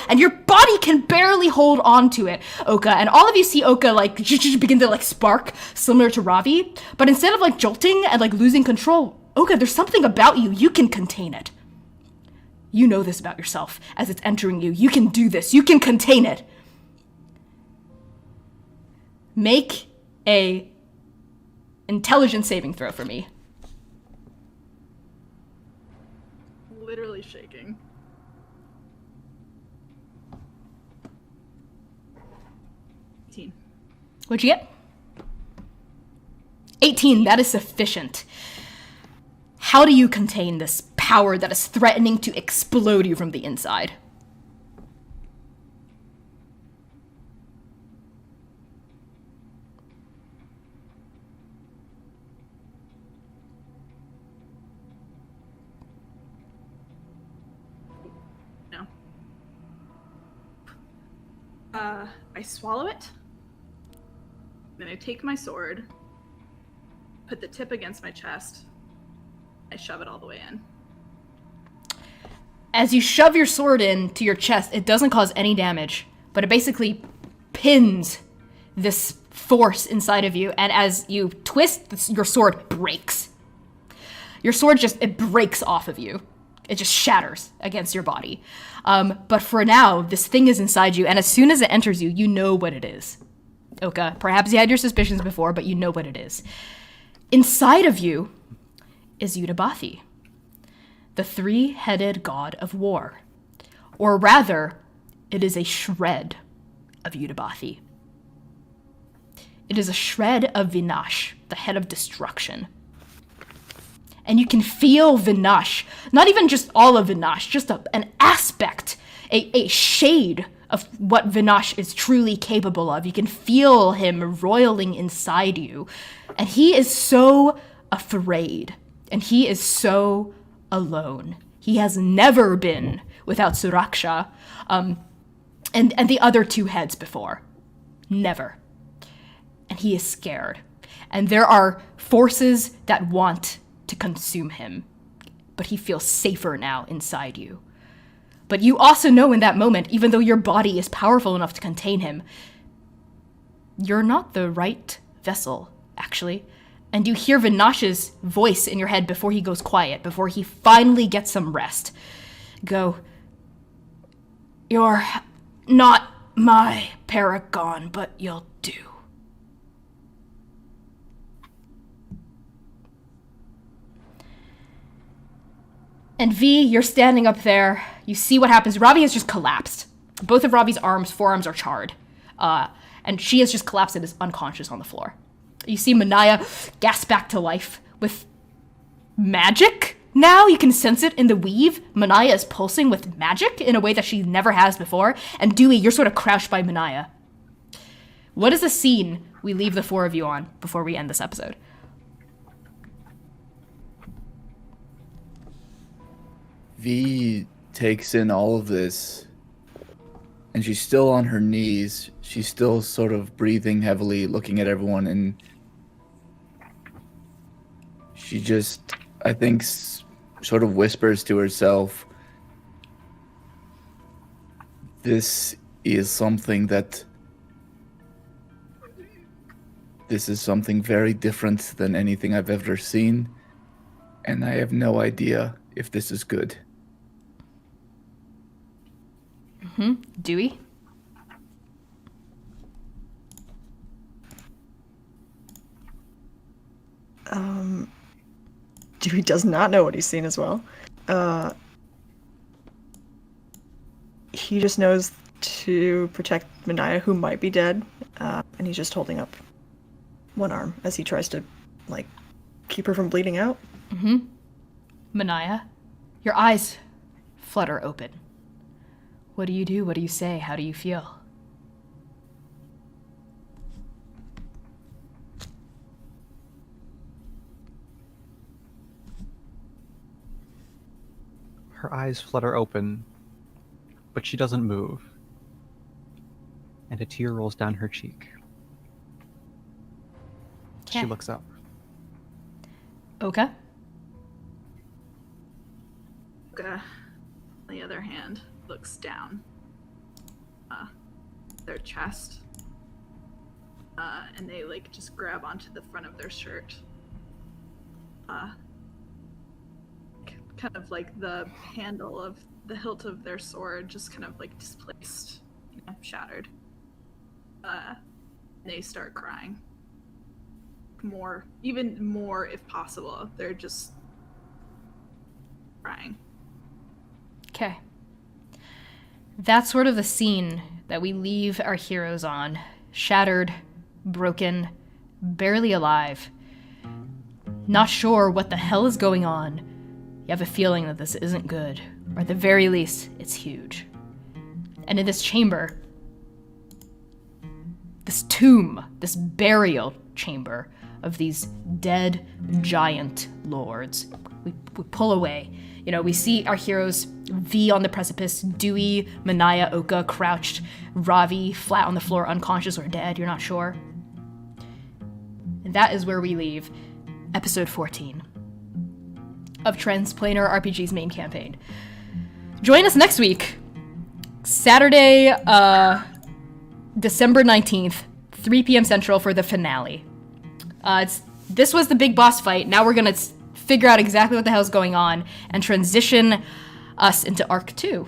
and your body can barely hold on to it, Oka. And all of you see Oka like begin to like spark, similar to Raavi. But instead of like jolting and like losing control, Oka, there's something about you. You can contain it. You know this about yourself as it's entering you. You can do this. You can contain it. Make a intelligence saving throw for me. Literally shaking. What'd you get? 18. That is sufficient. How do you contain this power that is threatening to explode you from the inside? No. I swallow it. Then I take my sword, put the tip against my chest. I shove it all the way in. As you shove your sword into your chest, it doesn't cause any damage, but it basically pins this force inside of you, and as you twist, your sword breaks. Your sword it breaks off of you. It just shatters against your body. But for now, this thing is inside you, and as soon as it enters you, you know what it is. Oka, perhaps you had your suspicions before, but you know what it is. Inside of you is Ujjval, the 3-headed god of war. Or rather, it is a shred of Ujjval. It is a shred of Vinash, the head of destruction. And you can feel Vinash, not even just all of Vinash, just an aspect, a shade of what Vinash is truly capable of. You can feel him roiling inside you. And he is so afraid. And he is so alone. He has never been without Suraksha and the other 2 heads before. Never. And he is scared. And there are forces that want to consume him. but he feels safer now inside you. But you also know in that moment, even though your body is powerful enough to contain him, you're not the right vessel, actually. And you hear Vinash's voice in your head before he goes quiet, before he finally gets some rest. Go, "You're not my paragon, but you'll do." And V, you're standing up there. You see what happens. Raavi has just collapsed. Both of Raavi's forearms are charred. And she has just collapsed and is unconscious on the floor. You see Manaia gasp back to life with magic. Now you can sense it in the weave. Manaia is pulsing with magic in a way that she never has before. And Dewey, you're sort of crouched by Manaia. What is the scene we leave the four of you on before we end this episode? V takes in all of this, and she's still on her knees. She's still sort of breathing heavily, looking at everyone, and she just, I think, sort of whispers to herself, this is something very different than anything I've ever seen, and I have no idea if this is good. Dewey? Dewey does not know what he's seen as well. He just knows to protect Manaia, who might be dead, and he's just holding up one arm as he tries to, keep her from bleeding out. Manaia, your eyes flutter open. What do you do? What do you say? How do you feel? Her eyes flutter open, but she doesn't move. And a tear rolls down her cheek. She Okay. looks up. Okay. Oka, on the other hand, looks down their chest, and they just grab onto the front of their shirt. Kind of the handle of the hilt of their sword just kind of displaced, shattered. They start crying. Even more if possible. They're just crying. Okay. That's sort of the scene that we leave our heroes on. Shattered, broken, barely alive. Not sure what the hell is going on. You have a feeling that this isn't good. Or at the very least, it's huge. And in this chamber, this tomb, this burial chamber of these dead giant lords, we pull away. We see our heroes, V on the precipice, Dewey, Manaia, Oka crouched, Raavi flat on the floor, unconscious or dead, you're not sure. And that is where we leave episode 14 of Transplanar RPG's main campaign. Join us next week, Saturday, December 19th, 3 p.m. Central for the finale. This was the big boss fight. Now we're gonna figure out exactly what the hell's going on and transition us into Arc 2.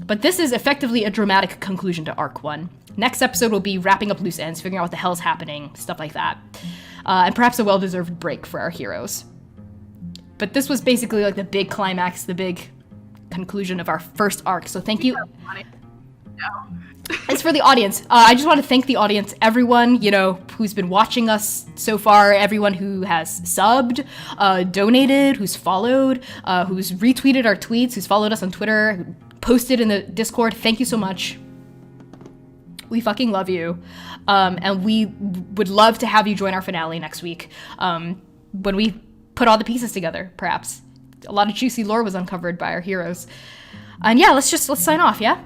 But this is effectively a dramatic conclusion to Arc 1. Next episode will be wrapping up loose ends, figuring out what the hell's happening, stuff like that. And perhaps a well-deserved break for our heroes. But this was basically the big climax, the big conclusion of our first arc. So thank you. It's for the audience. I just want to thank the audience, everyone, who's been watching us so far, everyone who has subbed, donated, who's followed, who's retweeted our tweets, who's followed us on Twitter, who posted in the Discord. Thank you so much. We fucking love you. And we would love to have you join our finale next week, when we put all the pieces together, perhaps. A lot of juicy lore was uncovered by our heroes. And yeah, let's sign off, yeah?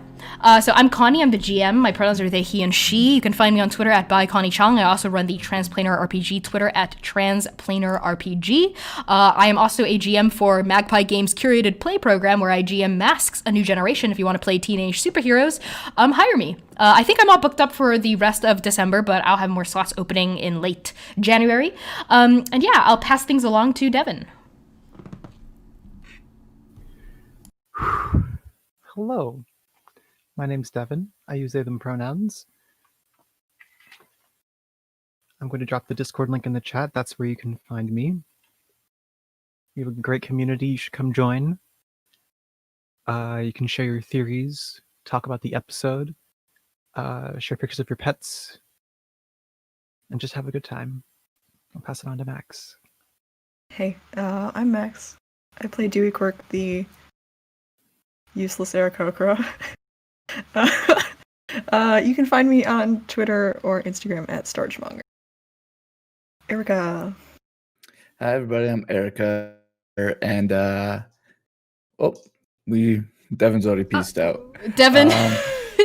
So I'm Connie, I'm the GM. My pronouns are they, he, and she. You can find me on Twitter at @byconniechong. I also run the Transplanar RPG Twitter at Transplanar RPG. I am also a GM for Magpie Games' curated play program where I GM Masks, a new generation. If you want to play teenage superheroes, hire me. I think I'm all booked up for the rest of December, but I'll have more slots opening in late January. And yeah, I'll pass things along to Devin. Hello. My name's Devin. I use they, them pronouns. I'm going to drop the Discord link in the chat. That's where you can find me. We have a great community. You should come join. You can share your theories, talk about the episode, share pictures of your pets, and just have a good time. I'll pass it on to Max. Hey, I'm Max. I play Dewey Quirk, the useless Aarakocra. You can find me on Twitter or Instagram at starchmonger. Erica. Hi, everybody. I'm Erica, and Devin's already peaced out. Devin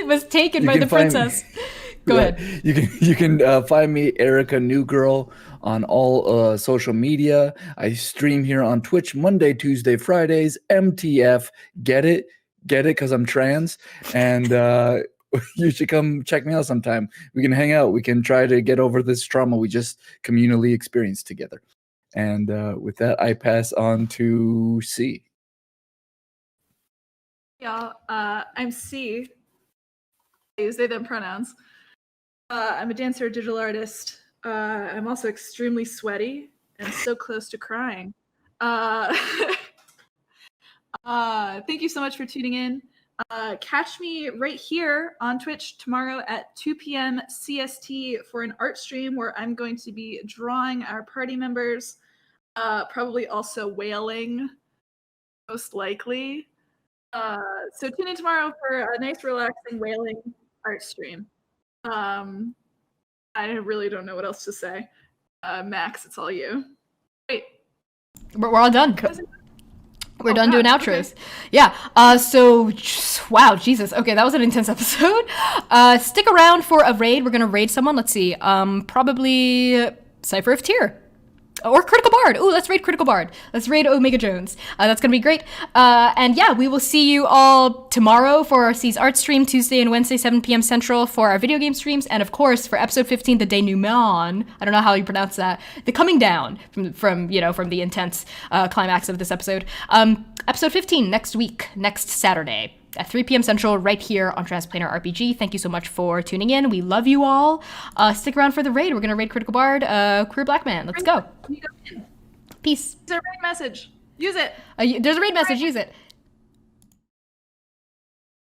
was taken by the princess. Go ahead. You can find me, Erica New Girl, on all social media. I stream here on Twitch Monday, Tuesday, Fridays. MTF. Get it? Because I'm trans, and you should come check me out sometime. We can hang out. We can try to get over this trauma we just communally experienced together. And with that, I pass on to C. Y'all, I'm C. I use they, them pronouns. I'm a dancer, digital artist. I'm also extremely sweaty and so close to crying. Thank you so much for tuning in. Catch me right here on Twitch tomorrow at 2 p.m. CST for an art stream where I'm going to be drawing our party members, probably also wailing, most likely. So tune in tomorrow for a nice, relaxing, wailing art stream. I really don't know what else to say. Max, it's all you. Wait. We're all done. We're done doing outros. Okay. Yeah. So, wow, Jesus. Okay, that was an intense episode. Stick around for a raid. We're going to raid someone. Let's see. Probably Cypher of Tyr. Or Critical Bard. Ooh, let's raid Critical Bard. Let's raid Omega Jones. That's going to be great. And yeah, we will see you all tomorrow for our C's art stream, Tuesday and Wednesday, 7 p.m. Central for our video game streams. And of course, for episode 15, the denouement. I don't know how you pronounce that. The coming down from the intense climax of this episode. Episode 15 next week, next Saturday at 3 p.m. Central, right here on Transplanar RPG. Thank you so much for tuning in. We love you all. Stick around for the raid. We're going to raid Critical Bard, Queer Black Man. Let's go. Peace. There's a raid message. Use it. There's a raid message. Use it.